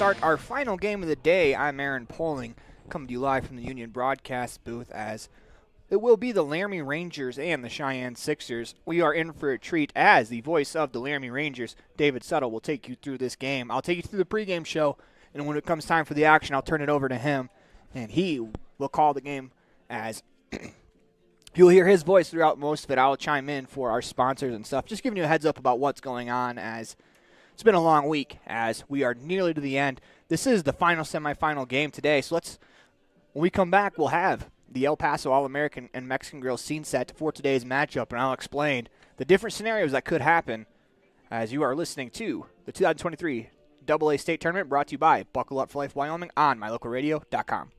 start our final game of the day. I'm Aaron Poling, coming to you live from the Union broadcast booth as it will be the Laramie Rangers and the Cheyenne Sixers. We are in for a treat as the voice of the Laramie Rangers, David Suttle, will take you through this game. I'll take you through the pregame show, and when it comes time for the action, I'll turn it over to him, and he will call the game as you'll hear his voice throughout most of it. I'll chime in for our sponsors and stuff, just giving you a heads up about what's going on as it's been a long week as we are nearly to the end. This is the final semifinal game today, so when we come back, we'll have the El Paso All-American and Mexican Grill scene set for today's matchup, and I'll explain the different scenarios that could happen as you are listening to the 2023 AA State Tournament brought to you by Buckle Up for Life Wyoming on mylocalradio.com.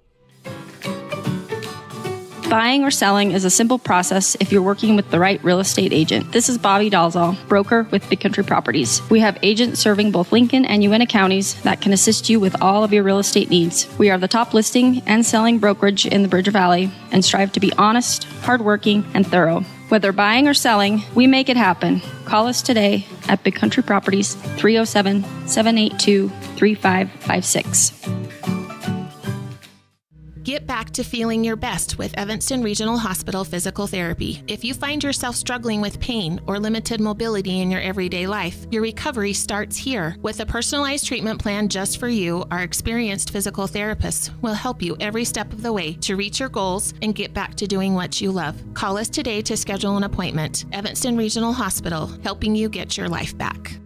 Buying or selling is a simple process if you're working with the right real estate agent. This is Bobby Dalzall, broker with Big Country Properties. We have agents serving both Lincoln and Uintah counties that can assist you with all of your real estate needs. We are the top listing and selling brokerage in the Bridger Valley and strive to be honest, hardworking, and thorough. Whether buying or selling, we make it happen. Call us today at Big Country Properties, 307-782-3556. Get back to feeling your best with Evanston Regional Hospital Physical Therapy. If you find yourself struggling with pain or limited mobility in your everyday life, your recovery starts here. With a personalized treatment plan just for you, our experienced physical therapists will help you every step of the way to reach your goals and get back to doing what you love. Call us today to schedule an appointment. Evanston Regional Hospital, helping you get your life back.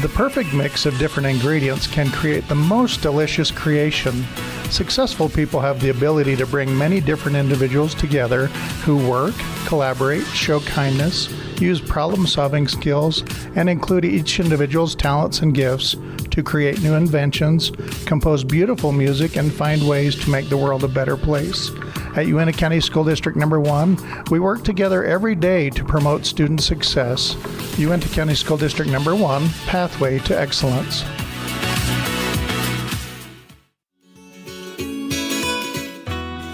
The perfect mix of different ingredients can create the most delicious creation. Successful people have the ability to bring many different individuals together who work, collaborate, show kindness, use problem-solving skills, and include each individual's talents and gifts to create new inventions, compose beautiful music, and find ways to make the world a better place. At Uintah County School District Number 1, we work together every day to promote student success. Uintah County School District Number 1, Pathway to Excellence.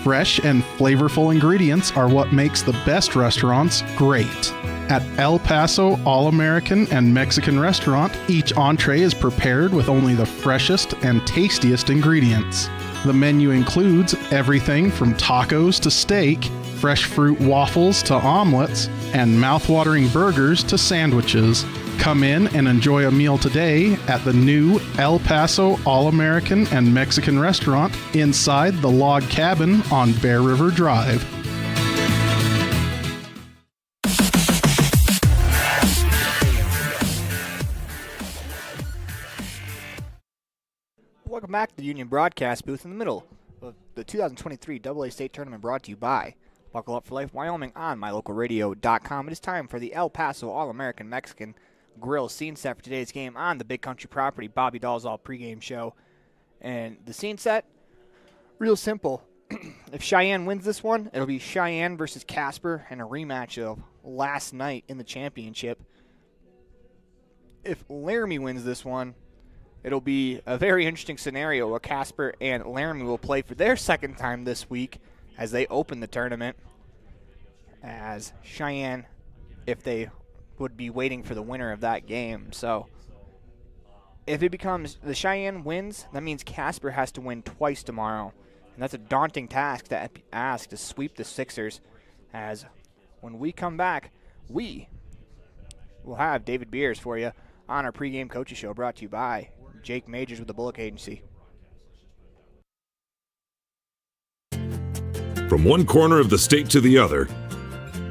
Fresh and flavorful ingredients are what makes the best restaurants great. At El Paso All-American and Mexican Restaurant, each entree is prepared with only the freshest and tastiest ingredients. The menu includes everything from tacos to steak, fresh fruit waffles to omelets, and mouth-watering burgers to sandwiches. Come in and enjoy a meal today at the new El Paso All-American and Mexican Restaurant inside the log cabin on Bear River Drive. Welcome back to the Union broadcast booth in the middle of the 2023 AA State Tournament brought to you by Buckle Up for Life Wyoming on mylocalradio.com. It is time for the El Paso All-American Mexican Grill scene set for today's game on the Big Country Property Bobby Dalzall pregame show. And the scene set, real simple. If Cheyenne wins this one, it'll be Cheyenne versus Casper and a rematch of last night in the championship. If Laramie wins this one, it'll be a very interesting scenario where Casper and Laramie will play for their second time this week as they open the tournament. As Cheyenne, if they would be waiting for the winner of that game. So if it becomes the Cheyenne wins, that means Casper has to win twice tomorrow. And that's a daunting task to ask to sweep the Sixers. As when we come back, we will have David Beers for you on our pregame coaches show brought to you by Jake Majors with the Bullock Agency. From one corner of the state to the other,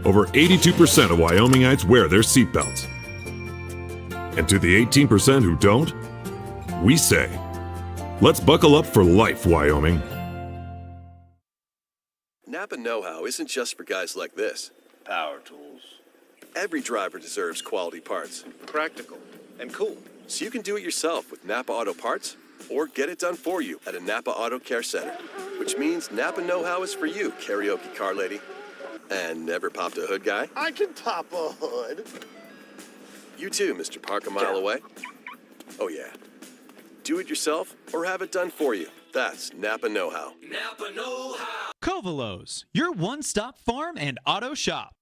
over 82% of Wyomingites wear their seatbelts. And to the 18% who don't, we say, let's buckle up for life, Wyoming. Napa know-how isn't just for guys like this. Power tools. Every driver deserves quality parts. Practical and cool. So you can do it yourself with Napa Auto Parts or get it done for you at a Napa Auto Care Center. Which means Napa know-how is for you, karaoke car lady. And never popped a hood guy? I can pop a hood. You too, Mr. Park a mile away. Oh yeah. Do it yourself or have it done for you. That's Napa know-how. Napa know-how. Covalos, your one-stop farm and auto shop.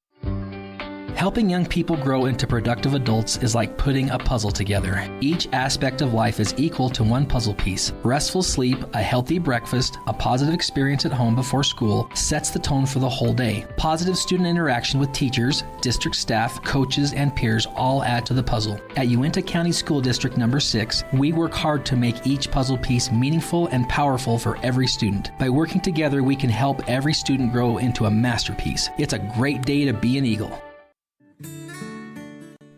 Helping young people grow into productive adults is like putting a puzzle together. Each aspect of life is equal to one puzzle piece. Restful sleep, a healthy breakfast, a positive experience at home before school sets the tone for the whole day. Positive student interaction with teachers, district staff, coaches, and peers all add to the puzzle. At Uinta County School District Number 6, we work hard to make each puzzle piece meaningful and powerful for every student. By working together, we can help every student grow into a masterpiece. It's a great day to be an Eagle.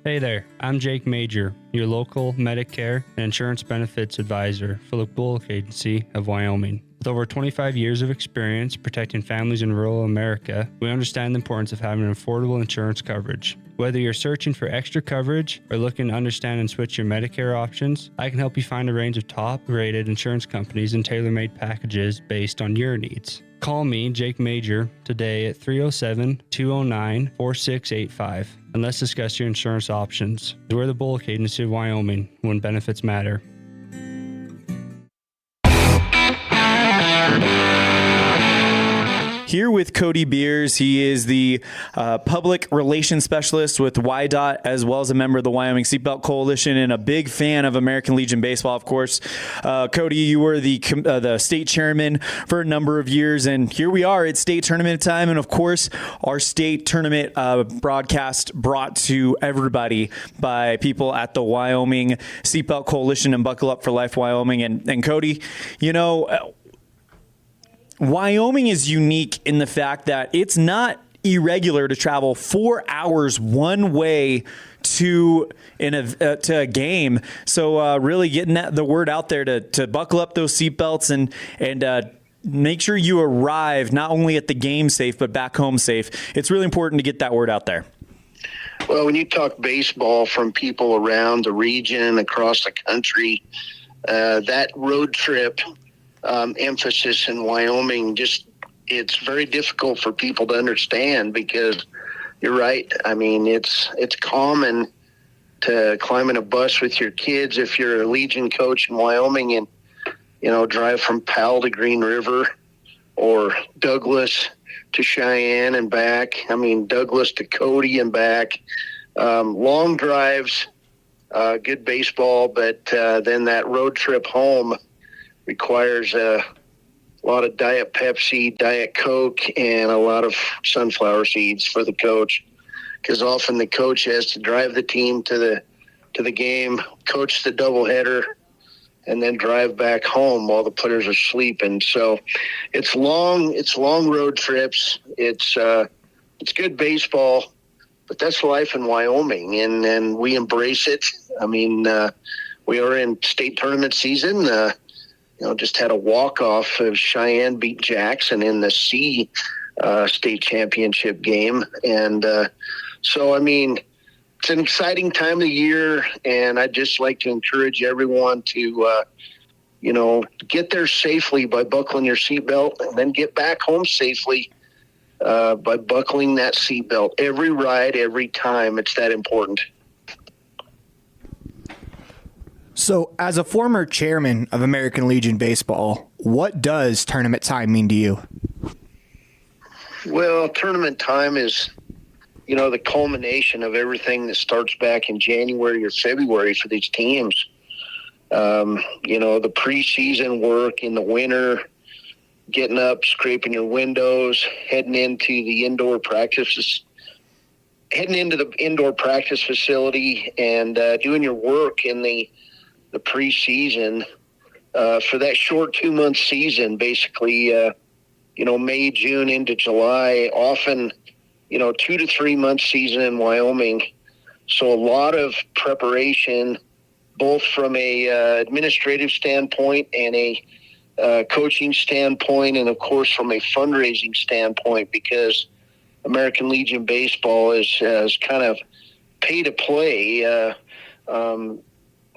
Hey there, I'm Jake Major, your local Medicare and insurance benefits advisor for the Bullock Agency of Wyoming. With over 25 years of experience protecting families in rural America, we understand the importance of having an affordable insurance coverage. Whether you're searching for extra coverage or looking to understand and switch your Medicare options, I can help you find a range of top-rated insurance companies and tailor-made packages based on your needs. Call me, Jake Major, today at 307-209-4685 and let's discuss your insurance options. We're the Bullock Agency of Wyoming when benefits matter. Here with Cody Beers. He is the public relations specialist with WYDOT, as well as a member of the Wyoming Seatbelt Coalition and a big fan of American Legion Baseball, of course. Cody, you were the state chairman for a number of years, and here we are at state tournament time, and of course, our state tournament broadcast brought to everybody by people at the Wyoming Seatbelt Coalition and Buckle Up for Life Wyoming. And Cody, you know, Wyoming is unique in the fact that it's not irregular to travel 4 hours one way to a game. So really getting the word out there to buckle up those seatbelts and make sure you arrive not only at the game safe, but back home safe. It's really important to get that word out there. Well, when you talk baseball from people around the region, across the country, that road trip emphasis in Wyoming, it's very difficult for people to understand because you're right. I mean, it's common to climb in a bus with your kids if you're a Legion coach in Wyoming and, you know, drive from Powell to Green River or Douglas to Cheyenne and back. I mean, Douglas to Cody and back. Long drives, good baseball, but then that road trip home requires a lot of Diet Pepsi, Diet Coke, and a lot of sunflower seeds for the coach, because often the coach has to drive the team to the game, coach the doubleheader, and then drive back home while the players are sleeping. So it's long road trips. It's good baseball, but that's life in Wyoming, and we embrace it. I mean, we are in state tournament season. Just had a walk-off of Cheyenne beat Jackson in the C state championship game. And so, I mean, it's an exciting time of the year, and I'd just like to encourage everyone to, get there safely by buckling your seatbelt, and then get back home safely by buckling that seatbelt. Every ride, every time, it's that important. So, as a former chairman of American Legion Baseball, what does tournament time mean to you? Well, tournament time is, the culmination of everything that starts back in January or February for these teams. The preseason work in the winter, getting up, scraping your windows, heading into the indoor practices, heading into the indoor practice facility and doing your work in the preseason for that short 2-month season, basically, May, June into July, often, 2 to 3 month season in Wyoming. So a lot of preparation, both from a administrative standpoint and a coaching standpoint, and of course from a fundraising standpoint, because American Legion Baseball is kind of pay to play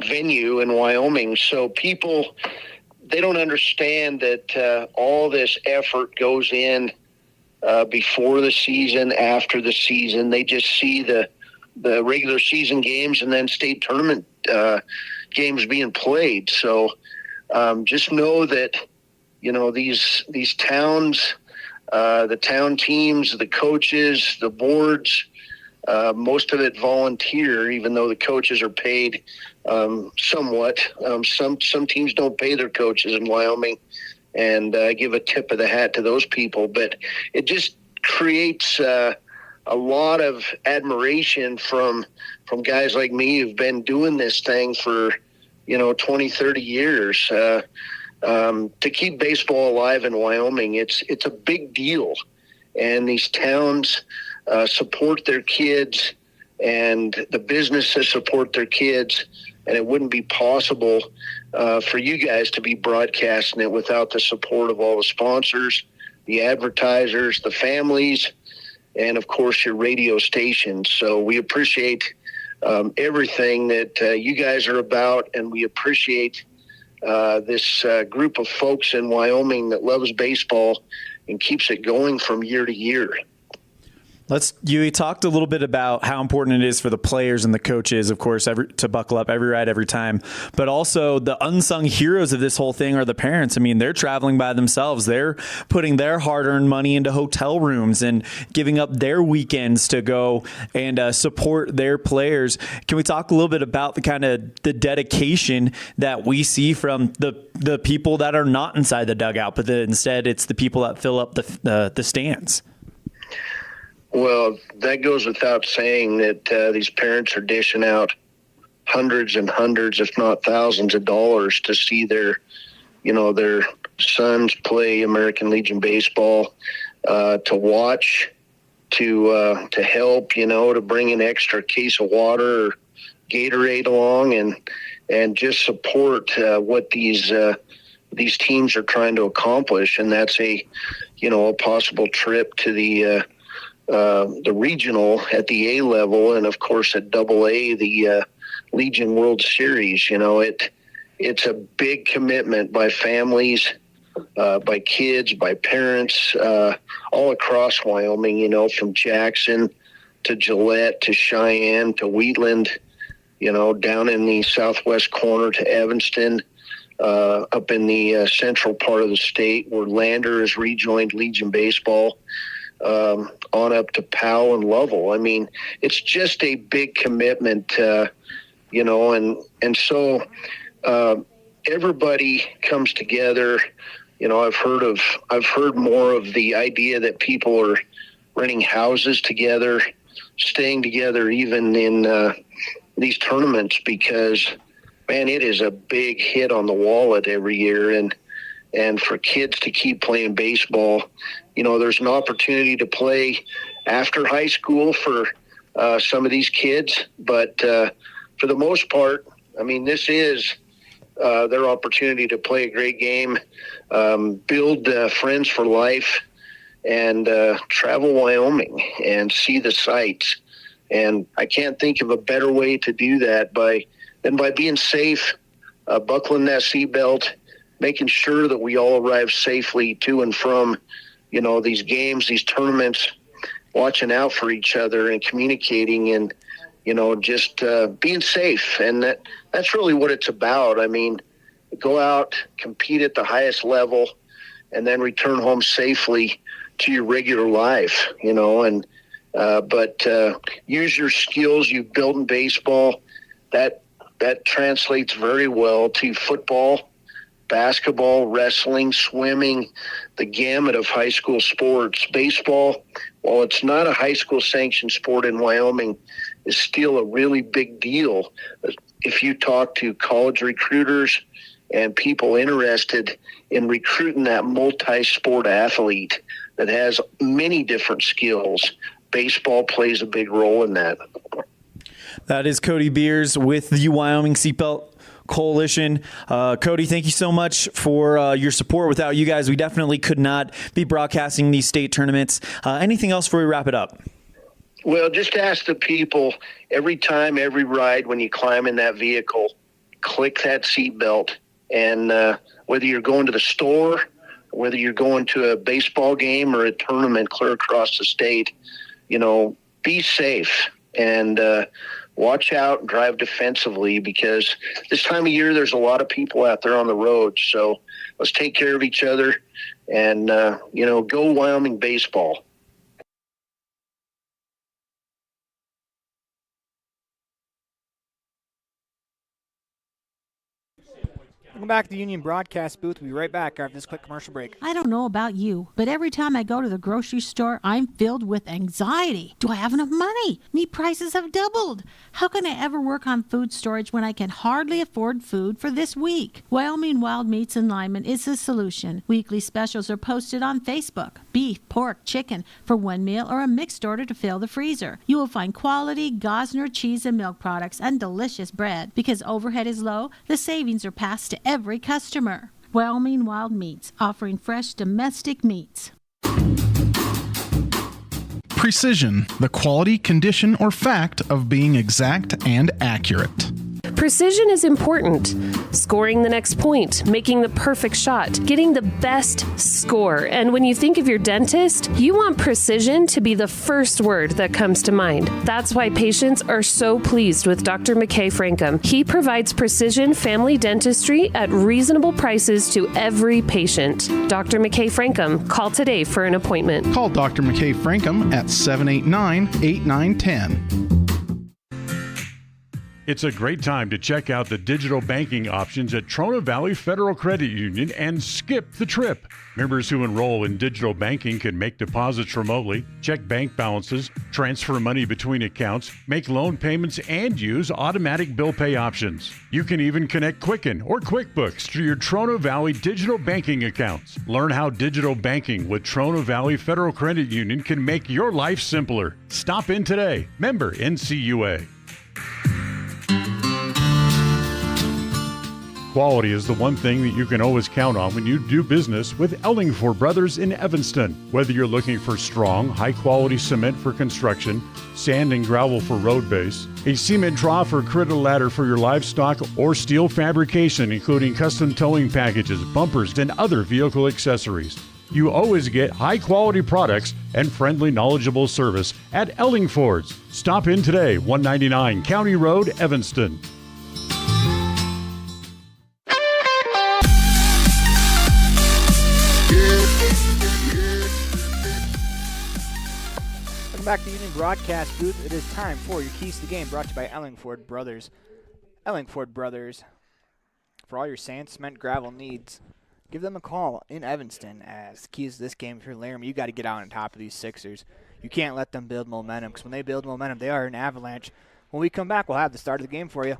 venue in Wyoming. So people, they don't understand that all this effort goes in before the season, after the season. They just see the regular season games and then state tournament games being played. So just know that, these towns, the town teams, the coaches, the boards, most of it volunteer, even though the coaches are paid somewhat. Some teams don't pay their coaches in Wyoming, and give a tip of the hat to those people. But it just creates a lot of admiration from guys like me who've been doing this thing for 20, 30 years. To keep baseball alive in Wyoming, it's a big deal, and these towns support their kids, and the businesses support their kids, and it wouldn't be possible for you guys to be broadcasting it without the support of all the sponsors, the advertisers, the families, and of course your radio stations. So we appreciate everything that you guys are about, and we appreciate this group of folks in Wyoming that loves baseball and keeps it going from year to year. You talked a little bit about how important it is for the players and the coaches, of course, to buckle up every ride, every time. But also the unsung heroes of this whole thing are the parents. I mean, they're traveling by themselves. They're putting their hard-earned money into hotel rooms and giving up their weekends to go and support their players. Can we talk a little bit about the dedication that we see from the people that are not inside the dugout, but instead it's the people that fill up the stands? Well, that goes without saying that these parents are dishing out hundreds and hundreds, if not thousands of dollars to see their sons play American Legion baseball, to watch, to help, to bring an extra case of water or Gatorade along and just support what these teams are trying to accomplish. And that's a possible trip to the regional at the A level, and of course at Double A, the Legion World Series. It's a big commitment by families, by kids, by parents, all across Wyoming. From Jackson to Gillette to Cheyenne to Wheatland. Down in the southwest corner to Evanston, up in the central part of the state where Lander has rejoined Legion baseball. On up to Powell and Lovell. I mean, it's just a big commitment, and so everybody comes together. I've heard more of the idea that people are renting houses together, staying together even in these tournaments, because, man, it is a big hit on the wallet every year, and for kids to keep playing baseball. There's an opportunity to play after high school for some of these kids, but for the most part, I mean, this is their opportunity to play a great game, build friends for life, and travel Wyoming and see the sights. And I can't think of a better way to do that than by being safe, buckling that seatbelt, making sure that we all arrive safely to and from these games, these tournaments, watching out for each other and communicating and, just being safe. And that's really what it's about. I mean, go out, compete at the highest level, and then return home safely to your regular life, but use your skills you've built in baseball. That translates very well to football, basketball, wrestling, swimming, the gamut of high school sports. Baseball, while it's not a high school sanctioned sport in Wyoming, is still a really big deal. If you talk to college recruiters and people interested in recruiting that multi-sport athlete that has many different skills, baseball plays a big role in that. That is Cody Beers with the Wyoming Seatbelt Coalition. Cody, thank you so much for your support. Without you guys, we definitely could not be broadcasting these state tournaments. Anything else before we wrap it up? Well, just ask the people every time, every ride, when you climb in that vehicle, click that seatbelt. And whether you're going to the store, whether you're going to a baseball game or a tournament clear across the state, be safe and watch out and drive defensively, because this time of year there's a lot of people out there on the road. So let's take care of each other and, go Wyoming baseball. Welcome back to the Union Broadcast Booth. We'll be right back after this quick commercial break. I don't know about you, but every time I go to the grocery store, I'm filled with anxiety. Do I have enough money? Meat prices have doubled. How can I ever work on food storage when I can hardly afford food for this week? Wyoming Wild Meats in Lyman is the solution. Weekly specials are posted on Facebook. Beef, pork, chicken for one meal or a mixed order to fill the freezer. You will find quality Gosner cheese and milk products and delicious bread. Because overhead is low, the savings are passed to every customer. Wyoming Wild Meats, offering fresh domestic meats. Precision, the quality, condition, or fact of being exact and accurate. Precision is important. Scoring the next point, making the perfect shot, getting the best score. And when you think of your dentist, you want precision to be the first word that comes to mind. That's why patients are so pleased with Dr. McKay Frankum. He provides precision family dentistry at reasonable prices to every patient. Dr. McKay Frankum, call today for an appointment. Call Dr. McKay Frankum at 789-8910. It's a great time to check out the digital banking options at Trona Valley Federal Credit Union and skip the trip. Members who enroll in digital banking can make deposits remotely, check bank balances, transfer money between accounts, make loan payments, and use automatic bill pay options. You can even connect Quicken or QuickBooks to your Trona Valley digital banking accounts. Learn how digital banking with Trona Valley Federal Credit Union can make your life simpler. Stop in today. Member NCUA. Quality is the one thing that you can always count on when you do business with Ellingford Brothers in Evanston. Whether you're looking for strong, high-quality cement for construction, sand and gravel for road base, a cement trough or critter ladder for your livestock, or steel fabrication, including custom towing packages, bumpers, and other vehicle accessories, you always get high-quality products and friendly, knowledgeable service at Ellingford's. Stop in today, 199 County Road, Evanston. Back to the Union Broadcast Booth. It is time for your Keys to the Game, brought to you by Ellingford Brothers. Ellingford Brothers, for all your sand, cement, gravel needs, give them a call in Evanston. As the keys to this game, if you're Laramie, you got to get out on top of these Sixers. You can't let them build momentum, because when they build momentum, they are an avalanche. When we come back, we'll have the start of the game for you.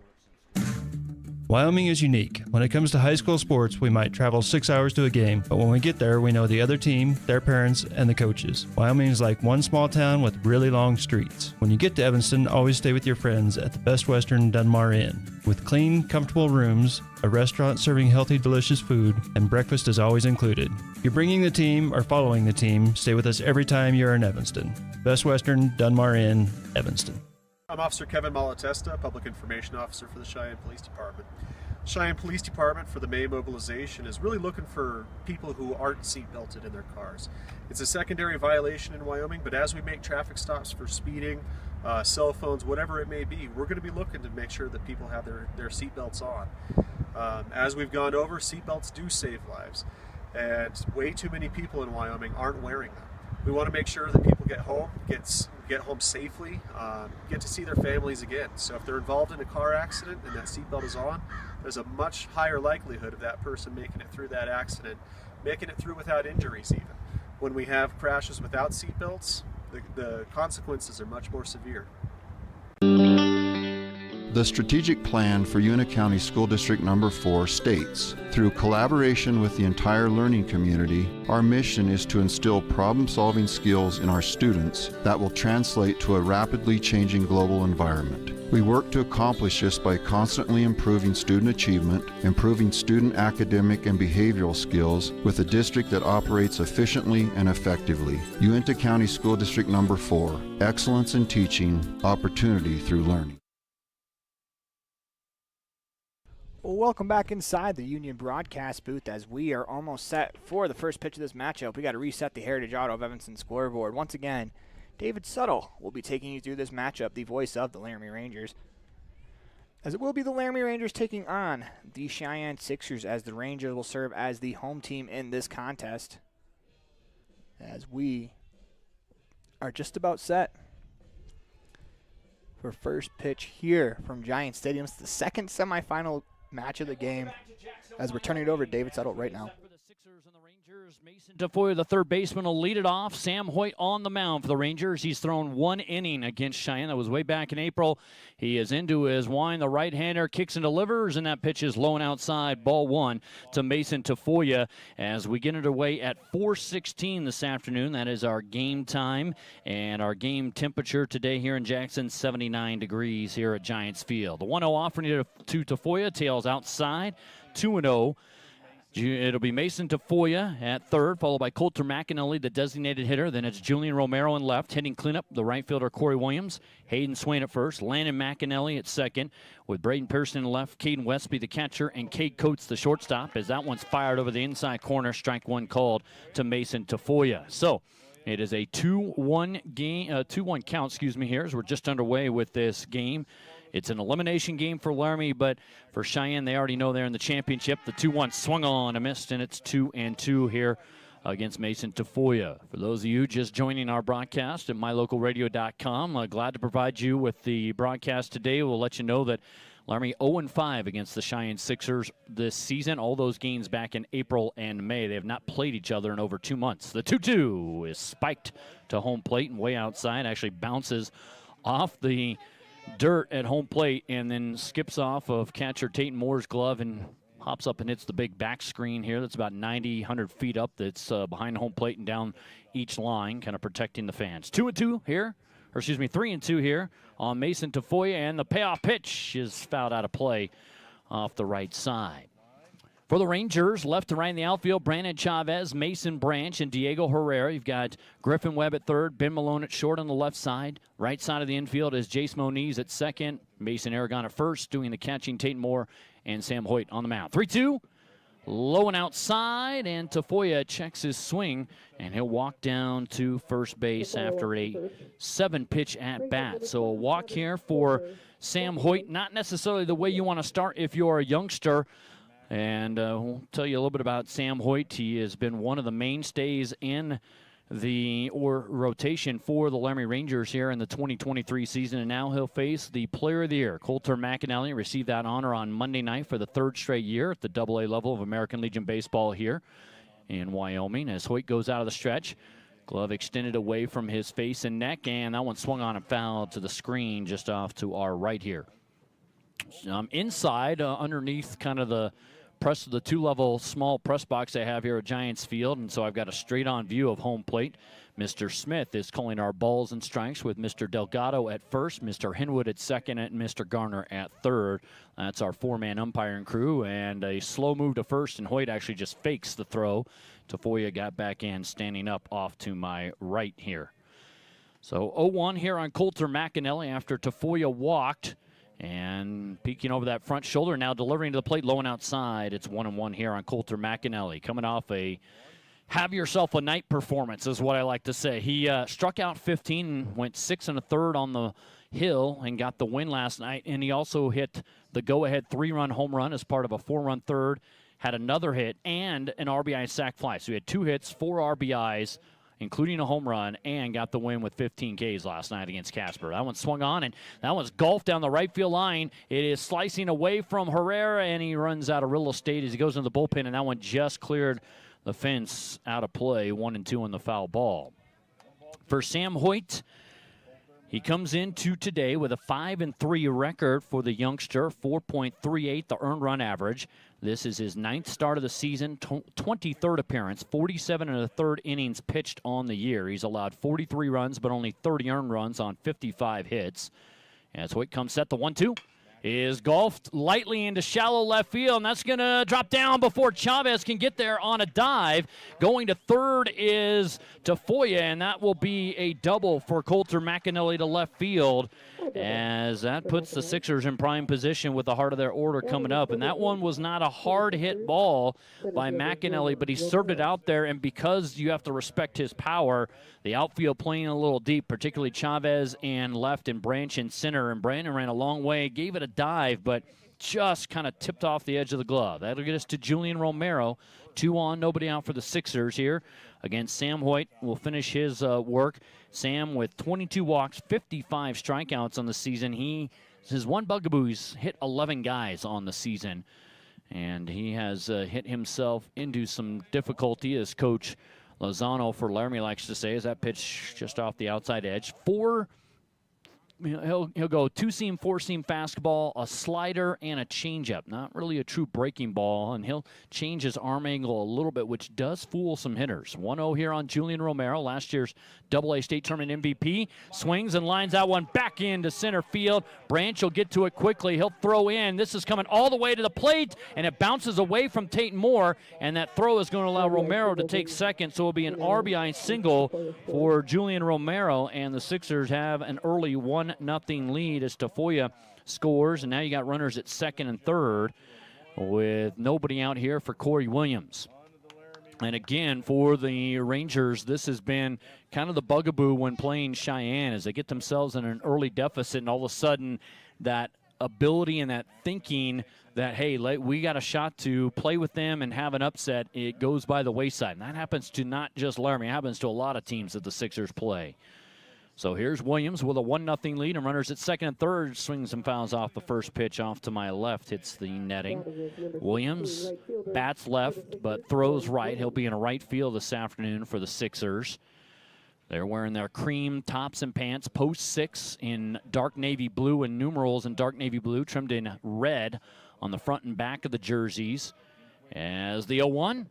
Wyoming is unique. When it comes to high school sports, we might travel 6 hours to a game, but when we get there, we know the other team, their parents, and the coaches. Wyoming is like one small town with really long streets. When you get to Evanston, always stay with your friends at the Best Western Dunmar Inn. With clean, comfortable rooms, a restaurant serving healthy, delicious food, and breakfast is always included. If you're bringing the team or following the team, stay with us every time you're in Evanston. Best Western Dunmar Inn, Evanston. I'm Officer Kevin Malatesta, Public Information Officer for the Cheyenne Police Department. Cheyenne Police Department, for the May mobilization, is really looking for people who aren't seatbelted in their cars. It's a secondary violation in Wyoming, but as we make traffic stops for speeding, cell phones, whatever it may be, we're going to be looking to make sure that people have their seatbelts on. As we've gone over, seatbelts do save lives, and way too many people in Wyoming aren't wearing them. We want to make sure that people get home safely, get to see their families again. So if they're involved in a car accident and that seatbelt is on, there's a much higher likelihood of that person making it through that accident, making it through without injuries even. When we have crashes without seatbelts, the consequences are much more severe. The strategic plan for Una County School District Number 4 states, through collaboration with the entire learning community, our mission is to instill problem-solving skills in our students that will translate to a rapidly changing global environment. We work to accomplish this by constantly improving student achievement, improving student academic and behavioral skills with a district that operates efficiently and effectively. Uintah County School District Number 4, excellence in teaching, opportunity through learning. Well, welcome back inside the Union Broadcast Booth as we are almost set for the first pitch of this matchup. We got to reset the Heritage Auto of Evanston scoreboard. Once again, David Suttle will be taking you through this matchup, the voice of the Laramie Rangers. As it will be the Laramie Rangers taking on the Cheyenne Sixers, as the Rangers will serve as the home team in this contest. As we are just about set for first pitch here from Giant Stadium. It's the second semifinal match of the game. as we're turning it over to David Settle right now. Tafoya, the third baseman, will lead it off. Sam Hoyt on the mound for the Rangers. He's thrown one inning against Cheyenne. That was way back in April. He is into his wind. The right-hander kicks and delivers, and that pitch is low and outside. Ball one to Mason Tafoya as we get underway at 4:16 this afternoon. That is our game time, and our game temperature today here in Jackson, 79 degrees here at Giants Field. The 1-0 offering to Tafoya, tails outside, 2-0. It'll be Mason Tafoya at third, followed by Coulter McAnally, the designated hitter. Then it's Julian Romero in left, hitting cleanup, the right fielder Corey Williams. Hayden Swain at first, Landon McAnally at second, with Braden Pearson in left, Caden Westby the catcher, and Cade Coates the shortstop, as that one's fired over the inside corner. Strike one called to Mason Tafoya. So it is a 2-1 game, 2-1 count, here, as we're just underway with this game. It's an elimination game for Laramie, but for Cheyenne, they already know they're in the championship. The 2-1 swung on, a missed, and it's 2-2 here against Mason Tafoya. For those of you just joining our broadcast at mylocalradio.com, glad to provide you with the broadcast today. We'll let you know that Laramie 0-5 against the Cheyenne Sixers this season. All those games back in April and May. They have not played each other in over 2 months. The 2-2 is spiked to home plate and way outside. Actually bounces off the dirt at home plate and then skips off of catcher Tate Moore's glove and hops up and hits the big back screen here. That's about 90, 100 feet up. That's behind home plate and down each line, kind of protecting the fans. 2-2 here. 3-2 here on Mason Tafoya, and the payoff pitch is fouled out of play off the right side. For the Rangers, left to right in the outfield, Brandon Chavez, Mason Branch, and Diego Herrera. You've got Griffin Webb at third, Ben Malone at short on the left side. Right side of the infield is Jace Moniz at second, Mason Aragon at first, doing the catching, Tate Moore and Sam Hoyt on the mound. 3-2. Low and outside, and Tafoya checks his swing, and he'll walk down to first base after a 7-pitch at-bat. So a walk here for Sam Hoyt, not necessarily the way you want to start if you're a youngster. And we'll tell you a little bit about Sam Hoyt. He has been one of the mainstays in the rotation for the Laramie Rangers here in the 2023 season, and now he'll face the Player of the Year. Coulter McAnally received that honor on Monday night for the third straight year at the AA level of American Legion Baseball here in Wyoming. As Hoyt goes out of the stretch, glove extended away from his face and neck, and that one swung on and fouled to the screen just off to our right here. Inside, underneath kind of the two-level small press box they have here at Giants Field, and so I've got a straight-on view of home plate. Mr. Smith is calling our balls and strikes with Mr. Delgado at first, Mr. Henwood at second, and Mr. Garner at third. That's our four-man umpiring crew, and a slow move to first, and Hoyt actually just fakes the throw. Tafoya got back in, standing up off to my right here. So 0-1 here on Coulter McAnally after Tafoya walked. And peeking over that front shoulder, now delivering to the plate low and outside. It's 1-1 here on Coulter McAnally. Coming off a have yourself a night performance is what I like to say. He struck out 15 and went 6 1/3 on the hill and got the win last night. And he also hit the go-ahead 3-run home run as part of a 4-run third. Had another hit and an RBI sac fly. So he had 2 hits, 4 RBIs, including a home run, and got the win with 15 Ks last night against Casper. That one swung on, and that one's golfed down the right field line. It is slicing away from Herrera, and he runs out of real estate as he goes into the bullpen, and that one just cleared the fence out of play, 1-2 on the foul ball. For Sam Hoyt, he comes into today with a 5-3 record for the youngster, 4.38 the earned run average. This is his 9th start of the season, 23rd appearance, 47 1/3 innings pitched on the year. He's allowed 43 runs, but only 30 earned runs on 55 hits. As Hoyt comes set, the 1-2 is golfed lightly into shallow left field, and that's going to drop down before Chavez can get there on a dive. Going to third is Tafoya, and that will be a double for Coulter McAnally to left field, as that puts the Sixers in prime position with the heart of their order coming up. And that one was not a hard-hit ball by McAnally, but he served it out there, and because you have to respect his power, the outfield playing a little deep, particularly Chavez and left and Branch in center, and Brandon ran a long way, gave it a dive, but just kind of tipped off the edge of the glove. That'll get us to Julian Romero. 2 on, nobody out for the Sixers here. Against Sam Hoyt will finish his work. Sam with 22 walks, 55 strikeouts on the season. His one bugaboo, he's hit 11 guys on the season. And he has hit himself into some difficulty, as Coach Lozano for Laramie likes to say, as that pitch just off the outside edge. He'll go 2-seam, 4-seam fastball, a slider, and a changeup. Not really a true breaking ball, and he'll change his arm angle a little bit, which does fool some hitters. 1-0 here on Julian Romero, last year's AA state tournament MVP. Swings and lines that one back into center field. Branch will get to it quickly. He'll throw in. This is coming all the way to the plate, and it bounces away from Tate Moore, and that throw is going to allow Romero to take second, so it'll be an RBI single for Julian Romero, and the Sixers have an early 1-0 lead as Tafoya scores, and now you got runners at second and third with nobody out here for Corey Williams. And again, for the Rangers, this has been kind of the bugaboo when playing Cheyenne, as they get themselves in an early deficit, and all of a sudden that ability and that thinking that, hey, we got a shot to play with them and have an upset, it goes by the wayside. And that happens to not just Laramie, it happens to a lot of teams that the Sixers play. So here's Williams with a 1-0 lead, and runners at second and third. Swings and fouls off the first pitch off to my left, hits the netting. Williams bats left but throws right. He'll be in right field this afternoon for the Sixers. They're wearing their cream tops and pants, post 6 in dark navy blue and numerals in dark navy blue, trimmed in red on the front and back of the jerseys. As the 0-1.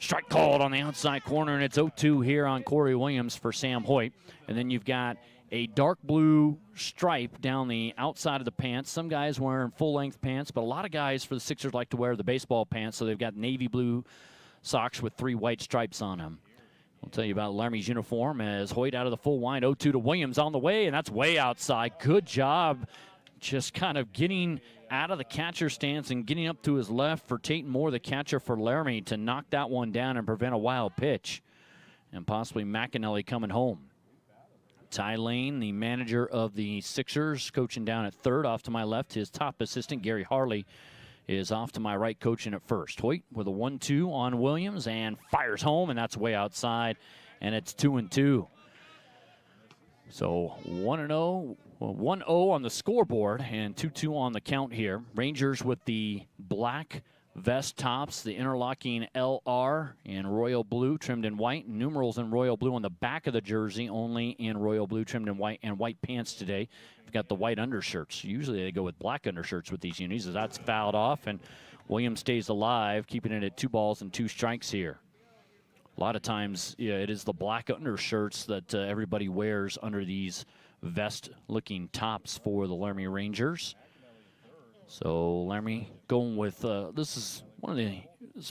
Strike called on the outside corner, and it's 0-2 here on Corey Williams for Sam Hoyt. And then you've got a dark blue stripe down the outside of the pants. Some guys wearing full-length pants, but a lot of guys for the Sixers like to wear the baseball pants, so they've got navy blue socks with 3 white stripes on them. I'll tell you about Laramie's uniform as Hoyt out of the full wind, 0-2 to Williams on the way, and that's way outside. Good job just kind of getting out of the catcher stance and getting up to his left for Tate Moore, the catcher for Laramie, to knock that one down and prevent a wild pitch. And possibly McAnally coming home. Ty Lane, the manager of the Sixers, coaching down at third. Off to my left, his top assistant, Gary Harley, is off to my right, coaching at first. Hoyt with a 1-2 on Williams and fires home, and that's way outside, and it's 2-2. So 1-0 on the scoreboard and 2-2 on the count here. Rangers with the black vest tops, the interlocking LR in royal blue trimmed in white, numerals in royal blue on the back of the jersey, only in royal blue trimmed in white, and white pants today. We've got the white undershirts. Usually they go with black undershirts with these unis, as that's fouled off, and Williams stays alive, keeping it at 2 balls and 2 strikes here. A lot of times, it is the black undershirts that everybody wears under these vest-looking tops for the Laramie Rangers. So Laramie going with this is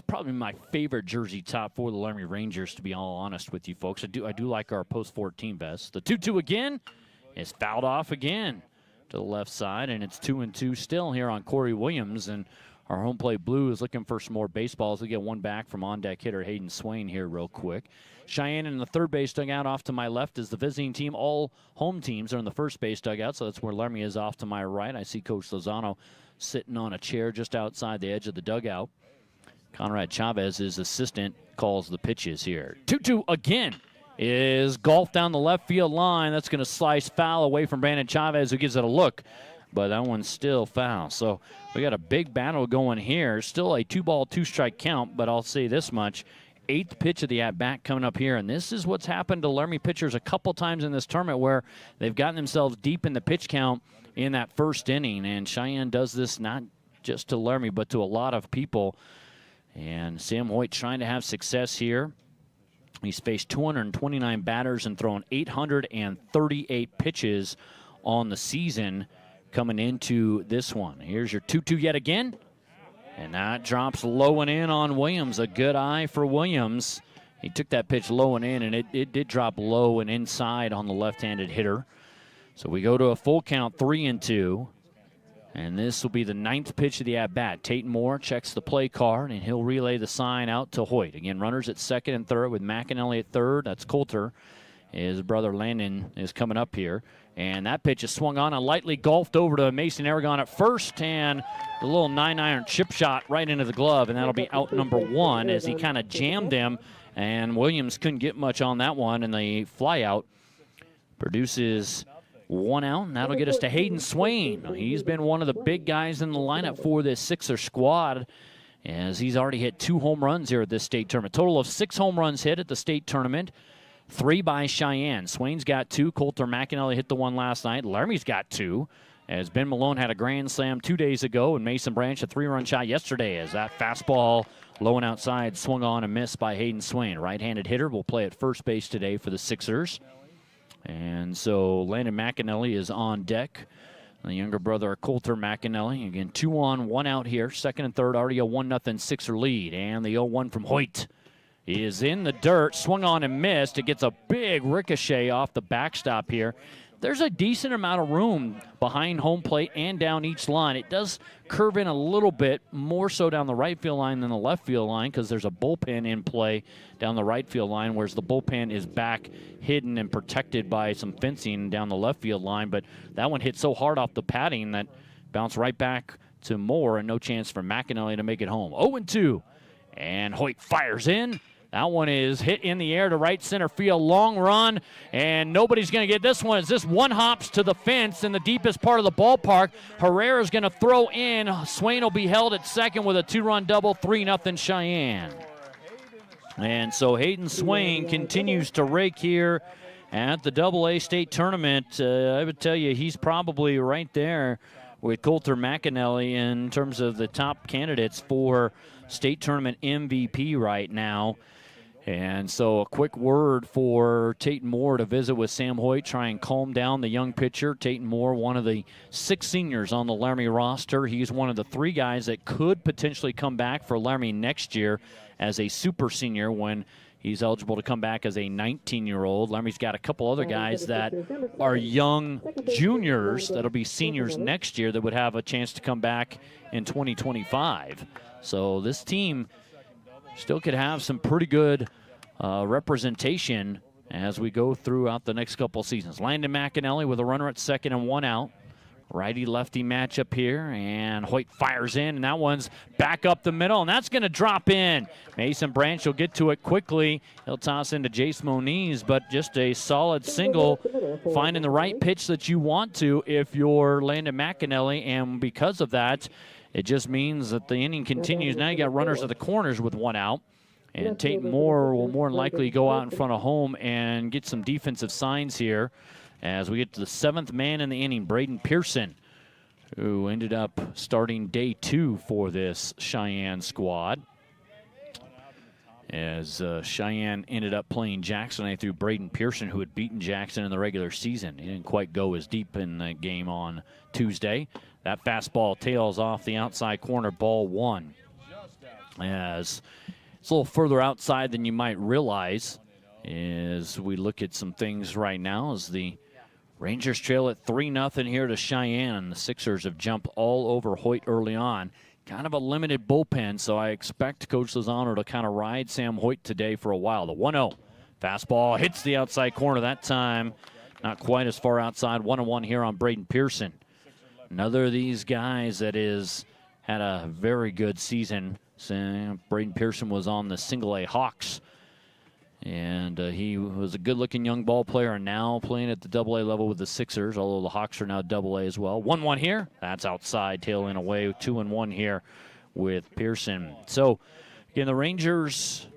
probably my favorite jersey top for the Laramie Rangers, to be all honest with you folks. I do like our post 14 vest. The 2-2 again is fouled off again to the left side, and it's 2-2 still here on Corey Williams. And our home plate blue is looking for some more baseballs. We get one back from on-deck hitter Hayden Swain here real quick. Cheyenne in the third base dugout. Off to my left is the visiting team. All home teams are in the first base dugout, so that's where Laramie is. Off to my right, I see Coach Lozano sitting on a chair just outside the edge of the dugout. Conrad Chavez, his assistant, calls the pitches here. 2-2 again is golf down the left field line. That's going to slice foul away from Brandon Chavez, who gives it a look. But that one's still foul. So we got a big battle going here. Still a 2-ball, 2-strike count, but I'll say this much. 8th pitch of the at-bat coming up here, and this is what's happened to Laramie pitchers a couple times in this tournament, where they've gotten themselves deep in the pitch count in that first inning, and Cheyenne does this not just to Laramie, but to a lot of people. And Sam Hoyt trying to have success here. He's faced 229 batters and thrown 838 pitches on the season coming into this one. Here's your 2-2 yet again. And that drops low and in on Williams. A good eye for Williams. He took that pitch low and in, and it did drop low and inside on the left-handed hitter. So we go to a full count, 3-2. And this will be the 9th pitch of the at-bat. Tate Moore checks the play card, and he'll relay the sign out to Hoyt. Again, runners at second and third with McAnally at third. That's Coulter. His brother Landon is coming up here. And that pitch is swung on and lightly golfed over to Mason Aragon at first, and the little 9-iron chip shot right into the glove, and that'll be out number 1 as he kind of jammed him, and Williams couldn't get much on that one, and the fly out produces 1 out, and that'll get us to Hayden Swain. He's been one of the big guys in the lineup for this Sixer squad, as he's already hit 2 home runs here at this state tournament. Total of 6 home runs hit at the state tournament. 3 by Cheyenne. Swain's got 2. Coulter McAnally hit the one last night. Laramie's got 2. As Ben Malone had a grand slam 2 days ago, and Mason Branch a 3-run shot yesterday as that fastball low and outside swung on and missed by Hayden Swain. Right-handed hitter will play at first base today for the Sixers. And so Landon McAnally is on deck. The younger brother of Coulter McAnally. Again, 2 on, 1 out here. Second and third, already a 1-0 Sixer lead. And the 0-1 from Hoyt is in the dirt, swung on and missed. It gets a big ricochet off the backstop here. There's a decent amount of room behind home plate and down each line. It does curve in a little bit, more so down the right field line than the left field line because there's a bullpen in play down the right field line, whereas the bullpen is back hidden and protected by some fencing down the left field line. But that one hit so hard off the padding that bounced right back to Moore, and no chance for McAnally to make it home. 0-2, and Hoyt fires in. That one is hit in the air to right center field. Long run, and nobody's going to get this one as this one hops to the fence in the deepest part of the ballpark. Herrera's going to throw in. Swain will be held at second with a 2-run double, 3-0 Cheyenne. And so Hayden Swain continues to rake here at the AA state tournament. I would tell you he's probably right there with Coulter McAnally in terms of the top candidates for state tournament MVP right now. And so a quick word for Tatum Moore to visit with Sam Hoyt, try and calm down the young pitcher. Tatum Moore, one of the 6 seniors on the Laramie roster. He's one of the 3 guys that could potentially come back for Laramie next year as a super senior when he's eligible to come back as a 19-year-old. Laramie's got a couple other guys that are young juniors that'll be seniors next year that would have a chance to come back in 2025. So this team still could have some pretty good representation as we go throughout the next couple seasons. Landon McAnally with a runner at second and 1 out. Righty-lefty matchup here, and Hoyt fires in, and that one's back up the middle, and that's going to drop in. Mason Branch will get to it quickly. He'll toss into Jace Moniz, but just a solid single, finding the right pitch that you want to if you're Landon McAnally, and because of that, it just means that the inning continues. Now you got runners at the corners with 1 out. And Tate Moore will more than likely go out in front of home and get some defensive signs here as we get to the 7th man in the inning, Braden Pearson, who ended up starting day 2 for this Cheyenne squad. As Cheyenne ended up playing Jackson, I threw Braden Pearson, who had beaten Jackson in the regular season. He didn't quite go as deep in the game on Tuesday. That fastball tails off the outside corner, ball 1. As it's a little further outside than you might realize as we look at some things right now as the Rangers trail at 3-0 here to Cheyenne. The Sixers have jumped all over Hoyt early on. Kind of a limited bullpen, so I expect Coach Lozano to kind of ride Sam Hoyt today for a while. The 1-0 fastball hits the outside corner that time. Not quite as far outside. 1-1 here on Braden Pearson. Another of these guys that is had a very good season. So Braden Pearson was on the Single-A Hawks. And he was a good-looking young ball player and now playing at the AA level with the Sixers, although the Hawks are now AA as well. 1-1 here. That's outside, tail in away. 2-1 here with Pearson. So, again, the Rangers,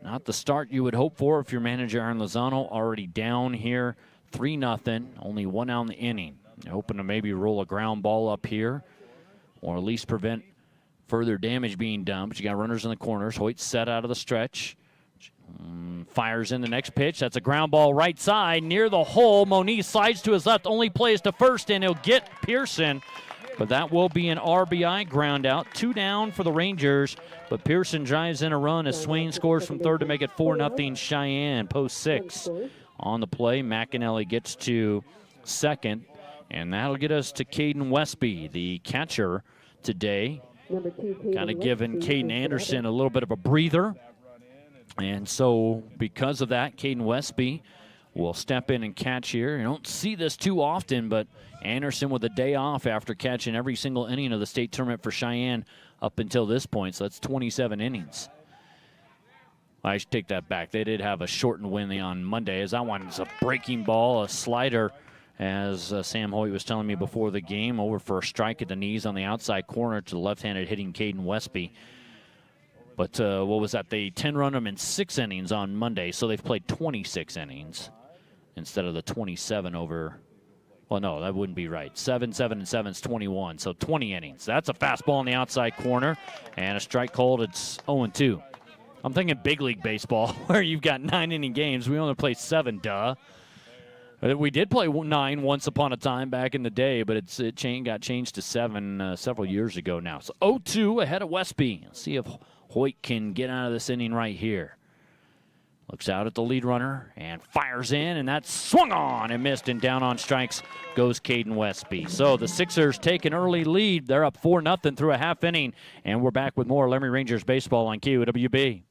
not the start you would hope for if you're manager Aaron Lozano, already down here 3-0, only 1 out in the inning. You're hoping to maybe roll a ground ball up here or at least prevent further damage being done. But you got runners in the corners. Hoyt set out of the stretch. Fires in the next pitch. That's a ground ball right side near the hole. Moniz slides to his left, only plays to first, and he'll get Pearson. But that will be an RBI ground out. 2 down for the Rangers, but Pearson drives in a run as Swain scores from third to make it 4-0 Cheyenne. Post 6 on the play. McAnally gets to second, and that'll get us to Caden Westby, the catcher today. Kind of giving Caden Anderson a little bit of a breather. And so because of that, Caden Westby will step in and catch here. You don't see this too often, but Anderson with a day off after catching every single inning of the state tournament for Cheyenne up until this point. So that's 27 innings. I should take that back. They did have a shortened win on Monday, as that one is a breaking ball, a slider, as Sam Hoyt was telling me before the game, over for a strike at the knees on the outside corner to the left-handed hitting Caden Westby. But what was that? They 10-run them in 6 innings on Monday, so they've played 26 innings instead of the 27 over. Well, no, that wouldn't be right. 7, 7, and 7 is 21, so 20 innings. That's a fastball on the outside corner, and a strike called. It's 0-2. I'm thinking big league baseball where you've got 9-inning games. We only play 7, duh. We did play 9 once upon a time back in the day, but it got changed to 7 several years ago now. So 0-2 ahead of Westby. Let's see if Hoyt can get out of this inning right here. Looks out at the lead runner and fires in, and that's swung on and missed, and down on strikes goes Caden Westby. So the Sixers take an early lead. They're up 4-0 through a half inning, and we're back with more Laramie Rangers baseball on KUWB.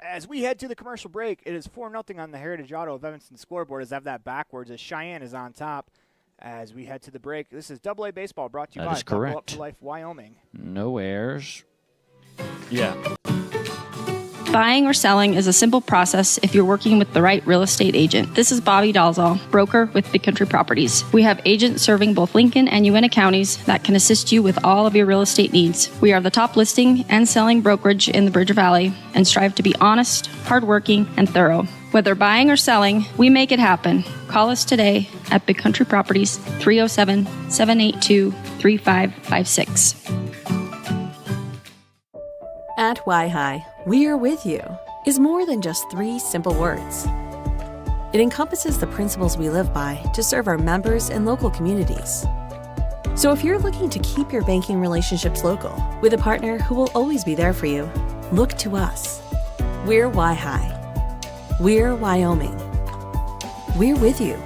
As we head to the commercial break, it is 4-0 on the Heritage Auto of Evanston scoreboard. As I have that backwards, as Cheyenne is on top. As we head to the break, this is AA Baseball brought to you by Buckle Up for Life Wyoming. No errors. Yeah. Buying or selling is a simple process if you're working with the right real estate agent. This is Bobby Dalzall, broker with Big Country Properties. We have agents serving both Lincoln and Uintah counties that can assist you with all of your real estate needs. We are the top listing and selling brokerage in the Bridger Valley and strive to be honest, hardworking, and thorough. Whether buying or selling, we make it happen. Call us today at Big Country Properties, 307-782-3556. At Y-Hi, we're with you is more than just 3 simple words. It encompasses the principles we live by to serve our members and local communities. So if you're looking to keep your banking relationships local with a partner who will always be there for you, look to us. We're Y-Hi. We're Wyoming. We're with you.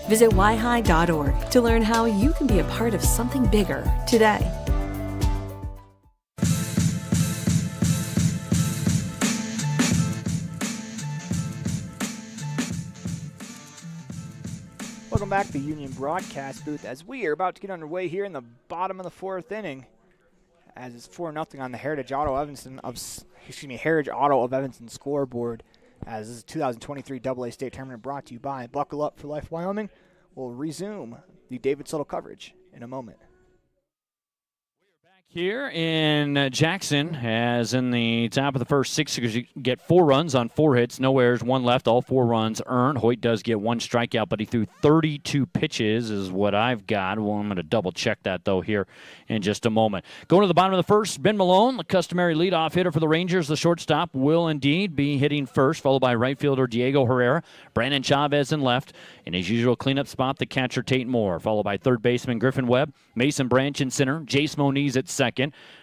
Visit yhi.org to learn how you can be a part of something bigger today. Welcome back to the Union Broadcast Booth as we are about to get underway here in the bottom of the 4th inning. As it's 4-0 on the Heritage Auto of Evanston scoreboard. As this is 2023 AA State Tournament brought to you by Buckle Up for Life Wyoming. We'll resume the David Suttle coverage in a moment. Here in Jackson, as in the top of the first 6, you get 4 runs on 4 hits, no errors, 1 left, all 4 runs earned. Hoyt does get 1 strikeout, but he threw 32 pitches is what I've got. Well, I'm going to double-check that, though, here in just a moment. Going to the bottom of the first, Ben Malone, the customary leadoff hitter for the Rangers. The shortstop will indeed be hitting first, followed by right fielder Diego Herrera, Brandon Chavez in left. In his usual cleanup spot, the catcher Tate Moore, followed by third baseman Griffin Webb, Mason Branch in center, Jace Moniz at second.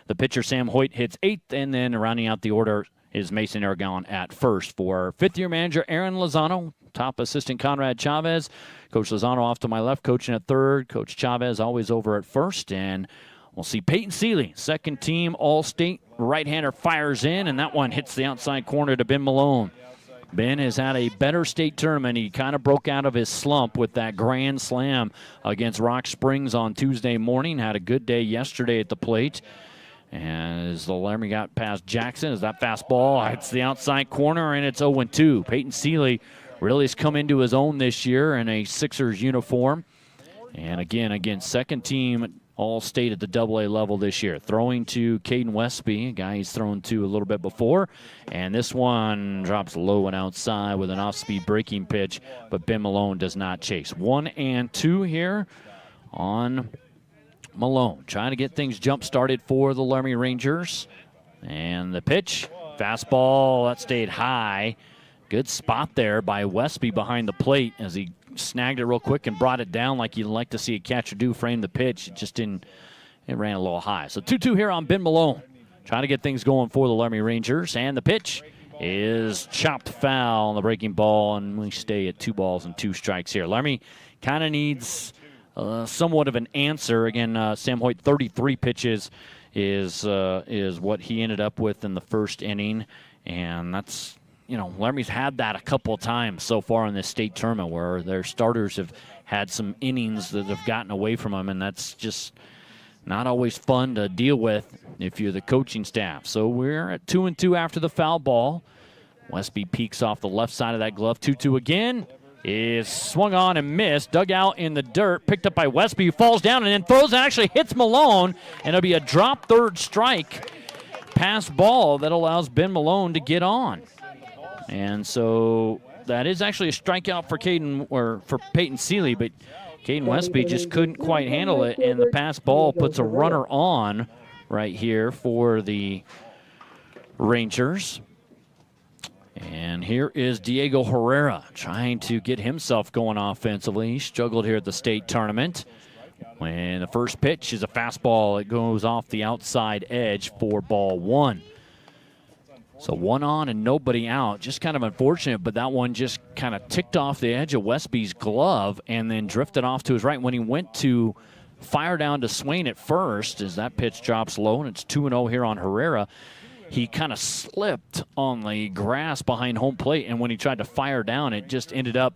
The pitcher Sam Hoyt hits 8th, and then rounding out the order is Mason Aragon at first for 5th-year manager Aaron Lozano, top assistant Conrad Chavez. Coach Lozano off to my left, coaching at third. Coach Chavez always over at first, and we'll see Peyton Seeley, second team All-State right-hander, fires in, and that one hits the outside corner to Ben Malone. Ben has had a better state tournament. He kind of broke out of his slump with that grand slam against Rock Springs on Tuesday morning. Had a good day yesterday at the plate. And as the Laramie got past Jackson, as that fastball hits the outside corner, and it's 0-2. Peyton Seeley really has come into his own this year in a Sixers uniform. And again, second team All-State at the AA level this year. Throwing to Caden Westby, a guy he's thrown to a little bit before. And this one drops low and outside with an off-speed breaking pitch, but Ben Malone does not chase. 1-2 here on Malone. Trying to get things jump-started for the Laramie Rangers. And the pitch, fastball, that stayed high. Good spot there by Westby behind the plate as he snagged it real quick and brought it down like you'd like to see a catcher do, frame the pitch. It just didn't, it ran a little high. So 2-2 here on Ben Malone. Trying to get things going for the Laramie Rangers. And the pitch is chopped foul on the breaking ball, and we stay at 2 balls and 2 strikes here. Laramie kind of needs somewhat of an answer. Again, Sam Hoyt, 33 pitches is what he ended up with in the first inning, and that's, you know, Laramie's had that a couple of times so far in this state tournament where their starters have had some innings that have gotten away from them, and that's just not always fun to deal with if you're the coaching staff. So we're at 2-2 after the foul ball. Westby peeks off the left side of that glove. 2-2 again. Is swung on and missed. Dug out in the dirt. Picked up by Westby. Falls down and then throws and actually hits Malone. And it'll be a drop third strike pass ball that allows Ben Malone to get on. And so that is actually a strikeout for Peyton Seeley, but Caden Westby just couldn't quite handle it, and the pass ball puts a runner on right here for the Rangers. And here is Diego Herrera trying to get himself going offensively. He struggled here at the state tournament. When the first pitch is a fastball, it goes off the outside edge for ball one. So one on and nobody out. Just kind of unfortunate, but that one just kind of ticked off the edge of Westby's glove and then drifted off to his right. When he went to fire down to Swain at first, as that pitch drops low, and it's 2-0 here on Herrera, he kind of slipped on the grass behind home plate, and when he tried to fire down, it just ended up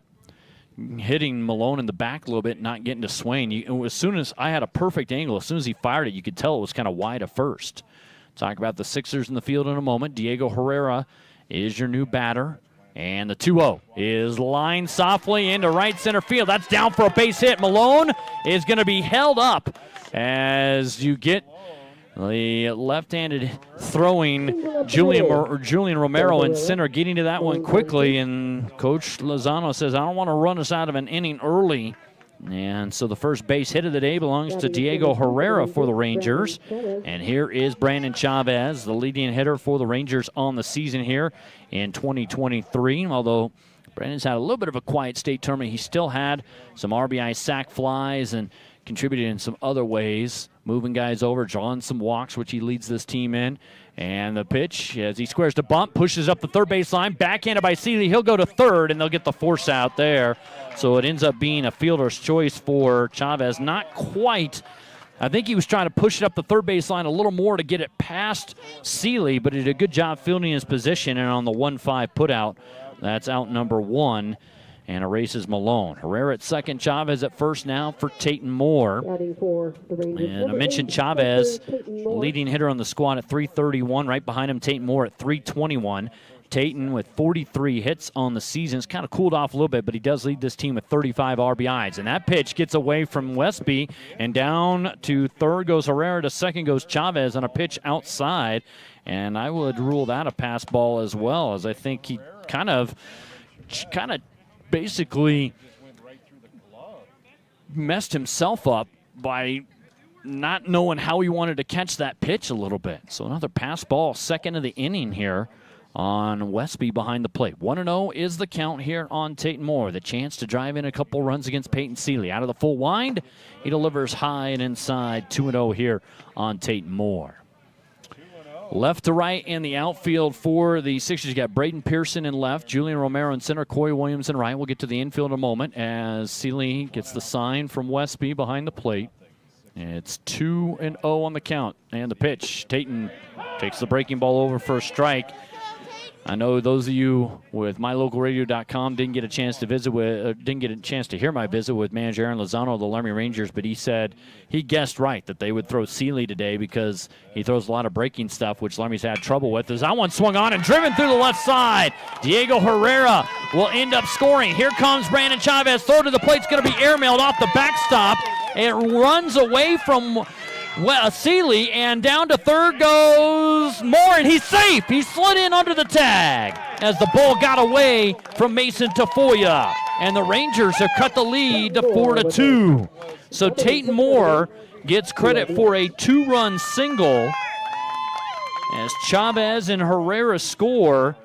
hitting Malone in the back a little bit, not getting to Swain. As soon as I had a perfect angle, as soon as he fired it, you could tell it was kind of wide of first. Talk about the Sixers in the field in a moment. Diego Herrera is your new batter. And the 2-0 is lined softly into right center field. That's down for a base hit. Malone is going to be held up as you get the left-handed throwing Julian Romero in center, getting to that one quickly. And Coach Lozano says, I don't want to run us out of an inning early. And so the first base hit of the day belongs to Diego Herrera for the Rangers. And here is Brandon Chavez, the leading hitter for the Rangers on the season here in 2023. Although Brandon's had a little bit of a quiet state tournament, he still had some RBI sac flies and contributed in some other ways, moving guys over, drawing some walks, which he leads this team in. And the pitch, as he squares to bunt, pushes up the third base line, backhanded by Seeley. He'll go to third, and they'll get the force out there. So it ends up being a fielder's choice for Chavez. Not quite. I think he was trying to push it up the third base line a little more to get it past Seeley, but he did a good job fielding his position. And on the 1-5 putout, that's out number one, and erases Malone. Herrera at second, Chavez at first now for Tayton Moore. And I mentioned Chavez, leading hitter on the squad at 331. Right behind him, Tayton Moore at 321. Tayton with 43 hits on the season. It's kind of cooled off a little bit, but he does lead this team with 35 RBIs. And that pitch gets away from Westby, and down to third goes Herrera, to second goes Chavez on a pitch outside. And I would rule that a pass ball as well, as I think he kind of basically messed himself up by not knowing how he wanted to catch that pitch a little bit. So another pass ball, second of the inning here on Westby behind the plate. 1-0 is the count here on Tayton Moore. The chance to drive in a couple runs against Peyton Seeley. Out of the full wind, he delivers high and inside. 2-0 here on Tayton Moore. Left to right in the outfield for the Sixers. You got Braden Pearson in left, Julian Romero in center, Corey Williams in right. We'll get to the infield in a moment as Seeley gets the sign from Westby behind the plate. It's 2-0 on the count. And the pitch. Tayton takes the breaking ball over for a strike. I know those of you with mylocalradio.com didn't get a chance to hear my visit with manager Aaron Lozano of the Laramie Rangers, but he said he guessed right that they would throw Seeley today because he throws a lot of breaking stuff, which Laramie's had trouble with. As that one swung on and driven through the left side, Diego Herrera will end up scoring. Here comes Brandon Chavez. Throw to the plate's going to be airmailed off the backstop. It runs away from Seeley, and down to third goes Moore, and he's safe. He slid in under the tag as the ball got away from Mason Tafoya, and the Rangers have cut the lead to 4-2. So Tayton Moore gets credit for a two-run single as Chavez and Herrera score,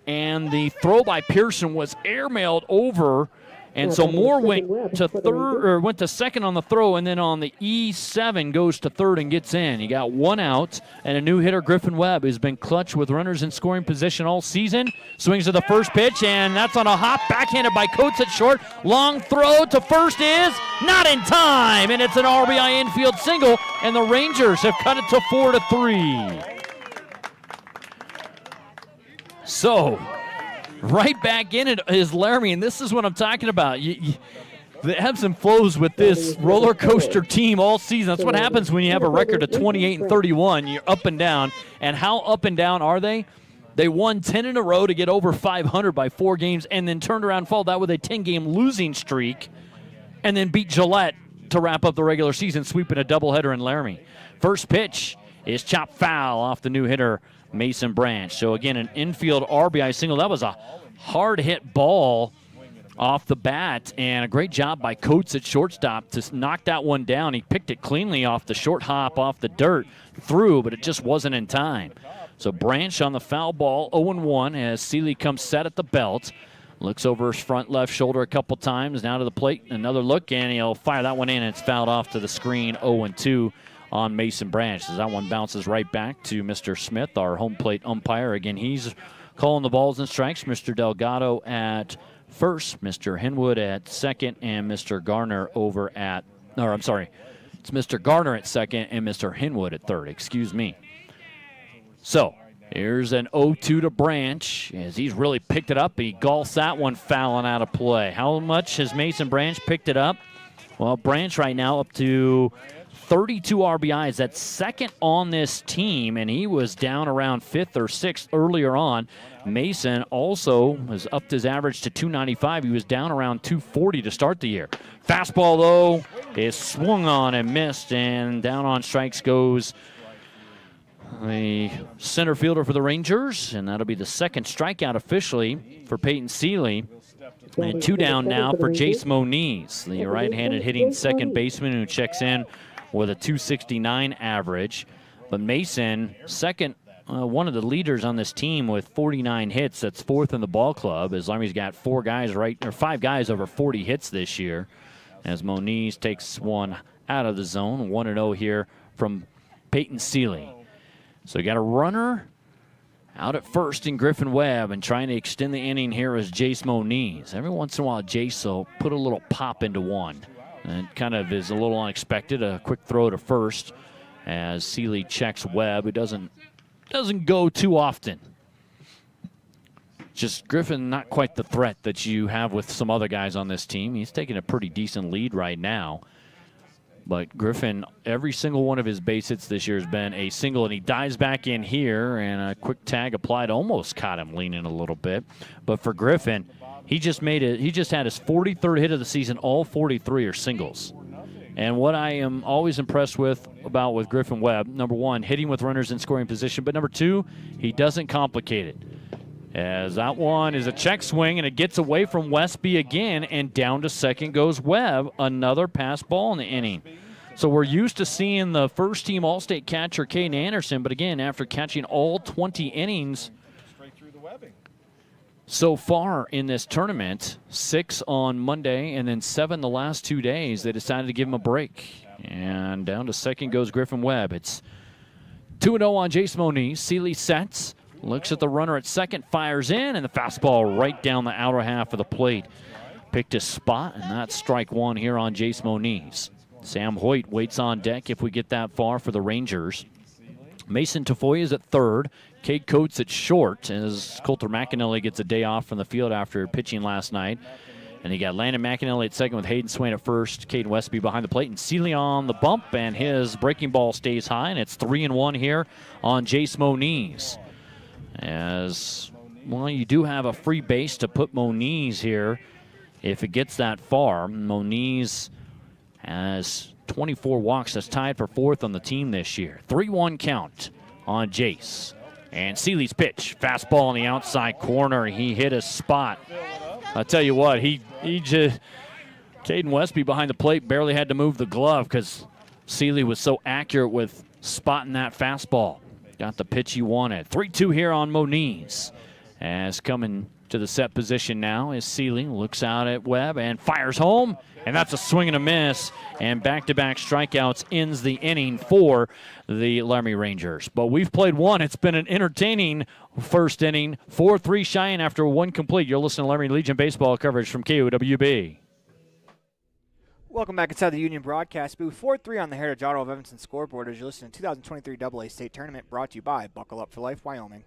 and the throw by Pearson was airmailed over. And so Moore went to second on the throw, and then on the E7 goes to third and gets in. You got one out, and a new hitter, Griffin Webb, has been clutch with runners in scoring position all season. Swings to the first pitch, and that's on a hop, backhanded by Coates at short. Long throw to first is not in time, and it's an RBI infield single, and the Rangers have cut it to 4-3. So right back in it is Laramie, and this is what I'm talking about. The ebbs and flows with this roller coaster team all season. That's what happens when you have a record of 28-31. You're up and down. And how up and down are they? They won 10 in a row to get over 500 by 4 games, and then turned around and followed that with a 10-game losing streak, and then beat Gillette to wrap up the regular season, sweeping a doubleheader in Laramie. First pitch is chopped foul off the new hitter, Mason Branch. So again, an infield RBI single. That was a hard hit ball off the bat, and a great job by Coates at shortstop to knock that one down. He picked it cleanly off the short hop off the dirt, through, but it just wasn't in time. So Branch on the foul ball, 0-1 as Seeley comes set at the belt. Looks over his front left shoulder a couple times, now to the plate, another look, and he'll fire that one in, and it's fouled off to the screen, 0-2 on Mason Branch. As that one bounces right back to Mr. Smith, our home plate umpire. Again, he's calling the balls and strikes. Mr. Delgado at first, Mr. Henwood at second, and Mr. Garner it's Mr. Garner at second and Mr. Henwood at third, excuse me. So here's an 0-2 to Branch as he's really picked it up. He golfs that one fouling out of play. How much has Mason Branch picked it up? Well, Branch right now up to 32 RBIs. That's second on this team, and he was down around 5th or 6th earlier on. Mason also has upped his average to 295. He was down around 240 to start the year. Fastball, though, is swung on and missed, and down on strikes goes the center fielder for the Rangers, and that'll be the second strikeout officially for Peyton Seeley. And 2 down now for Jace Moniz, the right-handed hitting second baseman who checks in with a 269 average. But Mason, second, one of the leaders on this team with 49 hits. That's 4th in the ball club, as Laramie's got 5 guys over 40 hits this year. As Moniz takes one out of the zone, 1-0 here from Peyton Seeley. So you got a runner out at first in Griffin Webb, and trying to extend the inning here is Jace Moniz. Every once in a while, Jace will put a little pop into one. And it kind of is a little unexpected. A quick throw to first as Seeley checks Webb, who doesn't go too often. Just Griffin, not quite the threat that you have with some other guys on this team. He's taking a pretty decent lead right now. But Griffin, every single one of his base hits this year has been a single, and he dives back in here, and a quick tag applied almost caught him leaning a little bit. But for Griffin, he just had his 43rd hit of the season. All 43 are singles. And what I am always impressed with Griffin Webb, number one, hitting with runners in scoring position, but number two, he doesn't complicate it. As that one is a check swing, and it gets away from Westby again, and down to second goes Webb. Another pass ball in the inning. So we're used to seeing the first-team All-State catcher, Caden Anderson, but again, after catching all 20 innings so far in this tournament, 6 on Monday and then 7 the last 2 days, they decided to give him a break. And down to second goes Griffin Webb. It's 2-0 on Jace Moniz. Seeley sets, looks at the runner at second, fires in, and the fastball right down the outer half of the plate. Picked his spot, and that's strike one here on Jace Moniz. Sam Hoyt waits on deck if we get that far for the Rangers. Mason Tafoya is at third. Cade Coates at short as Coulter McAnally gets a day off from the field after pitching last night. And you got Landon McAnally at second with Hayden Swain at first. Caden Westby behind the plate, and Seeley on the bump, and his breaking ball stays high, and it's 3-1 here on Jace Moniz. As, well, you do have a free base to put Moniz here if it gets that far. Moniz has 24 walks. That's tied for 4th on the team this year. 3-1 count on Jace. And Seeley's pitch, fastball on the outside corner. He hit a spot. I'll tell you what, Caden Westby behind the plate barely had to move the glove because Seeley was so accurate with spotting that fastball. Got the pitch he wanted. 3-2 here on Moniz. As coming to the set position now is Seeley. Looks out at Webb and fires home. And that's a swing and a miss. And back-to-back strikeouts ends the inning for the Laramie Rangers. But we've played one. It's been an entertaining first inning. 4-3 Cheyenne after one complete. You're listening to Laramie Legion baseball coverage from KOWB. Welcome back inside the Union broadcast booth. 4-3 on the Heritage Auto of Evanston scoreboard as you listen to 2023 AA State Tournament, brought to you by Buckle Up for Life, Wyoming.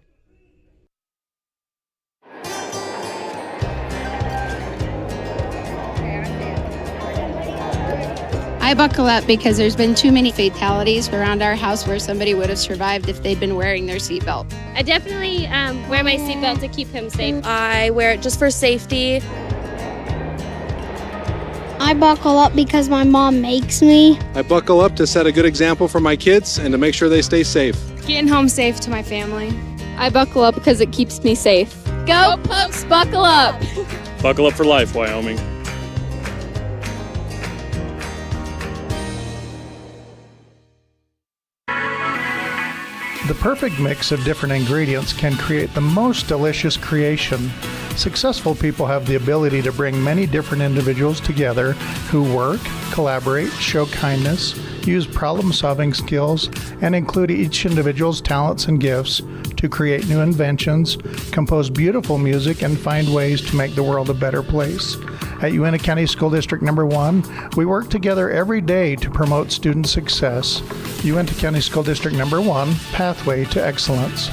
I buckle up because there's been too many fatalities around our house where somebody would have survived if they'd been wearing their seatbelt. I definitely wear my seatbelt to keep him safe. I wear it just for safety. I buckle up because my mom makes me. I buckle up to set a good example for my kids and to make sure they stay safe. Getting home safe to my family. I buckle up because it keeps me safe. Go Pokes, buckle up! Buckle up for life, Wyoming. The perfect mix of different ingredients can create the most delicious creation. Successful people have the ability to bring many different individuals together who work, collaborate, show kindness, use problem-solving skills, and include each individual's talents and gifts to create new inventions, compose beautiful music, and find ways to make the world a better place. At Uintah County School District Number 1, we work together every day to promote student success. Uintah County School District Number 1, Pathway to Excellence.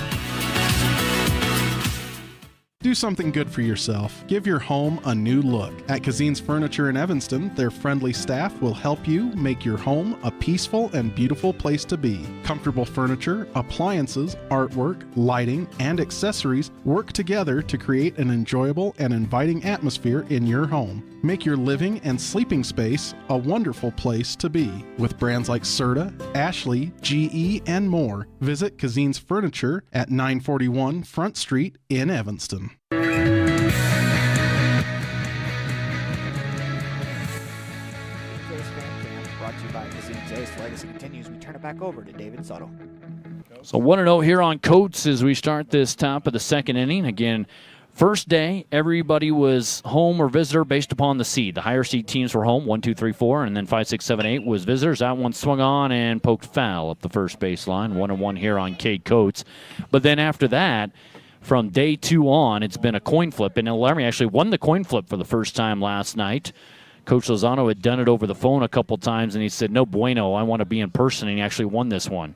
Do something good for yourself. Give your home a new look. At Kazine's Furniture in Evanston, their friendly staff will help you make your home a peaceful and beautiful place to be. Comfortable furniture, appliances, artwork, lighting, and accessories work together to create an enjoyable and inviting atmosphere in your home. Make your living and sleeping space a wonderful place to be. With brands like Serta, Ashley, GE, and more, visit Kazine's Furniture at 941 Front Street in Evanston. Brought to you by Kazine's Ace. The legacy continues. We turn it back over to David Suttle. So 1-0 here on Coates as we start this top of the second inning. Again, first day, everybody was home or visitor based upon the seed. The higher seed teams were home, 1, 2, 3, 4, and then 5, 6, 7, 8 was visitors. That one swung on and poked foul up the first baseline. 1-1 here on Cade Coates. But then after that, from day 2 on, it's been a coin flip. And Laramie actually won the coin flip for the first time last night. Coach Lozano had done it over the phone a couple times, and he said, no bueno, I want to be in person, and he actually won this one.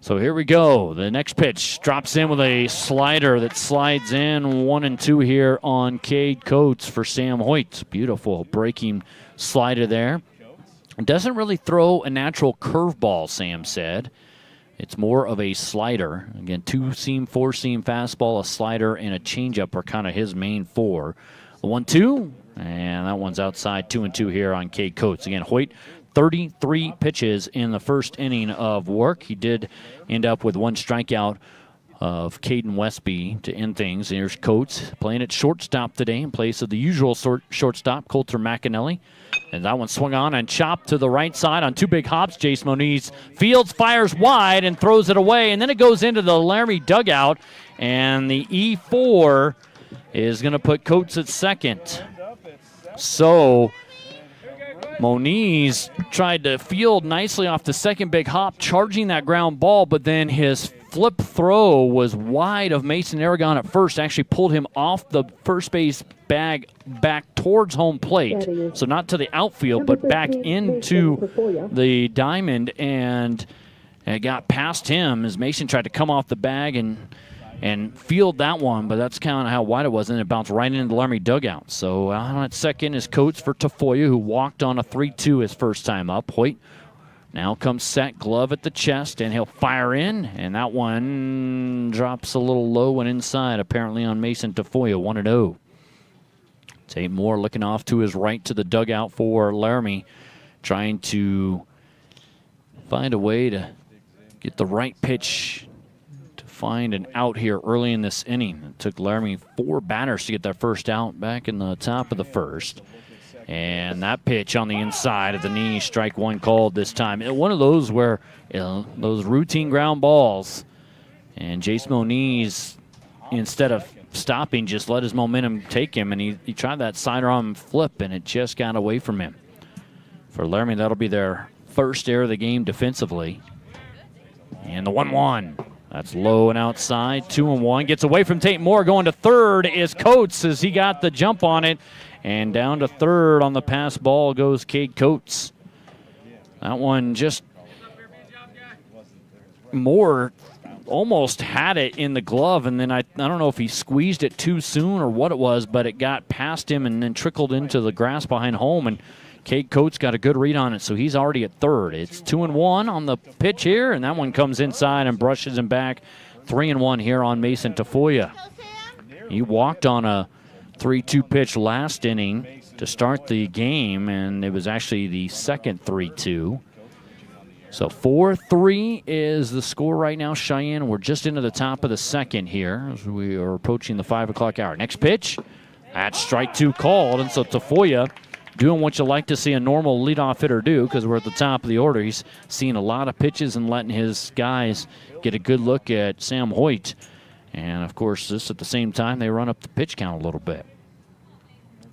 So here we go. The next pitch drops in with a slider that slides in 1-2 here on Cade Coates for Sam Hoyt. Beautiful breaking slider there. It doesn't really throw a natural curveball, Sam said. It's more of a slider. Again, 2-seam, 4-seam fastball, a slider, and a changeup are kind of his main 4. The 1-2, and that one's outside. 2-2 here on Cade Coates. Again, Hoyt, 33 pitches in the first inning of work. He did end up with 1 strikeout of Caden Westby to end things. Here's Coates playing at shortstop today in place of the usual shortstop, Coulter McAnally. And that one swung on and chopped to the right side on 2 big hops. Jace Moniz fields, fires wide, and throws it away. And then it goes into the Laramie dugout. And the E4 is going to put Coates at second. So Moniz tried to field nicely off the second big hop, charging that ground ball, but then his flip throw was wide of Mason Aragon at first, actually pulled him off the first base bag back towards home plate. So not to the outfield, but back into the diamond, and it got past him as Mason tried to come off the bag and field that one, but that's kind of how wide it was, and it bounced right into the Laramie dugout. So on at second is Coates for Tafoya, who walked on a 3-2 his first time up. Hoyt now comes set, glove at the chest, and he'll fire in, and that one drops a little low and inside, apparently on Mason Tafoya, 1-0. Tate Moore looking off to his right to the dugout for Laramie, trying to find a way to get the right pitch to find an out here early in this inning. It took Laramie 4 batters to get that first out back in the top of the first. And that pitch on the inside of the knee, strike 1 called this time. One of those where, those routine ground balls, and Jace Moniz, instead of stopping, just let his momentum take him, and he tried that sidearm flip, and it just got away from him. For Laramie, that'll be their first error of the game defensively. And the 1-1. That's low and outside. 2-1. Gets away from Tate Moore. Going to third is Coates as he got the jump on it. And down to third on the pass ball goes Cade Coates. That one just Moore almost had it in the glove, and then I don't know if he squeezed it too soon or what it was, but it got past him and then trickled into the grass behind home, and Cade Coates got a good read on it, so he's already at third. It's 2-1 on the pitch here, and that one comes inside and brushes him back. 3-1 here on Mason Tafoya. He walked on a 3-2 pitch last inning to start the game, and it was actually the second 3-2. So 4-3 is the score right now. Cheyenne, we're just into the top of the second here as we are approaching the 5 o'clock hour. Next pitch, that's strike 2 called, and so Tafoya doing what you like to see a normal leadoff hitter do, because we're at the top of the order. He's seeing a lot of pitches and letting his guys get a good look at Sam Hoyt. And, of course, this at the same time, they run up the pitch count a little bit.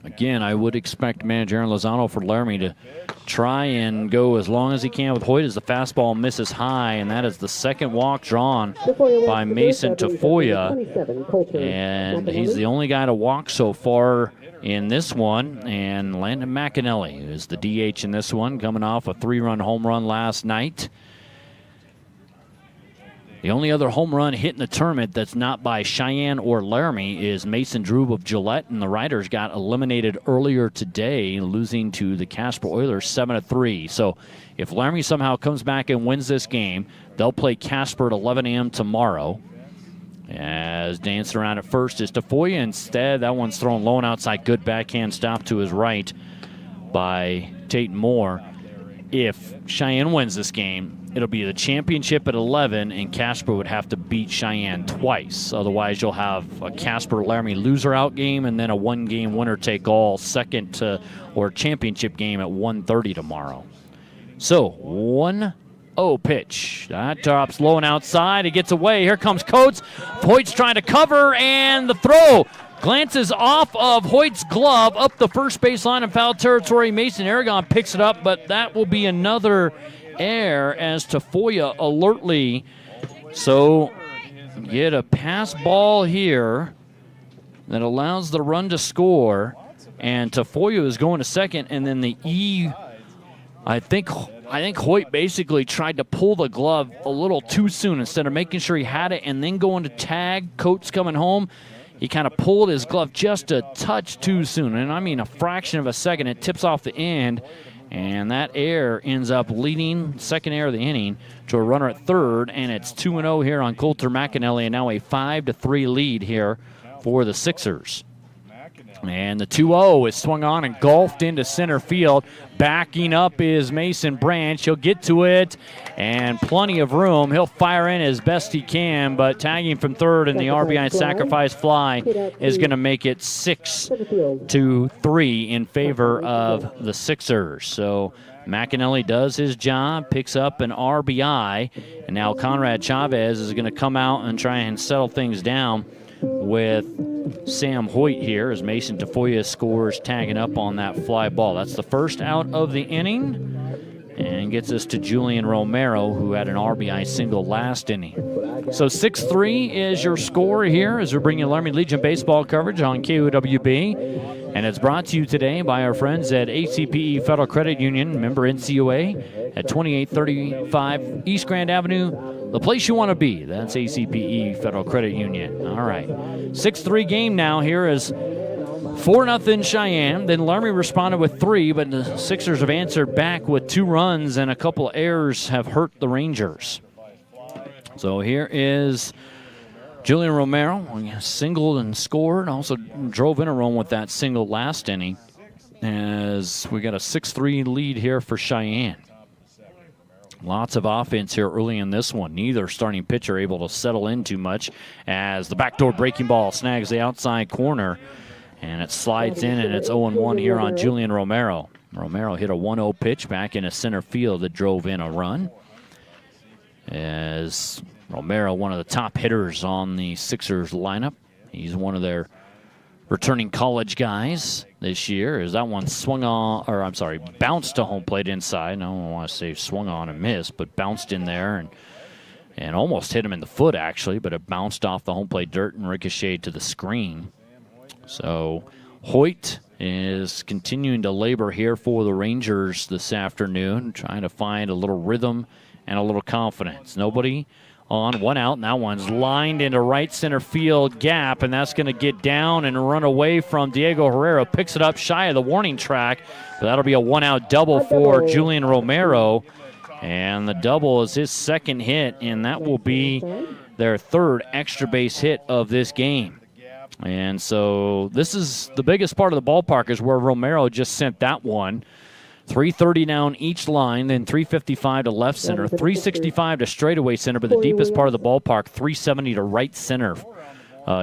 Again, I would expect manager Aaron Lozano for Laramie to try and go as long as he can with Hoyt as the fastball misses high, and that is the second walk drawn by Mason Tafoya. And he's the only guy to walk so far in this one, and Landon McAnally is the DH in this one, coming off a 3-run home run last night. The only other home run hit in the tournament that's not by Cheyenne or Laramie is Mason Drube of Gillette, and the Riders got eliminated earlier today, losing to the Casper Oilers 7-3. So if Laramie somehow comes back and wins this game, they'll play Casper at 11 a.m. tomorrow. As dancing around at first is Tafoya. Instead, that one's thrown low and outside. Good backhand stop to his right by Tate Moore. If Cheyenne wins this game, it'll be the championship at 11, and Casper would have to beat Cheyenne twice. Otherwise, you'll have a Casper-Laramie loser-out game and then a one-game winner-take-all second or championship game at 1:30 tomorrow. So, 1-0 pitch. That drops low and outside. It gets away. Here comes Coates. Hoyt's trying to cover, and the throw glances off of Hoyt's glove up the first baseline in foul territory. Mason Aragon picks it up, but that will be another error as Tafoya alertly. So get a pass ball here that allows the run to score, and Tafoya is going to second, and then the I think Hoyt basically tried to pull the glove a little too soon instead of making sure he had it and then going to tag. Coates coming home. He kind of pulled his glove just a touch too soon, and I mean a fraction of a second. It tips off the end, and that error ends up leading, second error of the inning, to a runner at third, and it's 2-0 here on Coulter McAnally, and now a 5-3 lead here for the Sixers. And the 2-0 is swung on and golfed into center field. Backing up is Mason Branch. He'll get to it, and plenty of room. He'll fire in as best he can, but tagging from third and the RBI sacrifice fly is going to make it 6-3 in favor of the Sixers. So McAnally does his job, picks up an RBI, and now Conrad Chavez is going to come out and try and settle things down with Sam Hoyt here as Mason Tafoya scores, tagging up on that fly ball. That's the first out of the inning and gets us to Julian Romero, who had an RBI single last inning. So 6-3 is your score here as we bring you Laramie Legion baseball coverage on KOWB. And it's brought to you today by our friends at ACPE Federal Credit Union, member NCUA, at 2835 East Grand Avenue, the place you want to be. That's ACPE Federal Credit Union. All right. 6-3 game now here is 4-0 Cheyenne. Then Laramie responded with 3, but the Sixers have answered back with 2 runs, and a couple errors have hurt the Rangers. So here is Julian Romero, singled and scored, also drove in a run with that single last inning, as we got a 6-3 lead here for Cheyenne. Lots of offense here early in this one. Neither starting pitcher able to settle in too much as the backdoor breaking ball snags the outside corner, and it slides in, and it's 0-1 here on Julian Romero. Romero hit a 1-0 pitch back into center field that drove in a run. As Romero, one of the top hitters on the Sixers lineup. He's one of their returning college guys this year, as that one swung on, or I'm sorry, bounced to home plate inside. I don't want to say swung on and missed, but bounced in there and almost hit him in the foot, actually, but it bounced off the home plate dirt and ricocheted to the screen. So Hoyt is continuing to labor here for the Rangers this afternoon, trying to find a little rhythm and a little confidence. Nobody on, 1 out, and that one's lined into right center field gap, and that's going to get down and run away from Diego Herrera. Picks it up shy of the warning track, but that'll be a 1-out double for Julian Romero, and the double is his second hit, and that will be their third extra base hit of this game. And so this is the biggest part of the ballpark is where Romero just sent that one. 330 down each line, then 355 to left center, 365 to straightaway center, but the deepest part of the ballpark, 370 to right center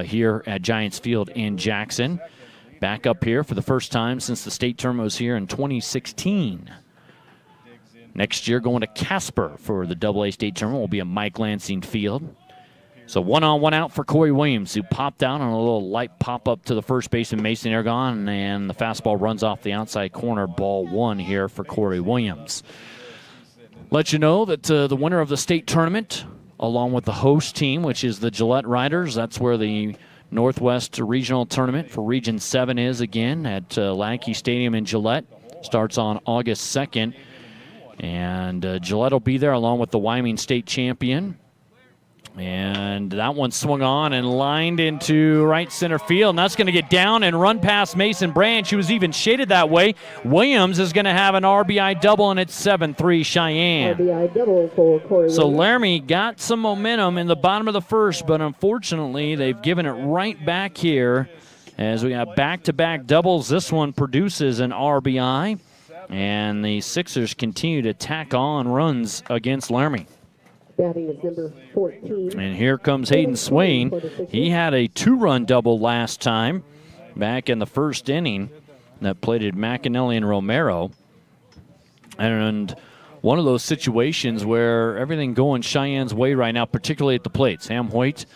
here at Giants Field in Jackson. Back up here for the first time since the state tournament was here in 2016. Next year going to Casper for the AA state tournament will be at Mike Lansing Field. So 1 on, 1 out for Corey Williams, who popped out on a little light pop-up to the first baseman, Mason Aragon, and the fastball runs off the outside corner, ball 1 here for Corey Williams. Let you know that the winner of the state tournament, along with the host team, which is the Gillette Riders, that's where the Northwest Regional Tournament for Region 7 is again at Lackey Stadium in Gillette. Starts on August 2nd. And Gillette will be there along with the Wyoming State champion. And that one swung on and lined into right center field. And that's going to get down and run past Mason Branch, who was even shaded that way. Williams is going to have an RBI double, and it's 7-3 Cheyenne. RBI double for Corey So Williams. Laramie got some momentum in the bottom of the first, but unfortunately they've given it right back here as we got back-to-back doubles. This one produces an RBI, and the Sixers continue to tack on runs against Laramie. Batting is number 14. And here comes Hayden Swain. He had a 2-run double last time back in the first inning that plated McAnally and Romero. And one of those situations where everything going Cheyenne's way right now, particularly at the plate. Sam Hoyt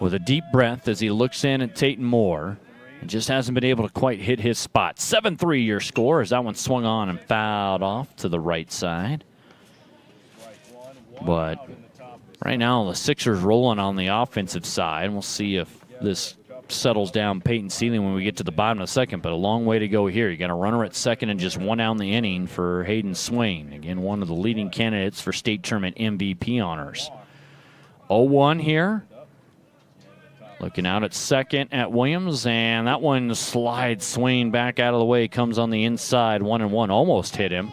with a deep breath as he looks in at Tate Moore and just hasn't been able to quite hit his spot. 7-3 your score as that one swung on and fouled off to the right side. But right now the Sixers rolling on the offensive side. We'll see if this settles down Peyton Sealing when we get to the bottom of the second, but a long way to go here. You got a runner at second and just 1 out in the inning for Hayden Swain. Again, one of the leading candidates for state tournament MVP honors. 0-1 here. Looking out at second at Williams, and that one slides Swain back out of the way. Comes on the inside, 1-1. Almost hit him.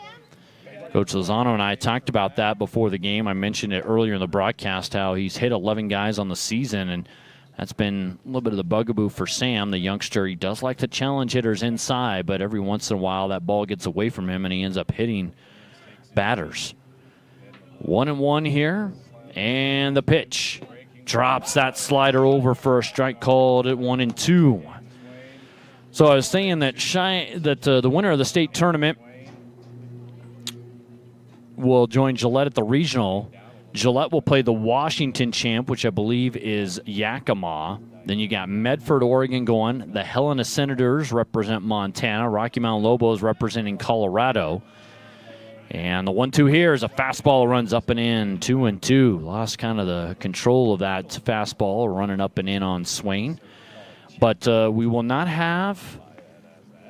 Coach Lozano and I talked about that before the game. I mentioned it earlier in the broadcast how he's hit 11 guys on the season, and that's been a little bit of the bugaboo for Sam, the youngster. He does like to challenge hitters inside, but every once in a while that ball gets away from him and he ends up hitting batters. 1-1 here, and the pitch. Drops that slider over for a strike, called at 1-2. So I was saying that the winner of the state tournament will join Gillette at the regional. Gillette will play the Washington champ, which I believe is Yakima. Then you got Medford, Oregon going. The Helena Senators represent Montana. Rocky Mountain Lobos representing Colorado. And the 1-2 here is a fastball that runs up and in, 2-2. Lost kind of the control of that fastball running up and in on Swain. But we will not have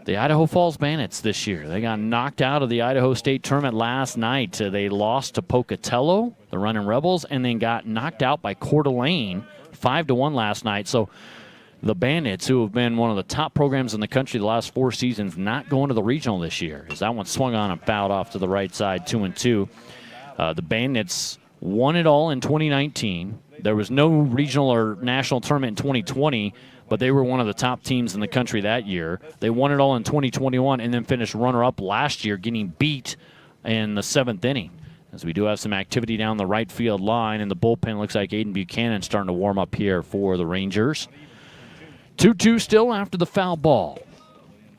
the Idaho Falls Bandits this year. They got knocked out of the Idaho State Tournament last night. They lost to Pocatello, the Running Rebels, and then got knocked out by Coeur d'Alene 5-1 last night. So the Bandits, who have been one of the top programs in the country the last 4 seasons, not going to the regional this year, as that one swung on and fouled off to the right side, 2-2. The Bandits won it all in 2019. There was no regional or national tournament in 2020, but they were one of the top teams in the country that year. They won it all in 2021 and then finished runner-up last year, getting beat in the 7th inning. As we do have some activity down the right field line, and the bullpen looks like Aiden Buchanan starting to warm up here for the Rangers. 2-2 still after the foul ball.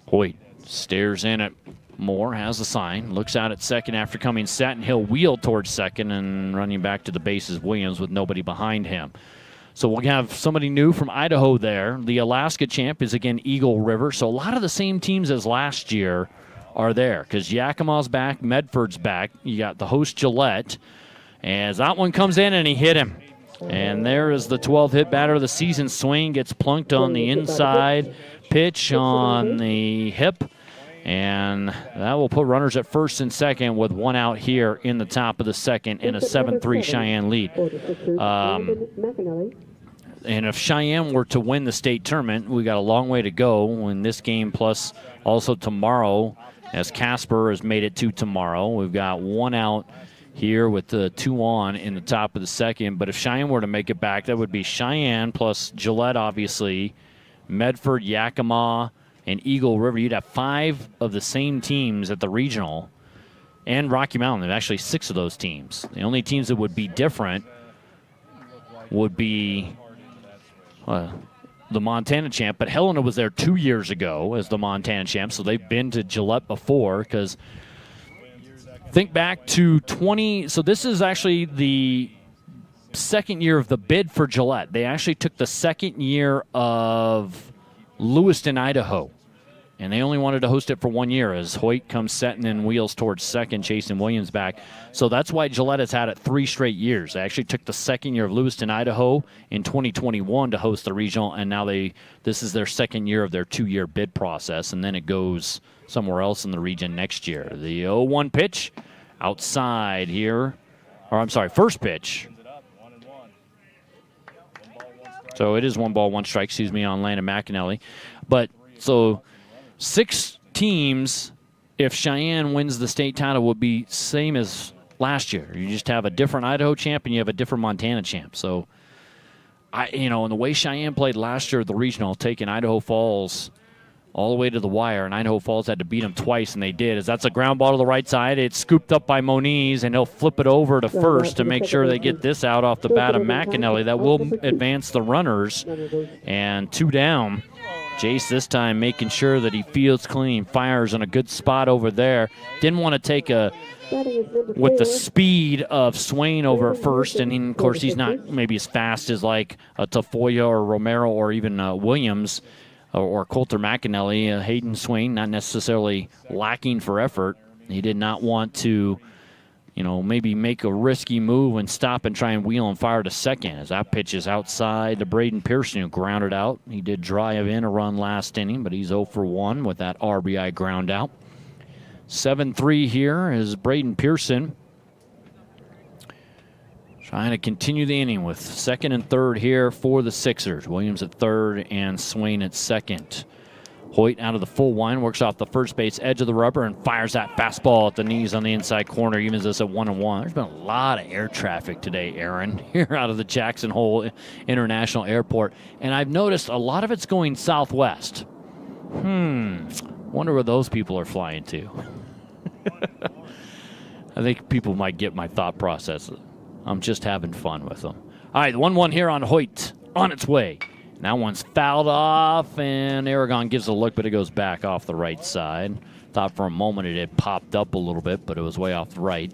Hoyt stares in at Moore, has the sign, looks out at second after coming set, and he'll wheel towards second, and running back to the bases, Williams, with nobody behind him. So we'll have somebody new from Idaho there. The Alaska champ is, again, Eagle River. So a lot of the same teams as last year are there because Yakima's back, Medford's back. You got the host Gillette. As that one comes in, and he hit him. And there is the 12th hit batter of the season. Swain gets plunked on the inside, pitch on the hip. And that will put runners at first and second with 1 out here in the top of the second in a 7-3 Cheyenne lead. And if Cheyenne were to win the state tournament, we got a long way to go in this game, plus also tomorrow, as Casper has made it to tomorrow. We've got 1 out here with the 2 on in the top of the second. But if Cheyenne were to make it back, that would be Cheyenne plus Gillette, obviously, Medford, Yakima, and Eagle River. You'd have 5 of the same teams at the regional. And Rocky Mountain, there's actually 6 of those teams. The only teams that would be different would be the Montana champ. But Helena was there 2 years ago as the Montana champ, so they've been to Gillette before. Because think back to so this is actually the second year of the bid for Gillette. They actually took the second year of Lewiston, Idaho. And they only wanted to host it for 1 year as Hoyt comes setting in wheels towards second, chasing Williams back. So that's why Gillette has had it 3 straight years. They actually took the second year of Lewiston, Idaho in 2021 to host the regional, and now this is their second year of their 2-year bid process, and then it goes somewhere else in the region next year. The 0-1 pitch outside here. Or I'm sorry, first pitch. So it is 1 ball, 1 strike, on Landon McAnally. But so 6 teams, if Cheyenne wins the state title, would be same as last year. You just have a different Idaho champ and you have a different Montana champ. So, and the way Cheyenne played last year at the regional, taking Idaho Falls all the way to the wire, and Idaho Falls had to beat them twice, and they did. That's a ground ball to the right side. It's scooped up by Moniz, and he'll flip it over to first to make sure they get this out off the bat of McAnally. That will advance the runners, and 2 down. Jace this time making sure that he fields clean, fires in a good spot over there. Didn't want to take with the speed of Swain over at first, and of course he's not maybe as fast as like a Tafoya or Romero or even Williams or Coulter McAnally. Hayden Swain not necessarily lacking for effort. He did not want to maybe make a risky move and stop and try and wheel and fire to second as that pitch is outside to Braden Pearson, who grounded out. He did drive in a run last inning, but he's 0 for 1 with that RBI ground out. 7-3 here is Braden Pearson trying to continue the inning with second and third here for the Sixers. Williams at third and Swain at second. Hoyt out of the full one, works off the first base edge of the rubber and fires that fastball at the knees on the inside corner, evens this at 1-1. There's been a lot of air traffic today, Aaron, here out of the Jackson Hole International Airport. And I've noticed a lot of it's going southwest. Wonder where those people are flying to. I think people might get my thought process. I'm just having fun with them. All right, 1-1 here on Hoyt, on its way. That one's fouled off, and Aragon gives a look, but it goes back off the right side. Thought for a moment it had popped up a little bit, but it was way off the right.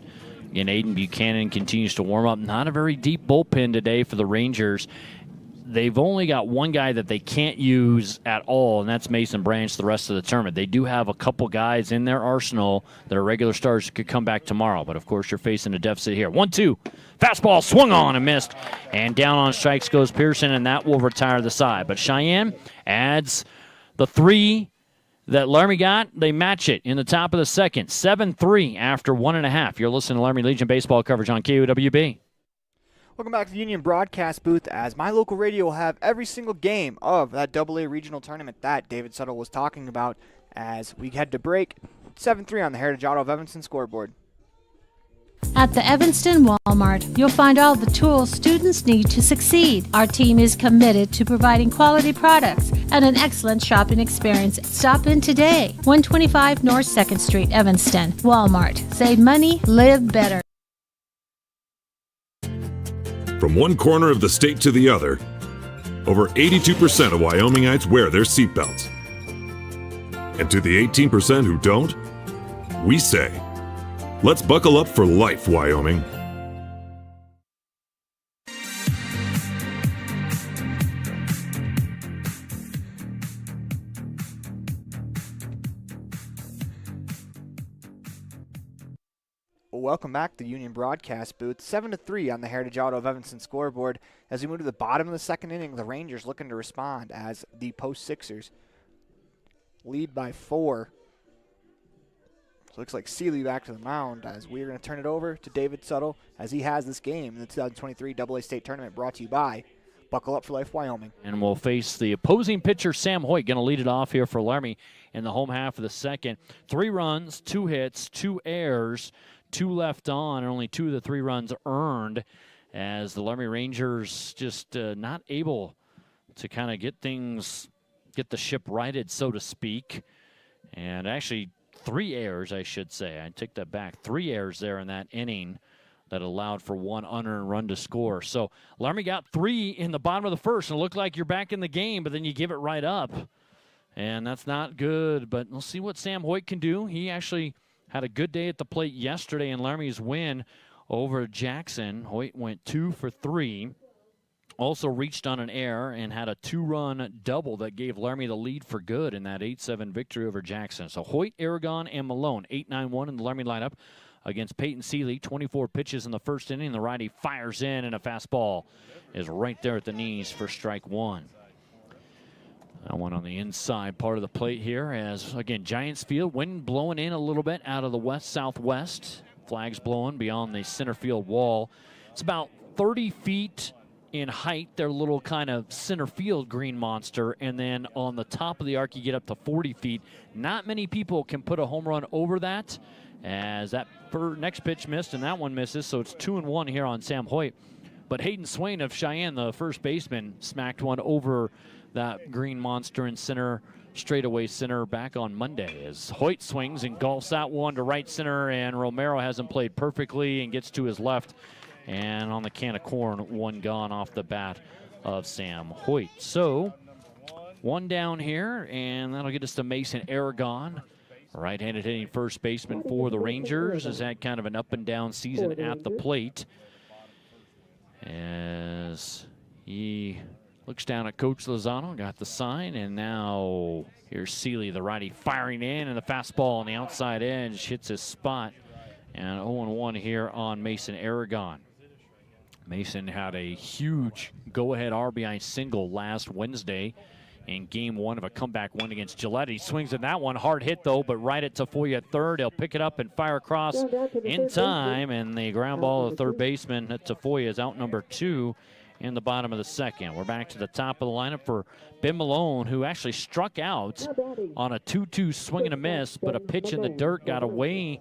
Again, Aiden Buchanan continues to warm up. Not a very deep bullpen today for the Rangers. They've only got one guy that they can't use at all, and that's Mason Branch the rest of the tournament. They do have a couple guys in their arsenal that are regular starters that could come back tomorrow, but of course you're facing a deficit here. 1-2. Fastball swung on and missed, and down on strikes goes Pearson, and that will retire the side. But Cheyenne adds the 3 that Laramie got. They match it in the top of the second. 7-3 after 1.5. You're listening to Laramie Legion baseball coverage on KOWB. Welcome back to the Union broadcast booth, as my local radio will have every single game of that AA regional tournament that David Suttle was talking about as we head to break. 7-3 on the Heritage Auto of Evanston scoreboard. At the Evanston Walmart, you'll find all the tools students need to succeed. Our team is committed to providing quality products and an excellent shopping experience. Stop in today. 125 North 2nd Street, Evanston. Walmart. Save money, live better. From one corner of the state to the other, over 82% of Wyomingites wear their seatbelts. And to the 18% who don't, we say, let's buckle up for life, Wyoming. Welcome back to the Union broadcast booth. 7-3 on the Heritage Auto of Evanston scoreboard. As we move to the bottom of the second inning, the Rangers looking to respond as the post-Sixers lead by 4. So it looks like Seeley back to the mound as we're going to turn it over to David Suttle as he has this game in the 2023 AA State Tournament brought to you by Buckle Up for Life Wyoming. And we'll face the opposing pitcher, Sam Hoyt, going to lead it off here for Laramie in the home half of the second. 3 runs, 2 hits, 2 errors, 2 left on, and only 2 of the 3 runs earned as the Laramie Rangers just not able to kind of get things get the ship righted, so to speak. And actually 3 errors, I should say. I take that back. 3 errors there in that inning that allowed for 1 unearned run to score. So Laramie got 3 in the bottom of the first, and it looked like you're back in the game, but then you give it right up. And that's not good, but we'll see what Sam Hoyt can do. He actually had a good day at the plate yesterday in Laramie's win over Jackson. Hoyt went 2 for 3. Also reached on an error and had a 2-run double that gave Laramie the lead for good in that 8-7 victory over Jackson. So Hoyt, Aragon, and Malone, 8-9-1 in the Laramie lineup against Peyton Seeley. 24 pitches in the first inning. The righty fires in, and a fastball is right there at the knees for strike 1. That one on the inside part of the plate here as, again, Giants field. Wind blowing in a little bit out of the west-southwest. Flags blowing beyond the center field wall. It's about 30 feet in height, their little kind of center field green monster. And then on the top of the arc, you get up to 40 feet. Not many people can put a home run over that, as that next pitch missed and that one misses. So it's 2-1 here on Sam Hoyt. But Hayden Swain of Cheyenne, the first baseman, smacked one over that green monster in center, straightaway center back on Monday as Hoyt swings and golfs that one to right center, and Romero hasn't played perfectly and gets to his left. And on the can of corn, 1 gone off the bat of Sam Hoyt. So 1 down here, and that'll get us to Mason Aragon. Right-handed hitting first baseman for the Rangers has had kind of an up and down season at the plate as he looks down at Coach Lozano, got the sign, and now here's Seeley, the righty, firing in, and the fastball on the outside edge hits his spot. And 0-1 here on Mason Aragon. Mason had a huge go-ahead RBI single last Wednesday in Game 1 of a comeback win against Gillette. He swings at that one, hard hit though, but right at Tafoya at third. He'll pick it up and fire across in time, and the ground ball to third baseman at Tafoya is out number 2 in the bottom of the second. We're back to the top of the lineup for Ben Malone, who actually struck out on a 2-2 swing and a miss, but a pitch in the dirt got away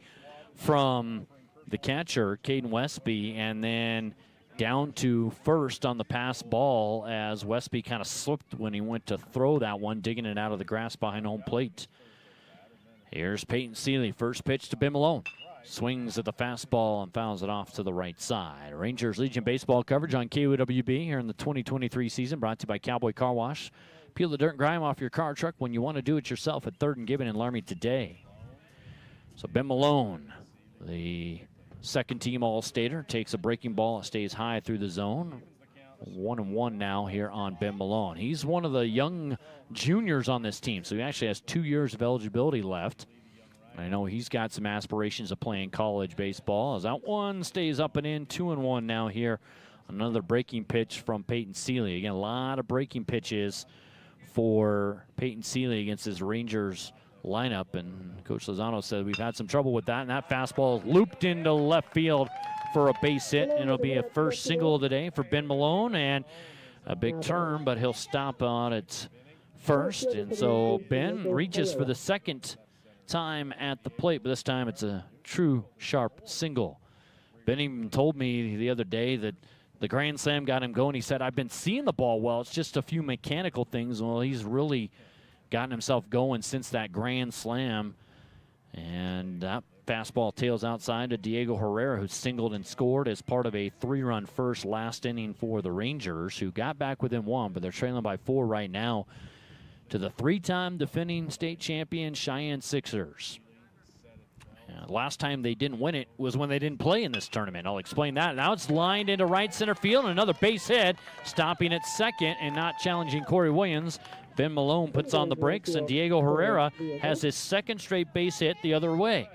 from the catcher, Caden Westby, and then down to first on the pass ball as Westby kind of slipped when he went to throw that one, digging it out of the grass behind home plate. Here's Peyton Seeley, first pitch to Ben Malone. Swings at the fastball and fouls it off to the right side. Rangers Legion baseball coverage on KOWB here in the 2023 season, brought to you by Cowboy Car Wash. Peel the dirt and grime off your car truck when you want to do it yourself at 3rd and Gibbon in Laramie today. So Ben Malone, the second-team All-Stater, takes a breaking ball. It stays high through the zone. 1-1 now here on Ben Malone. He's one of the young juniors on this team, so he actually has 2 years of eligibility left. I know he's got some aspirations of playing college baseball. As that one stays up and in, 2-1 now here. Another breaking pitch from Peyton Seeley. Again, a lot of breaking pitches for Peyton Seeley against his Rangers lineup, and Coach Lozano said we've had some trouble with that, and that fastball looped into left field for a base hit, and it'll be a first single of the day for Ben Malone, and a big turn, but he'll stop on it first. And so Ben reaches for the second time at the plate, but this time it's a true sharp single. Ben even told me the other day that the grand slam got him going. He said, I've been seeing the ball well, it's just a few mechanical things. Well, he's really gotten himself going since that grand slam. And that fastball tails outside to Diego Herrera, who singled and scored as part of a 3-run first last inning for the Rangers, who got back within 1, but they're trailing by 4 right now to the 3-time defending state champion Cheyenne Sixers. Last time they didn't win it was when they didn't play in this tournament. I'll explain that. Now it's lined into right center field, and another base hit, stopping at second and not challenging Corey Williams. Ben Malone puts on the brakes, and Diego Herrera has his second straight base hit the other way.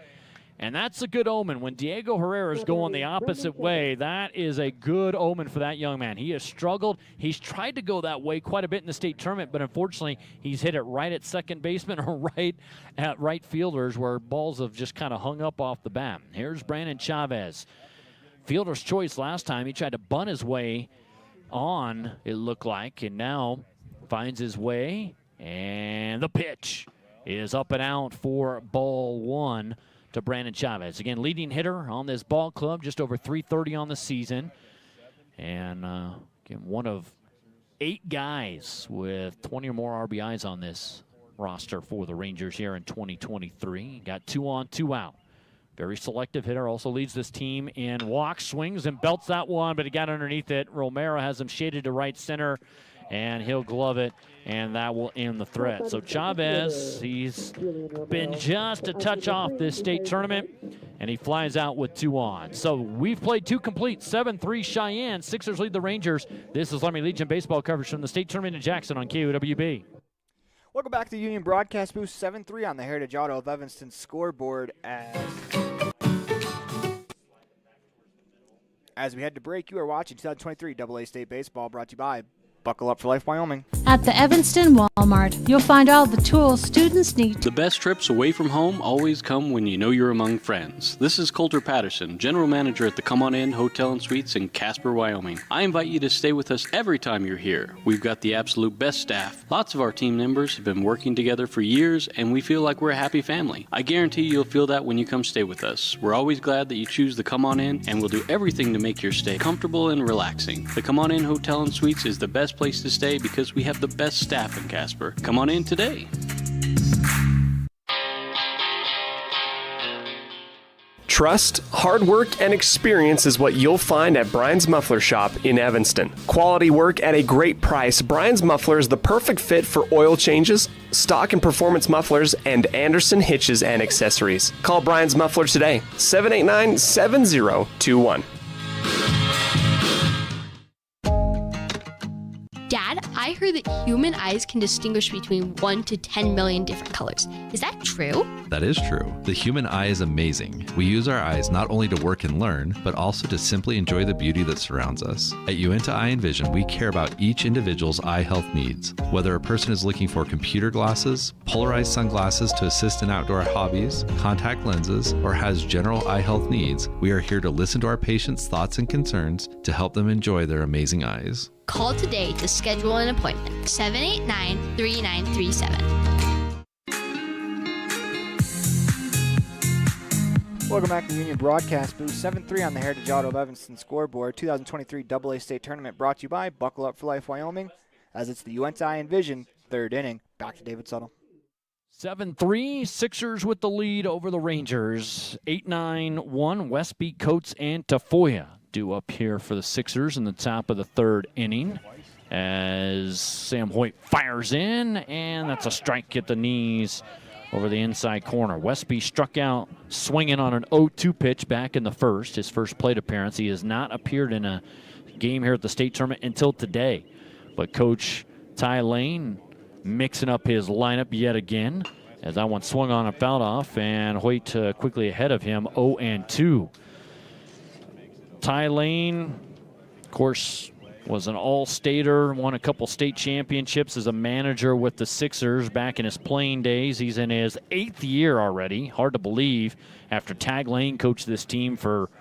And that's a good omen. When Diego Herrera is going the opposite way, that is a good omen for that young man. He has struggled. He's tried to go that way quite a bit in the state tournament, but unfortunately, he's hit it right at second baseman or right at right fielders where balls have just kind of hung up off the bat. Here's Brandon Chavez. Fielder's choice last time. He tried to bunt his way on, it looked like, and now finds his way, and the pitch is up and out for ball 1 to Brandon Chavez. Again, leading hitter on this ball club, just over .330 on the season. And again, one of 8 guys with 20 or more RBIs on this roster for the Rangers here in 2023. Got 2 on, 2 out. Very selective hitter, also leads this team in walks, swings, and belts that one, but he got underneath it. Romero has him shaded to right center, and he'll glove it, and that will end the threat. So Chavez, he's been just a touch off this state tournament, and he flies out with 2 on. So we've played 2 complete, 7-3 Cheyenne. Sixers lead the Rangers. This is Laramie Legion baseball coverage from the state tournament in Jackson on KOWB. Welcome back to the Union Broadcast Booth. 7-3 on the Heritage Auto of Evanston scoreboard as we head to break. You are watching 2023 AA State Baseball, brought to you by Buckle Up for Life Wyoming. At the Evanston Walmart, you'll find all the tools students need. The best trips away from home always come when you know you're among friends. This is Coulter Patterson, General Manager at the Come On In Hotel and Suites in Casper, Wyoming. I invite you to stay with us every time you're here. We've got the absolute best staff. Lots of our team members have been working together for years, and we feel like we're a happy family. I guarantee you'll feel that when you come stay with us. We're always glad that you choose the Come On In, and we'll do everything to make your stay comfortable and relaxing. The Come On In Hotel and Suites is the best place to stay because we have the best staff in Casper. Come on in today. Trust, hard work, and experience is what you'll find at Brian's Muffler Shop in Evanston. Quality work at a great price. Brian's Muffler is the perfect fit for oil changes, stock and performance mufflers, and Anderson hitches and accessories. Call Brian's Muffler today, 789-7021. Dad, I heard that human eyes can distinguish between 1 to 10 million different colors. Is that true? That is true. The human eye is amazing. We use our eyes not only to work and learn, but also to simply enjoy the beauty that surrounds us. At Uinta Eye and Vision, we care about each individual's eye health needs. Whether a person is looking for computer glasses, polarized sunglasses to assist in outdoor hobbies, contact lenses, or has general eye health needs, we are here to listen to our patients' thoughts and concerns to help them enjoy their amazing eyes. Call today to schedule an appointment. 789-3937. Welcome back to the Union Broadcast Booth. 7-3 on the Heritage Auto of Evanston scoreboard. 2023 AA State Tournament brought to you by Buckle Up for Life Wyoming, as it's the Uinta Eye and Vision third inning. Back to David Suttle. 7-3, Sixers with the lead over the Rangers. 8-9-1, Westby, Coates, and Tafoya due up here for the Sixers in the top of the third inning as Sam Hoyt fires in, and that's a strike at the knees over the inside corner. Westby struck out swinging on an 0-2 pitch back in the first, his first plate appearance. He has not appeared in a game here at the state tournament until today, but Coach Ty Lane mixing up his lineup yet again as that one swung on and fouled off, and Hoyt quickly ahead of him, 0-2. Ty Lane, of course, was an all-stater, won a couple state championships as a manager with the Sixers back in his playing days. He's in his 8th year already. Hard to believe after Tag Lane coached this team for,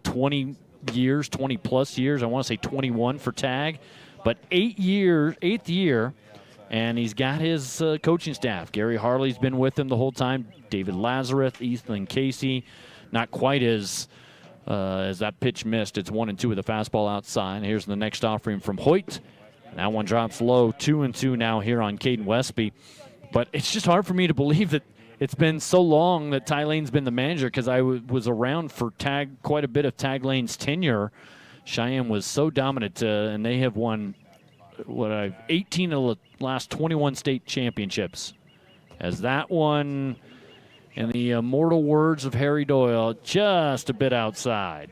20 years, 20-plus years. I want to say 21 for Tag. But 8th year, and he's got his coaching staff. Gary Harley's been with him the whole time. David Lazarus, Ethan Casey, not quite as that pitch missed. It's 1-2 with a fastball outside. Here's the next offering from Hoyt. That one drops low, 2-2 now here on Caden Westby. But it's just hard for me to believe that it's been so long that Ty Lane's been the manager, because I was around for quite a bit of Tag Lane's tenure. Cheyenne was so dominant, and they have won 18 of the last 21 state championships. As that one, in the immortal words of Harry Doyle, just a bit outside.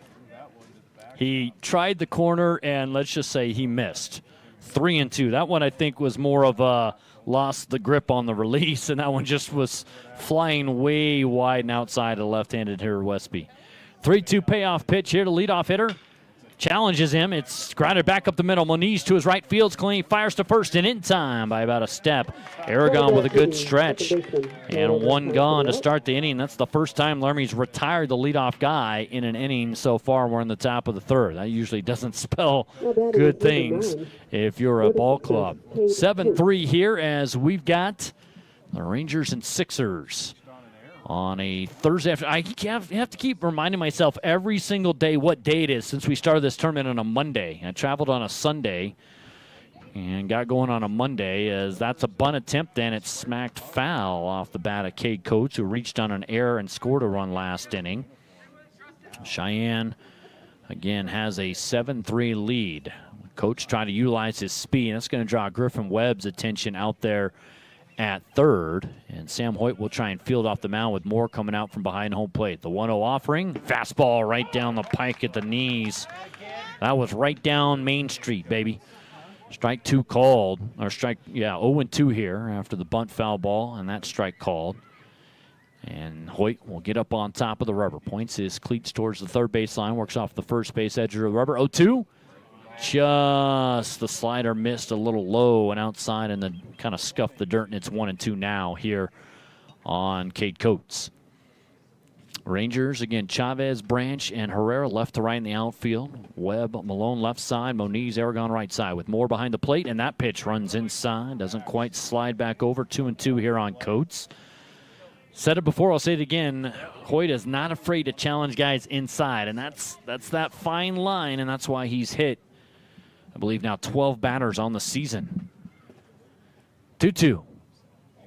He tried the corner, and let's just say he missed. 3-2. That one, I think, was more of a lost the grip on the release, and that one just was flying way wide and outside of the left-handed hitter, Westby. 3-2 payoff pitch here to leadoff hitter. Challenges him. It's grounded back up the middle. Moniz to his right, field's clean, fires to first, and in time by about a step. Aragon with a good stretch, and one gone to start the inning. That's the first time Laramie's retired the leadoff guy in an inning so far. We're in the top of the third. That usually doesn't spell good things if you're a ball club. 7-3 here as we've got the Rangers and Sixers on a Thursday afternoon. I have to keep reminding myself every single day what day it is since we started this tournament on a Monday. I traveled on a Sunday. and got going on a Monday, as that's a bunt attempt, and it smacked foul off the bat of Cade Coates, who reached on an error and scored a run last inning. Cheyenne, again, has a 7-3 lead. Coach trying to utilize his speed. That's going to draw Griffin Webb's attention out there at third. And Sam Hoyt will try and field off the mound with Moore coming out from behind home plate. The 1-0 offering. Fastball right down the pike at the knees. That was right down Main Street, baby. Strike 2 called. Or 0-2 here after the bunt foul ball, and that strike called. And Hoyt will get up on top of the rubber. Points his cleats towards the third base line. Works off the first base edge of the rubber. 0-2. Just the slider missed a little low and outside, and then kind of scuffed the dirt, and it's 1-2 now here on Cade Coates. Rangers, again, Chavez, Branch, and Herrera left to right in the outfield. Webb, Malone left side, Moniz, Aragon right side with Moore behind the plate, and that pitch runs inside. Doesn't quite slide back over. 2-2 here on Coates. Said it before, I'll say it again. Hoyt is not afraid to challenge guys inside, and that's that fine line, and that's why he's hit, I believe, now 12 batters on the season. 2-2.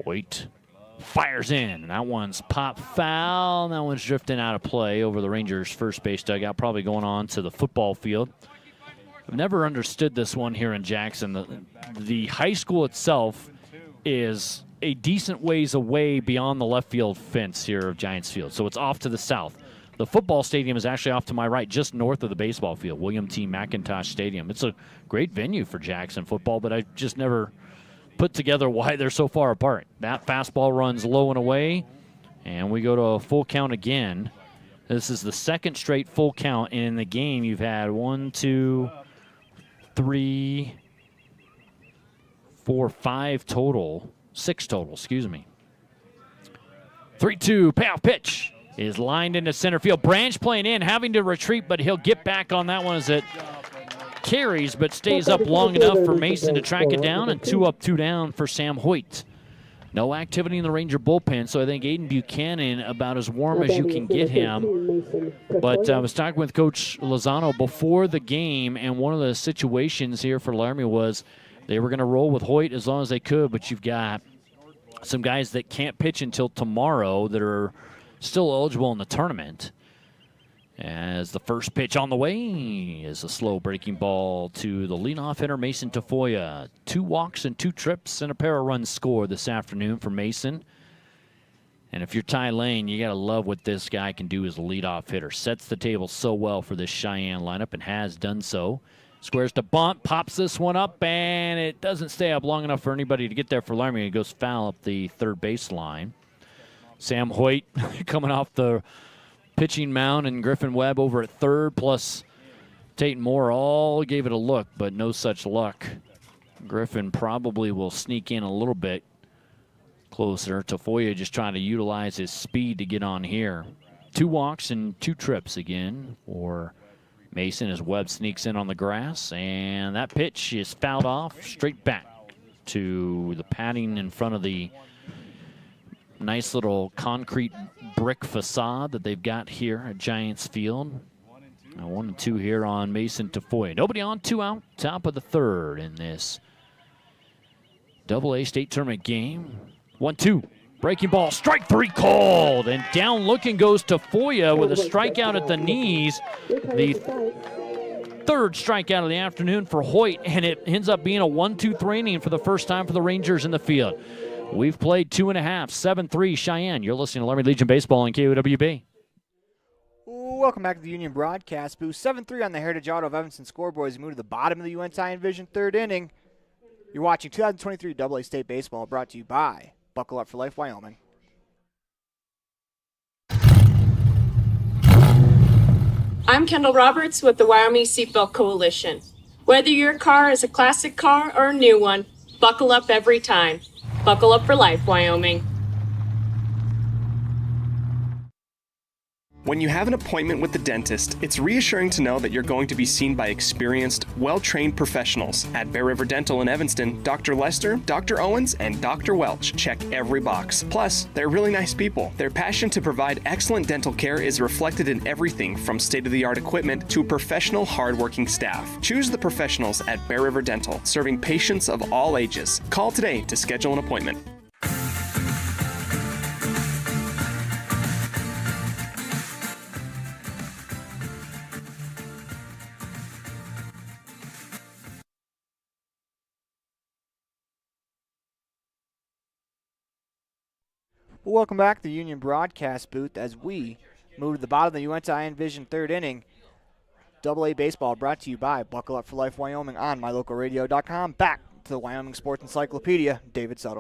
Hoyt fires in. That one's pop foul. That one's drifting out of play over the Rangers' first base dugout, probably going on to the football field. I've never understood this one here in Jackson. The high school itself is a decent ways away beyond the left field fence here of Giants Field, so it's off to the south. The football stadium is actually off to my right, just north of the baseball field, William T. McIntosh Stadium. It's a great venue for Jackson football, but I just never put together why they're so far apart. That fastball runs low and away, and we go to a full count again. This is the second straight full count, and in the game you've had 1, 2, 3, 4, 5 total. 6 total, excuse me. 3-2, payoff pitch is lined into center field. Branch playing in, having to retreat, but he'll get back on that one as it carries, but stays up long enough for Mason to track it down, and 2 up, 2 down for Sam Hoyt. No activity in the Ranger bullpen, so I think Aiden Buchanan about as warm as you can get him. But I was talking with Coach Lozano before the game, and one of the situations here for Laramie was they were going to roll with Hoyt as long as they could, but you've got some guys that can't pitch until tomorrow that are still eligible in the tournament. As the first pitch on the way is a slow breaking ball to the leadoff hitter, Mason Tafoya. 2 walks and 2 trips and a pair of runs scored this afternoon for Mason. And if you're Ty Lane, you got to love what this guy can do as a leadoff hitter. Sets the table so well for this Cheyenne lineup and has done so. Squares to bunt, pops this one up, and it doesn't stay up long enough for anybody to get there for Laramie. It goes foul up the third base line. Sam Hoyt coming off the pitching mound, and Griffin Webb over at third, plus Tate Moore all gave it a look, but no such luck. Griffin probably will sneak in a little bit closer. Tafoya just trying to utilize his speed to get on here. 2 walks and 2 trips again for Mason as Webb sneaks in on the grass, and that pitch is fouled off straight back to the padding in front of the nice little concrete brick facade that they've got here at Giants Field. 1-2 here on Mason Tafoya. Nobody on, 2 out, top of the third in this AA state tournament game. 1-2. Breaking ball, strike 3 called, and down looking goes Tafoya with a strikeout at the knees. The third strikeout of the afternoon for Hoyt, and it ends up being a 1-2-3 inning for the first time for the Rangers in the field. We've played 2.5, 7-3 Cheyenne. You're listening to Laramie Legion Baseball on KOWB. Welcome back to the Union Broadcast Booth. 7-3 on the Heritage Auto of Evanston scoreboard as we move to the bottom of the UNTI Envision third inning. You're watching 2023 AA State Baseball, brought to you by Buckle Up for Life, Wyoming. I'm Kendall Roberts with the Wyoming Seatbelt Coalition. Whether your car is a classic car or a new one, buckle up every time. Buckle up for life, Wyoming. When you have an appointment with the dentist, it's reassuring to know that you're going to be seen by experienced, well-trained professionals. At Bear River Dental in Evanston, Dr. Lester, Dr. Owens, and Dr. Welch check every box. Plus, they're really nice people. Their passion to provide excellent dental care is reflected in everything from state-of-the-art equipment to professional, hardworking staff. Choose the professionals at Bear River Dental, serving patients of all ages. Call today to schedule an appointment. Well, welcome back to the Union broadcast booth as we move to the bottom of the Uinta Iron Vision third inning. AA baseball brought to you by Buckle Up for Life Wyoming on mylocalradio.com. Back to the Wyoming Sports Encyclopedia, David Settle.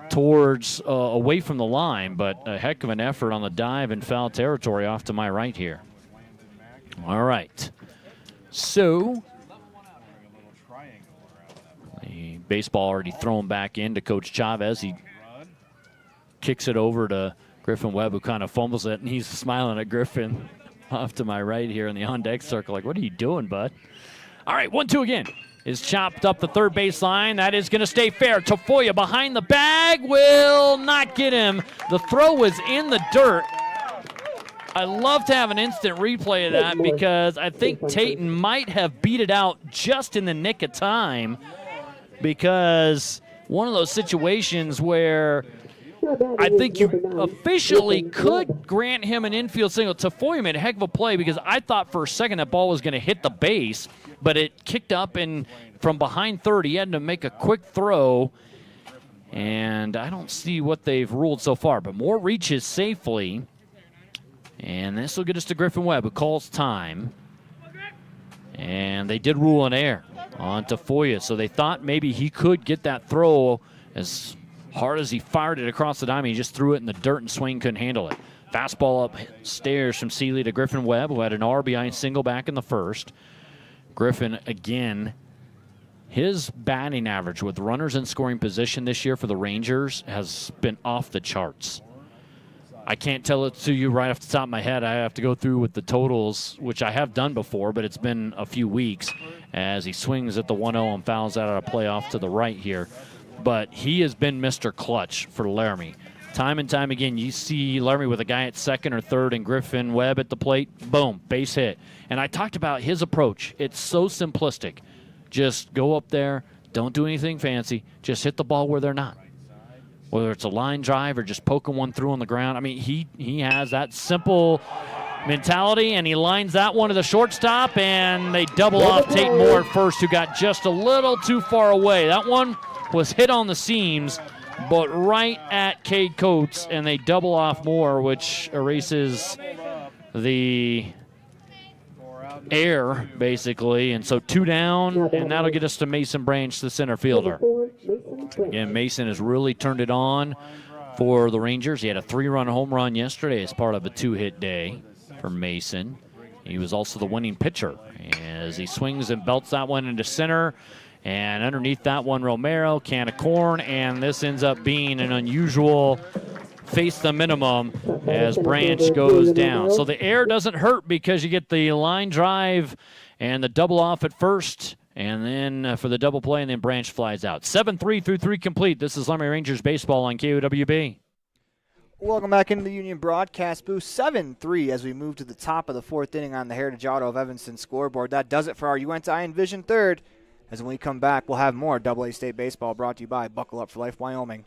Towards away from the line, but a heck of an effort on the dive in foul territory off to my right here. All right. So the baseball already thrown back into Coach Chavez. He kicks it over to Griffin Webb, who kind of fumbles it, and he's smiling at Griffin off to my right here in the on-deck circle. Like, what are you doing, bud? All right, 1-2 again. Is chopped up the third baseline. That is going to stay fair. Tafoya behind the bag will not get him. The throw was in the dirt. I love to have an instant replay of that because I think Tayton might have beat it out just in the nick of time, because one of those situations where I think you officially could grant him an infield single. Tafoya made a heck of a play because I thought for a second that ball was going to hit the base, but it kicked up and from behind third. He had to make a quick throw, and I don't see what they've ruled so far, but Moore reaches safely, and this will get us to Griffin Webb, who calls time, and they did rule an error on Tafoya, so they thought maybe he could get that throw as hard as he fired it across the diamond. He just threw it in the dirt, and Swain couldn't handle it. Fastball upstairs from Seeley to Griffin Webb, who had an RBI single back in the first. Griffin, again, his batting average with runners in scoring position this year for the Rangers has been off the charts. I can't tell it to you right off the top of my head. I have to go through with the totals, which I have done before, but it's been a few weeks as he swings at the 1-0 and fouls out of a play off to the right here. But he has been Mr. Clutch for Laramie. Time and time again, you see Laramie with a guy at second or third and Griffin Webb at the plate. Boom, base hit. And I talked about his approach. It's so simplistic. Just go up there, don't do anything fancy, just hit the ball where they're not. Whether it's a line drive or just poking one through on the ground. I mean, he has that simple mentality, and he lines that one to the shortstop, and they double off Tate Moore at first, who got just a little too far away. That one was hit on the seams, but right at Cade Coates, and they double off Moore, which erases the air, basically. And so 2 down, and that'll get us to Mason Branch, the center fielder. Again, Mason has really turned it on for the Rangers. He had a 3-run home run yesterday as part of a 2-hit day for Mason. He was also the winning pitcher as he swings and belts that one into center. And underneath that one, Romero, can of corn, and this ends up being an unusual face the minimum as Branch goes down. So the air doesn't hurt because you get the line drive and the double off at first, and then for the double play, and then Branch flies out. 7-3 through 3 complete. This is Laramie Rangers baseball on KOWB. Welcome back into the Union broadcast booth. 7-3 as we move to the top of the fourth inning on the Heritage Auto of Evanston scoreboard. That does it for our UNT Vision third. As when we come back, we'll have more AA State baseball brought to you by Buckle Up for Life Wyoming.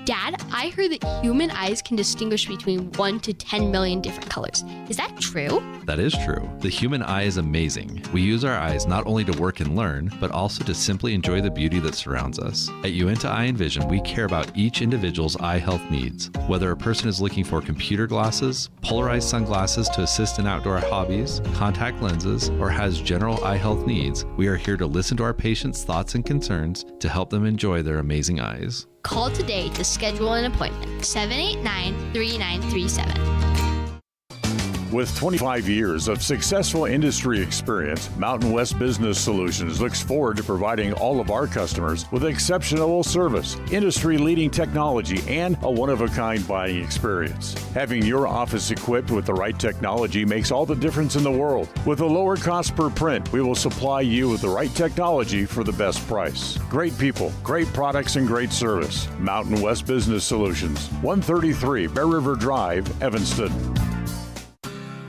Dad, I heard that human eyes can distinguish between 1 to 10 million different colors. Is that true? That is true. The human eye is amazing. We use our eyes not only to work and learn, but also to simply enjoy the beauty that surrounds us. At Uinta Eye and Vision, we care about each individual's eye health needs. Whether a person is looking for computer glasses, polarized sunglasses to assist in outdoor hobbies, contact lenses, or has general eye health needs, we are here to listen to our patients' thoughts and concerns to help them enjoy their amazing eyes. Call today to schedule an appointment. 789-3937. With 25 years of successful industry experience, Mountain West Business Solutions looks forward to providing all of our customers with exceptional service, industry-leading technology, and a one-of-a-kind buying experience. Having your office equipped with the right technology makes all the difference in the world. With a lower cost per print, we will supply you with the right technology for the best price. Great people, great products, and great service. Mountain West Business Solutions, 133 Bear River Drive, Evanston.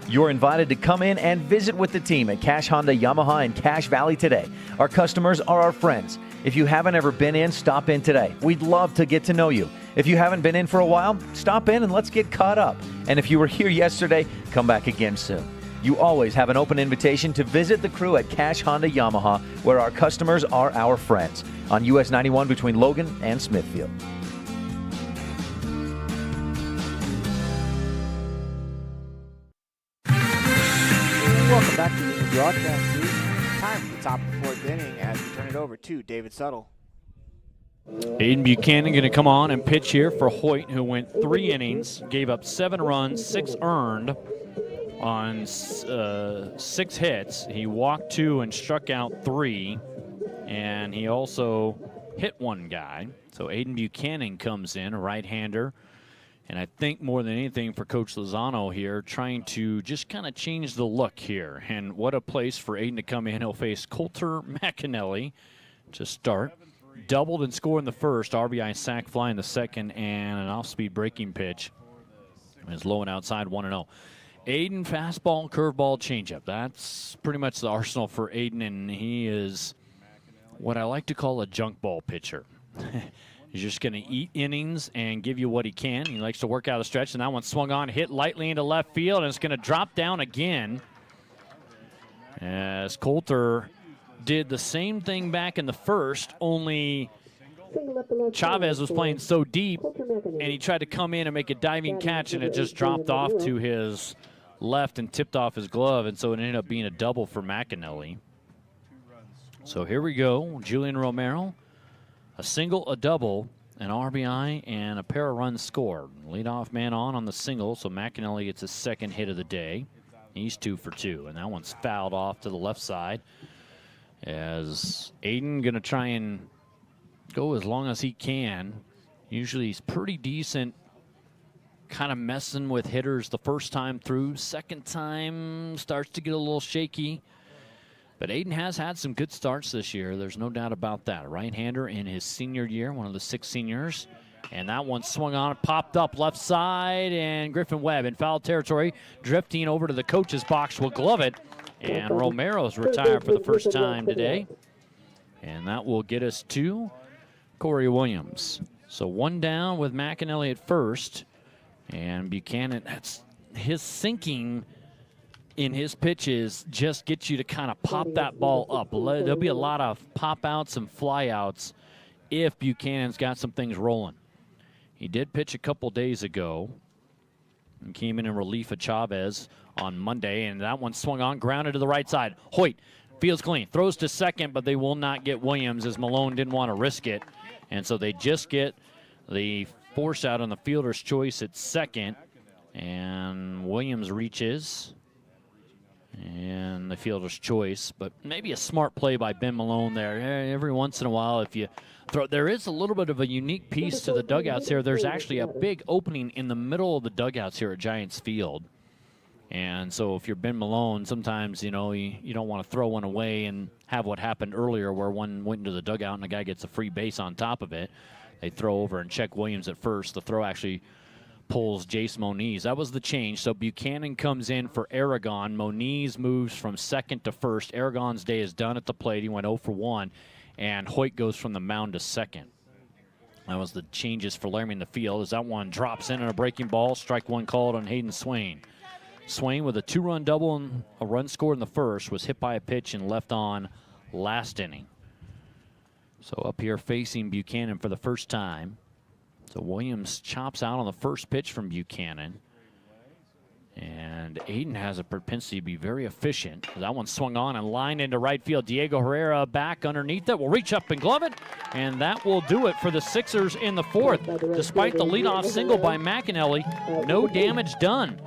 You're invited to come in and visit with the team at Cash Honda Yamaha in Cache Valley today. Our customers are our friends. If you haven't ever been in, stop in today. We'd love to get to know you. If you haven't been in for a while, stop in and let's get caught up. And if you were here yesterday, come back again soon. You always have an open invitation to visit the crew at Cache Honda Yamaha, where our customers are our friends, on US 91 between Logan and Smithfield. Welcome back to the broadcast booth. Time for the top of the fourth inning as we turn it over to David Suttle. Aiden Buchanan going to come on and pitch here for Hoyt, who went 3 innings, gave up 7 runs, 6 earned on 6 hits. He walked 2 and struck out 3, and he also hit 1 guy. So Aiden Buchanan comes in, a right-hander. And I think more than anything for Coach Lozano here, trying to just kind of change the look here. And what a place for Aiden to come in. He'll face Coulter McAnally to start. Doubled and scored in the first, RBI sac fly in the second, and an off-speed breaking pitch. Is low and outside, 1-0. Aiden, fastball, curveball, changeup. That's pretty much the arsenal for Aiden, and he is what I like to call a junk ball pitcher. He's just going to eat innings and give you what he can. He likes to work out a stretch, and that one swung on, hit lightly into left field, and it's going to drop down again. As Coulter did the same thing back in the first, only Chavez was playing so deep, and he tried to come in and make a diving catch, and it just dropped off to his left and tipped off his glove, and so it ended up being a double for McAnally. So here we go, Julian Romero. A single, a double, an RBI, and a pair of runs scored. Leadoff man on the single, so McAnally gets his second hit of the day. He's 2 for 2, and that one's fouled off to the left side. As Aiden going to try and go as long as he can. Usually he's pretty decent, kind of messing with hitters the first time through. Second time starts to get a little shaky. But Aiden has had some good starts this year. There's no doubt about that. A right-hander in his senior year, one of the 6 seniors. And that one swung on, popped up left side, and Griffin Webb in foul territory, drifting over to the coach's box will glove it. And Romero's retired for the first time today. And that will get us to Corey Williams. So 1 down with McAnally at first. And Buchanan, that's his sinking in his pitches just gets you to kind of pop that ball up. There'll be a lot of pop-outs and fly-outs if Buchanan's got some things rolling. He did pitch a couple days ago and came in relief of Chavez on Monday, and that one swung on, grounded to the right side. Hoyt feels clean, throws to second, but they will not get Williams as Malone didn't want to risk it. And so they just get the force out on the fielder's choice at second. And Williams reaches. And the fielder's choice, but maybe a smart play by Ben Malone there. Every once in a while, if you throw, there is a little bit of a unique piece to the dugouts here. There's actually a big opening in the middle of the dugouts here at Giants Field. And so if you're Ben Malone, sometimes, you don't want to throw one away and have what happened earlier where one went into the dugout and the guy gets a free base on top of it. They throw over and check Williams at first. The throw actually pulls Jace Moniz. That was the change. So Buchanan comes in for Aragon. Moniz moves from second to first. Aragon's day is done at the plate. He went 0 for 1. And Hoyt goes from the mound to second. That was the changes for Laramie in the field as that one drops in on a breaking ball. Strike one called on Hayden Swain. Swain with a 2-run double and a run scored in the first was hit by a pitch and left on last inning. So up here facing Buchanan for the first time. So Williams chops out on the first pitch from Buchanan. And Aiden has a propensity to be very efficient. That one swung on and lined into right field. Diego Herrera back underneath it. Will reach up and glove it. And that will do it for the Sixers in the fourth. Despite the leadoff single by McAnally, no damage done.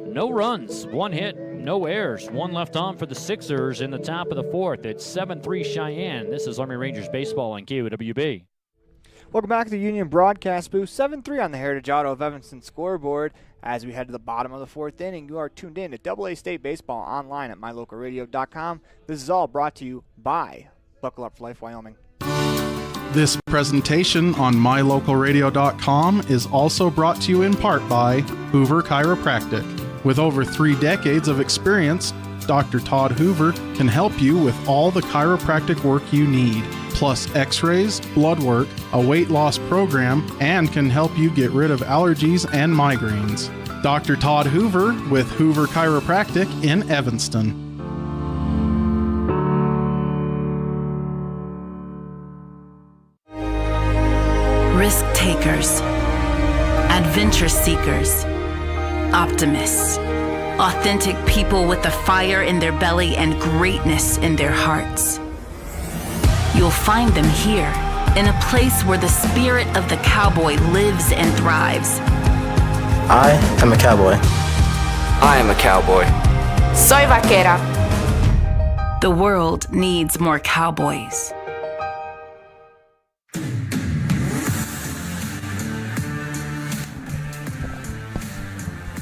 No runs, one hit, no errors. One left on for the Sixers in the top of the fourth. It's 7-3 Cheyenne. This is Laramie Rangers baseball on KOWB. Welcome back to the Union Broadcast Booth. 7-3 on the Heritage Auto of Evanston scoreboard. As we head to the bottom of the fourth inning, you are tuned in to AA State Baseball online at mylocalradio.com. This is all brought to you by Buckle Up for Life Wyoming. This presentation on mylocalradio.com is also brought to you in part by Hoover Chiropractic. With over 3 decades of experience, Dr. Todd Hoover can help you with all the chiropractic work you need, plus x-rays, blood work, a weight loss program, and can help you get rid of allergies and migraines. Dr. Todd Hoover with Hoover Chiropractic in Evanston. Risk takers, adventure seekers, optimists, authentic people with the fire in their belly and greatness in their hearts. You'll find them here, in a place where the spirit of the cowboy lives and thrives. I am a cowboy. I am a cowboy. Soy vaquera. The world needs more cowboys.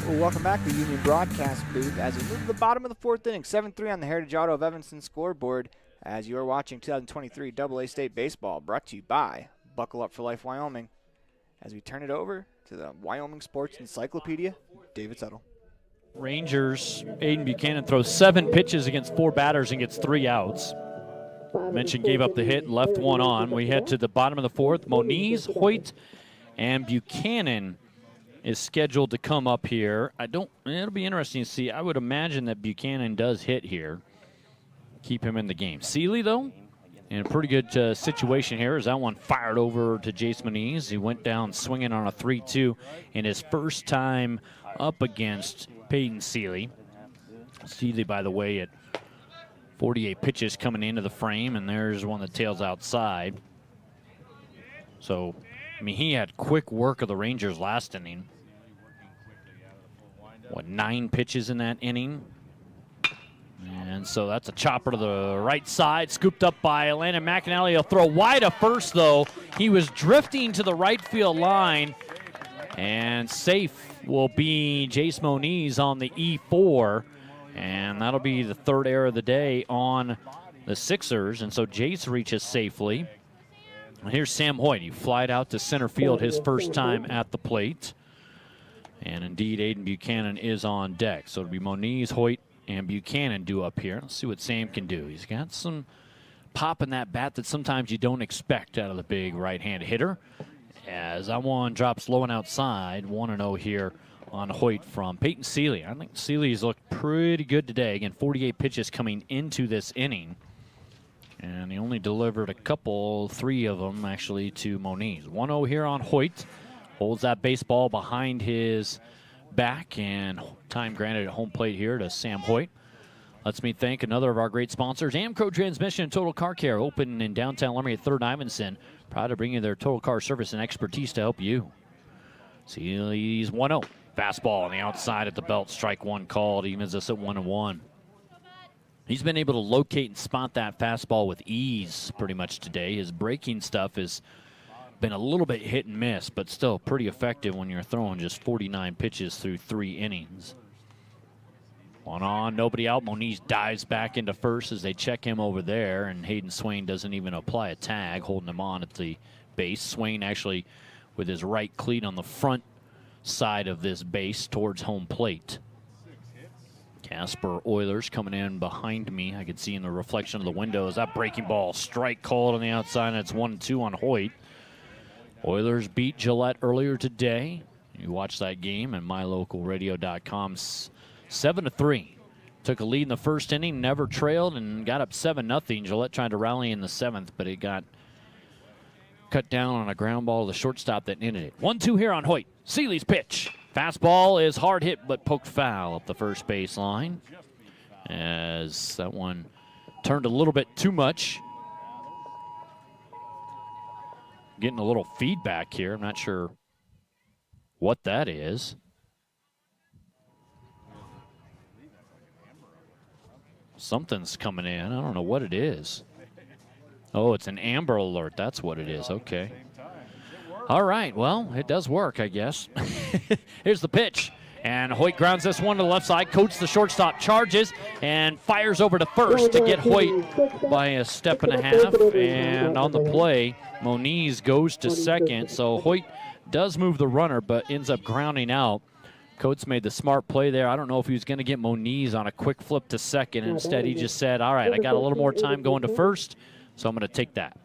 Welcome back to the Union Broadcast Booth as we move to the bottom of the fourth inning. 7-3 on the Heritage Auto of Evanston scoreboard as you are watching 2023 AA State Baseball brought to you by Buckle Up for Life Wyoming. As we turn it over to the Wyoming Sports Encyclopedia, David Settle. Rangers, Aiden Buchanan throws 7 pitches against 4 batters and gets 3 outs. Mention gave up the hit and left one on. We head to the bottom of the fourth. Moniz, Hoyt, and Buchanan is scheduled to come up here. It'll be interesting to see. I would imagine that Buchanan does hit here. Keep him in the game. Seeley, though, in a pretty good situation here as that one fired over to Jace Moniz. He went down swinging on a 3-2 in his first time up against Peyton Seeley. Seeley, by the way, at 48 pitches coming into the frame, and there's one that tails outside. So, I mean, he had quick work of the Rangers last inning. 9 pitches in that inning? And so that's a chopper to the right side, scooped up by Landon McAnally. He'll throw wide to first, though. He was drifting to the right field line, and safe will be Jace Moniz on the E4, and that'll be the 3rd error of the day on the Sixers, and so Jace reaches safely. And here's Sam Hoyt. He flied out to center field his first time at the plate. And indeed, Aiden Buchanan is on deck. So it'll be Moniz, Hoyt, and Buchanan due up here. Let's see what Sam can do. He's got some pop in that bat that sometimes you don't expect out of the big right-hand hitter. As that one drops low and outside, 1-0 here on Hoyt from Peyton Seeley. I think Seeley's looked pretty good today. Again, 48 pitches coming into this inning. And he only delivered 3 of them actually to Moniz. 1-0 here on Hoyt. Holds that baseball behind his back, and time granted at home plate here to Sam Hoyt. Let's me thank another of our great sponsors, Amco Transmission and Total Car Care, open in downtown Laramie at 3rd Ivinson. Proud to bring you their total car service and expertise to help you. Seeley's 1-0. Fastball on the outside at the belt, strike one called, evens us at 1-1. He's been able to locate and spot that fastball with ease pretty much today. His breaking stuff has been a little bit hit and miss, but still pretty effective when you're throwing just 49 pitches through 3 innings. One on, nobody out. Moniz dives back into first as they check him over there, and Hayden Swain doesn't even apply a tag, holding him on at the base. Swain actually with his right cleat on the front side of this base towards home plate. Casper Oilers coming in behind me. I can see in the reflection of the windows that breaking ball strike called on the outside, and it's 1-2 on Hoyt. Oilers beat Gillette earlier today. You watch that game at mylocalradio.com. 7-3. Took a lead in the first inning, never trailed, and got up 7-0. Gillette tried to rally in the 7th, but it got cut down on a ground ball to the shortstop that ended it. 1-2 here on Hoyt. Seeley's pitch. Fastball is hard hit, but poked foul up the first base line, as that one turned a little bit too much. Getting a little feedback here. I'm not sure what that is. Something's coming in. I don't know what it is. Oh, it's an Amber Alert. That's what it is. Okay. All right. Well, it does work, I guess. Here's the pitch. And Hoyt grounds this one to the left side. Coates, the shortstop, charges and fires over to first to get Hoyt by a step and a half. And on the play, Moniz goes to second. So Hoyt does move the runner, but ends up grounding out. Coates made the smart play there. I don't know if he was going to get Moniz on a quick flip to second. Instead, he just said, all right, I got a little more time going to first, so I'm going to take that.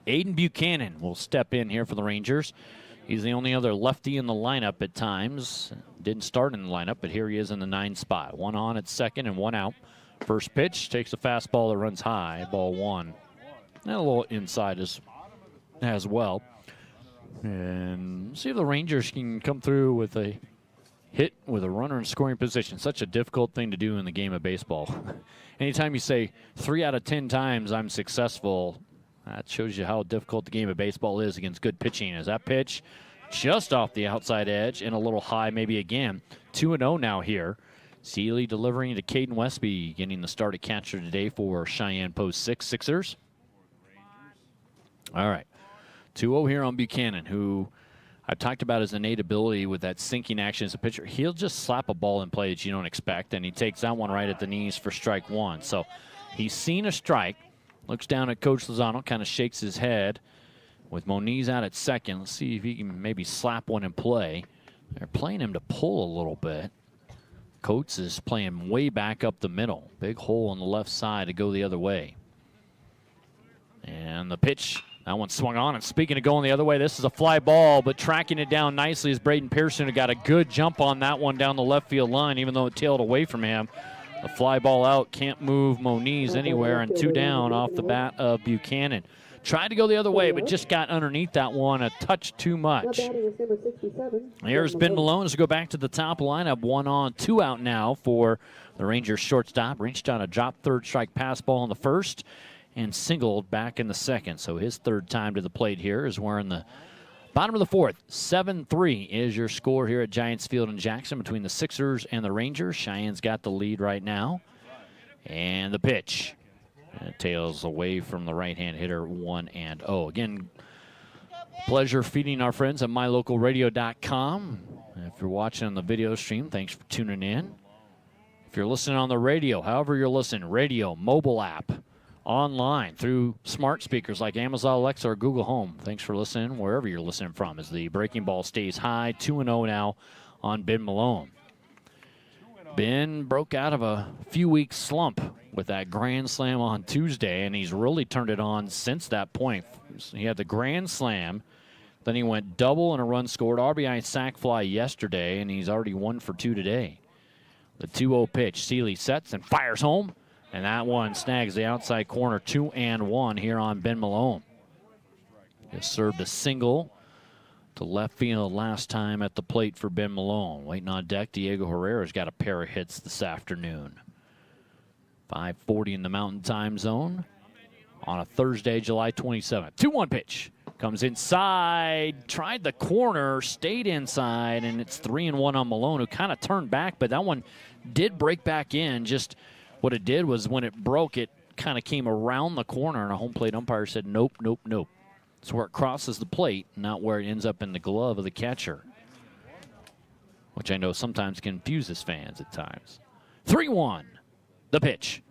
Aiden Buchanan will step in here for the Rangers. He's the only other lefty in the lineup at times. Didn't start in the lineup, but here he is in the 9 spot. One on at second and one out. First pitch, takes a fastball that runs high, ball 1. And a little inside as well. And see if the Rangers can come through with a hit with a runner in scoring position. Such a difficult thing to do in the game of baseball. Anytime you say 3 out of 10 times I'm successful, that shows you how difficult the game of baseball is against good pitching. As that pitch just off the outside edge and a little high maybe again. 2-0 now here. Seeley delivering to Caden Westby, getting the start at catcher today for Cheyenne Post 6 Sixers. All right. 2-0 here on Buchanan, who I've talked about his innate ability with that sinking action as a pitcher. He'll just slap a ball in play that you don't expect, and he takes that one right at the knees for strike 1. So he's seen a strike, looks down at Coach Lozano, kind of shakes his head with Moniz out at second. Let's see if he can maybe slap one in play. They're playing him to pull a little bit. Coates is playing way back up the middle. Big hole on the left side to go the other way. And the pitch, that one swung on. And speaking of going the other way, this is a fly ball, but tracking it down nicely is Braden Pearson, who got a good jump on that one down the left field line, even though it tailed away from him. The fly ball out, can't move Moniz anywhere, and 2 down off the bat of Buchanan. Tried to go the other way, but just got underneath that one a touch too much. Here's Ben Malone to go back to the top lineup. 1 on, 2 out now for the Rangers shortstop. Reached on a drop third strike pass ball in the first and singled back in the second. So his third time to the plate here is we're in the bottom of the 4th. 7-3 is your score here at Giants Field in Jackson between the Sixers and the Rangers. Cheyenne's got the lead right now. And the pitch. It tails away from the right-hand hitter, 1-0. Again, pleasure feeding our friends at mylocalradio.com. If you're watching on the video stream, thanks for tuning in. If you're listening on the radio, however you're listening, radio, mobile app, online, through smart speakers like Amazon Alexa or Google Home, thanks for listening wherever you're listening from as the breaking ball stays high. 2-0 now on Ben Malone. Ben broke out of a few-week slump with that grand slam on Tuesday, and he's really turned it on since that point. He had the grand slam, then he went double and a run scored, RBI sac fly yesterday, and he's already 1 for 2 today. The 2-0 pitch, Seeley sets and fires home, and that one snags the outside corner, 2-1 here on Ben Malone. Just served a single to left field last time at the plate for Ben Malone. Waiting on deck, Diego Herrera's got a pair of hits this afternoon. 5:40 in the Mountain Time Zone on a Thursday, July 27th. 2-1 pitch. Comes inside, tried the corner, stayed inside, and it's 3-1 on Malone, who kind of turned back, but that one did break back in. Just what it did was when it broke, it kind of came around the corner, and a home plate umpire said, nope, nope, nope. It's where it crosses the plate, not where it ends up in the glove of the catcher, which I know sometimes confuses fans at times. 3-1, the pitch.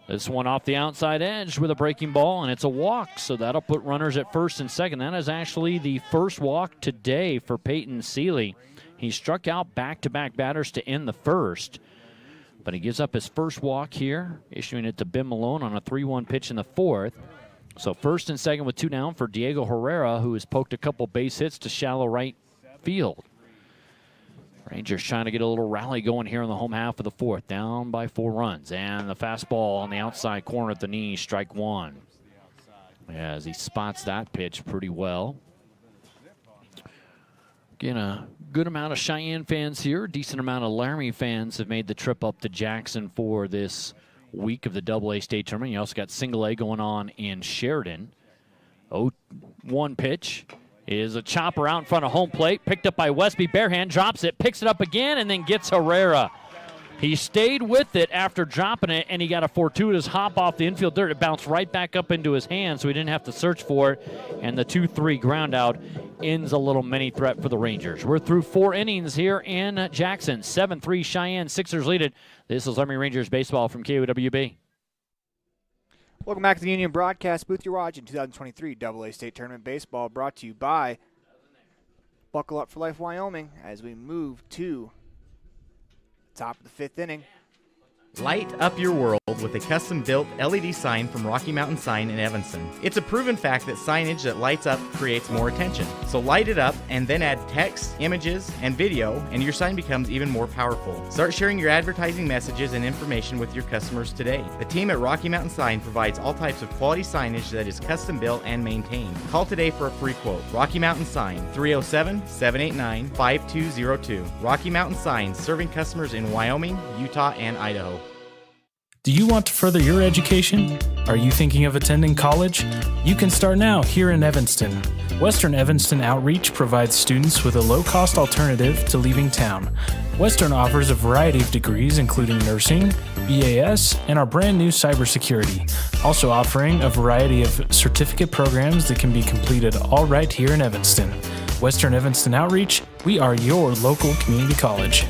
This one off the outside edge with a breaking ball, and it's a walk, so that'll put runners at first and second. That is actually the first walk today for Peyton Seeley. He struck out back-to-back batters to end the first, but he gives up his first walk here, issuing it to Ben Malone on a 3-1 pitch in the fourth. So first and second with 2 down for Diego Herrera, who has poked a couple base hits to shallow right field. Rangers trying to get a little rally going here in the home half of the fourth, down by 4 runs. And the fastball on the outside corner at the knee, strike 1. As he spots that pitch pretty well. Again, a good amount of Cheyenne fans here. Decent amount of Laramie fans have made the trip up to Jackson for this week of the AA state tournament. You also got single A going on in Sheridan. 0-1 pitch. Is a chopper out in front of home plate, picked up by Westby, barehand, drops it, picks it up again, and then gets Herrera. He stayed with it after dropping it, and he got a fortuitous hop off the infield dirt. It bounced right back up into his hand, so he didn't have to search for it, and the 2-3 ground out ends a little mini threat for the Rangers. We're through 4 innings here in Jackson. 7-3 Cheyenne, Sixers lead it. This is Laramie Rangers baseball from KOWB. Welcome back to the Union Broadcast Booth. You're watching 2023 AA State Tournament Baseball, brought to you by Buckle Up for Life Wyoming as we move to the top of the 5th inning. Light up your world with a custom-built LED sign from Rocky Mountain Sign in Evanston. It's a proven fact that signage that lights up creates more attention. So light it up and then add text, images, and video, and your sign becomes even more powerful. Start sharing your advertising messages and information with your customers today. The team at Rocky Mountain Sign provides all types of quality signage that is custom-built and maintained. Call today for a free quote. Rocky Mountain Sign, 307-789-5202. Rocky Mountain Sign, serving customers in Wyoming, Utah, and Idaho. Do you want to further your education? Are you thinking of attending college? You can start now here in Evanston. Western Evanston Outreach provides students with a low-cost alternative to leaving town. Western offers a variety of degrees including nursing, BAS, and our brand new cybersecurity, also offering a variety of certificate programs that can be completed all right here in Evanston. Western Evanston Outreach, we are your local community college.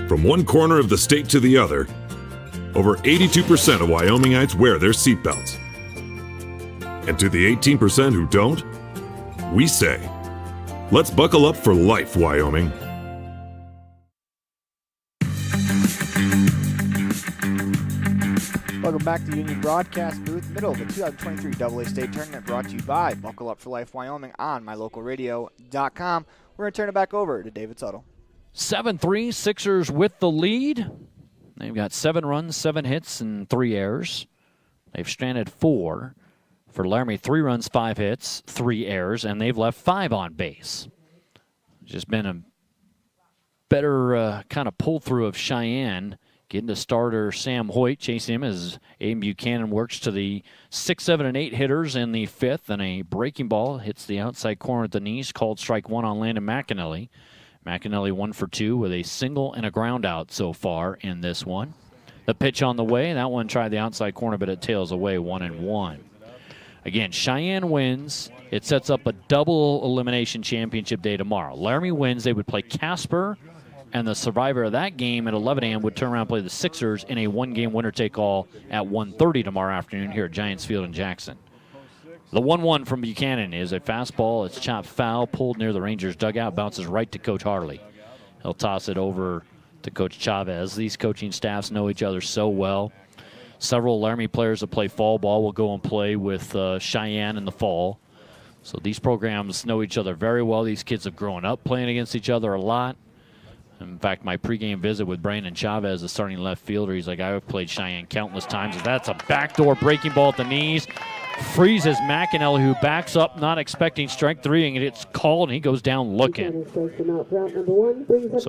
From one corner of the state to the other, over 82% of Wyomingites wear their seatbelts. And to the 18% who don't, we say, let's buckle up for life, Wyoming. Welcome back to the Union Broadcast Booth, middle of the 2023 AA State Tournament, brought to you by Buckle Up for Life Wyoming on mylocalradio.com. We're going to turn it back over to David Suttle. 7-3, Sixers with the lead. They've got 7 runs, 7 hits, and 3 errors. They've stranded 4. For Laramie, 3 runs, 5 hits, 3 errors, and they've left 5 on base. Just been a better kind of pull-through of Cheyenne. Getting to starter Sam Hoyt, chasing him as Aiden Buchanan works to the 6, 7, and 8 hitters in the 5th, and a breaking ball hits the outside corner at the knees, called strike 1 on Landon McAnally. McAnally 1 for 2 with a single and a ground out so far in this one. The pitch on the way, that one tried the outside corner, but it tails away 1-1. Again, Cheyenne wins. It sets up a double elimination championship day tomorrow. Laramie wins, they would play Casper, and the survivor of that game at 11 a.m. would turn around and play the Sixers in a 1-game winner-take-all at 1:30 tomorrow afternoon here at Giants Field in Jackson. The 1-1 from Buchanan is a fastball. It's chopped foul, pulled near the Rangers dugout, bounces right to Coach Harley. He'll toss it over to Coach Chavez. These coaching staffs know each other so well. Several Laramie players that play fall ball will go and play with Cheyenne in the fall. So these programs know each other very well. These kids have grown up playing against each other a lot. In fact, my pregame visit with Brandon Chavez, the starting left fielder, he's like, I've played Cheyenne countless times. And that's a backdoor breaking ball at the knees. Freezes McAnally, who backs up, not expecting strike 3, and it's called, and he goes down looking. So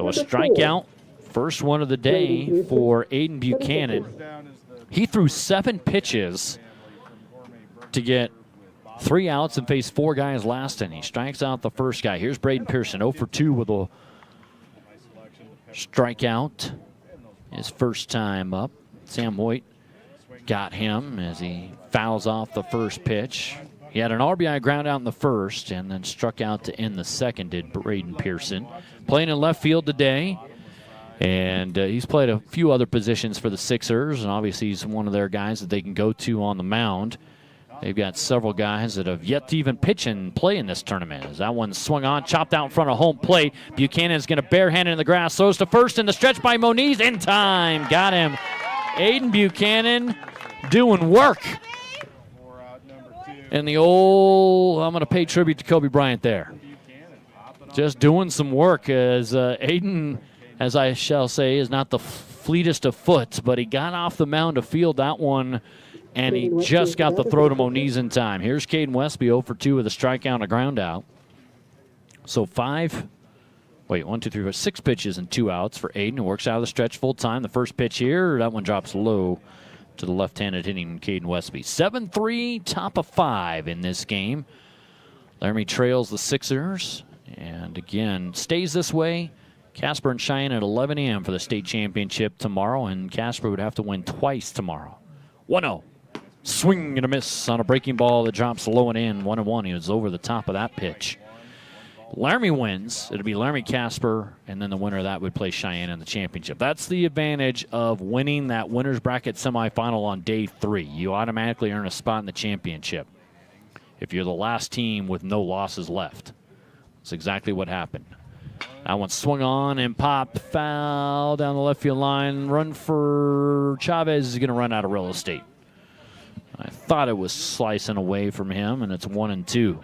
a strikeout First one of the day for Aiden Buchanan. He threw 7 pitches to get 3 outs and faced 4 guys last inning. He strikes out the first guy. Here's Braden Pearson, 0 for 2 with a strikeout. His first time up. Sam Hoyt got him as he fouls off the first pitch. He had an RBI ground out in the first and then struck out to end the second, did Braden Pearson. Playing in left field today. And he's played a few other positions for the Sixers, and obviously he's one of their guys that they can go to on the mound. They've got several guys that have yet to even pitch and play in this tournament. As that one swung on, chopped out in front of home plate. Buchanan's going to barehand in the grass, throws to first, and the stretch by Moniz in time. Got him. Aiden Buchanan doing work. And the old, I'm going to pay tribute to Kobe Bryant there. Just doing some work as Aiden, as I shall say, is not the fleetest of foot, but he got off the mound to field that one, and he just got the throw to Moniz in time. Here's Caden Westby, 0 for 2 with a strikeout and a ground out. So 6 pitches and 2 outs for Aiden, who works out of the stretch full time. The first pitch here, that one drops low to the left-handed hitting Caden Westby. 7-3, top of 5 in this game. Laramie trails the Sixers, and again, stays this way. Casper and Cheyenne at 11 a.m. for the state championship tomorrow, and Casper would have to win twice tomorrow. 1-0. Swing and a miss on a breaking ball that drops low and in. 1-1. He was over the top of that pitch. Laramie wins. It'll be Laramie Casper, and then the winner of that would play Cheyenne in the championship. That's the advantage of winning that winner's bracket semifinal on day 3. You automatically earn a spot in the championship if you're the last team with no losses left. That's exactly what happened. That one swung on and popped, foul down the left field line. Run for Chavez is going to run out of real estate. I thought it was slicing away from him, and it's 1-2.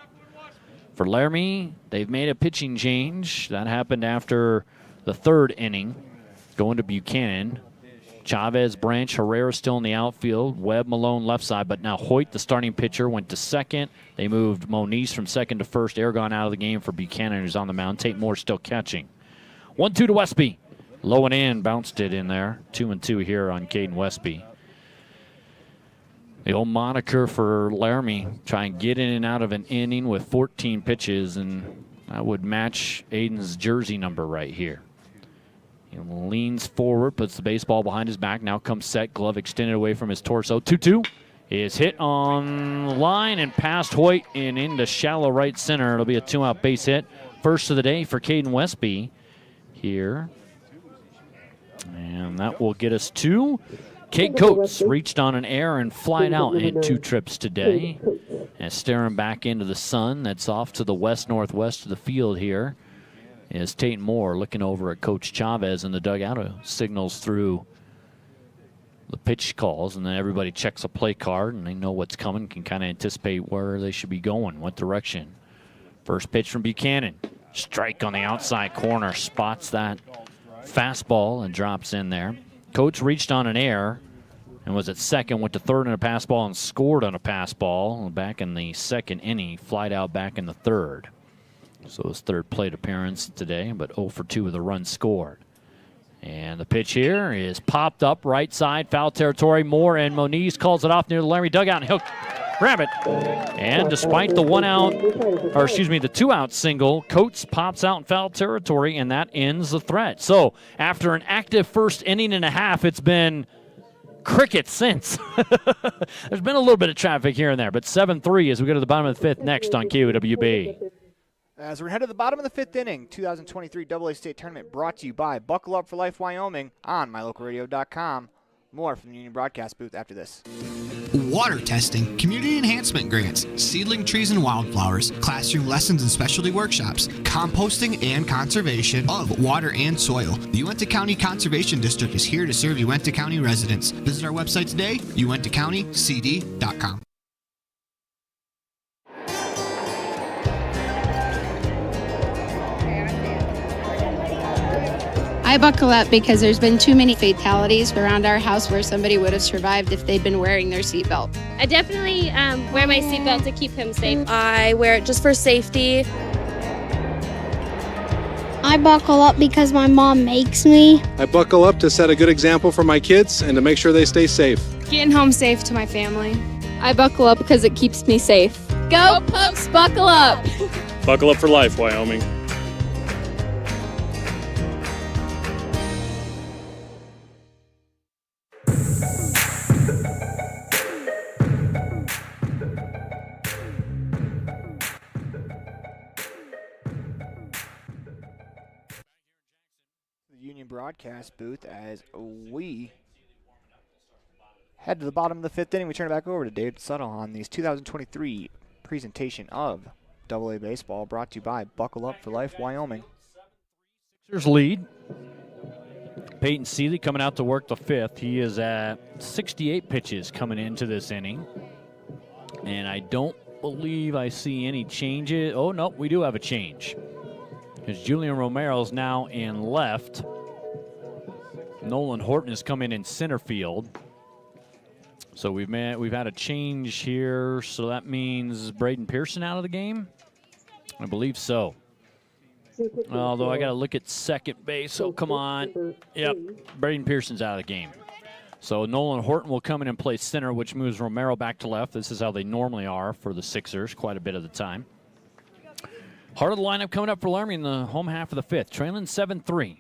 For Laramie, they've made a pitching change. That happened after the 3rd inning, going to Buchanan. Chavez, Branch, Herrera still in the outfield. Webb, Malone left side, but now Hoyt, the starting pitcher, went to second. They moved Moniz from second to first. Aragon out of the game for Buchanan, who's on the mound. Tate Moore still catching. 1-2 to Westby. Low and in, bounced it in there. 2-2 here on Caden Westby. The old moniker for Laramie, try and get in and out of an inning with 14 pitches, and that would match Aiden's jersey number right here. He leans forward, puts the baseball behind his back, now comes set, glove extended away from his torso. 2-2 is hit on the line and past Hoyt and into shallow right center. It'll be a 2-out base hit. First of the day for Caden Westby here. And that will get us to Kate Coates. Reached on an error and flied out in 2 trips today. And staring back into the sun that's off to the west-northwest of the field here is Tate Moore looking over at Coach Chavez in the dugout, who signals through the pitch calls, and then everybody checks a play card and they know what's coming, can kind of anticipate where they should be going, what direction. First pitch from Buchanan. Strike on the outside corner, spots that fastball and drops in there. Coach reached on an error and was at second, went to third on a pass ball and scored on a pass ball back in the 2nd inning, flied out back in the 3rd. So his 3rd plate appearance today, but 0 for 2 with a run scored. And the pitch here is popped up right side, foul territory. Moore and Moniz calls it off near the Laramie dugout, and he'll grab it. And despite the the 2-out single, Coates pops out in foul territory, and that ends the threat. So after an active 1st inning and a half, it's been cricket since. There's been a little bit of traffic here and there, but 7-3 as we go to the bottom of the 5th next on KOWB. As we're headed to the bottom of the 5th inning, 2023 AA State Tournament brought to you by Buckle Up for Life Wyoming on mylocalradio.com. More from the Union Broadcast booth after this. Water testing, community enhancement grants, seedling trees and wildflowers, classroom lessons and specialty workshops, composting and conservation of water and soil. The Uintah County Conservation District is here to serve Uintah County residents. Visit our website today, uintahcountycd.com. I buckle up because there's been too many fatalities around our house where somebody would have survived if they'd been wearing their seatbelt. I definitely wear my seatbelt to keep him safe. I wear it just for safety. I buckle up because my mom makes me. I buckle up to set a good example for my kids and to make sure they stay safe. Getting home safe to my family. I buckle up because it keeps me safe. Go Pokes, buckle up! Buckle up for life, Wyoming. Union broadcast booth as we head to the bottom of the fifth inning. We turn it back over to David Suttle on these 2023 presentation of AA Baseball, brought to you by Buckle Up for Life Wyoming. Sixers lead. Peyton Seeley coming out to work the fifth. He is at 68 pitches coming into this inning. And I don't believe I see any changes. Oh, no, we do have a change. Because Julian Romero's now in left. Nolan Horton has come in center field. So we've had a change here. So that means Braden Pearson out of the game? I believe so. Although I got to look at second base. So come on. Yep, Braden Pearson's out of the game. So Nolan Horton will come in and play center, which moves Romero back to left. This is how they normally are for the Sixers quite a bit of the time. Heart of the lineup coming up for Laramie in the home half of the fifth. Trailing 7-3.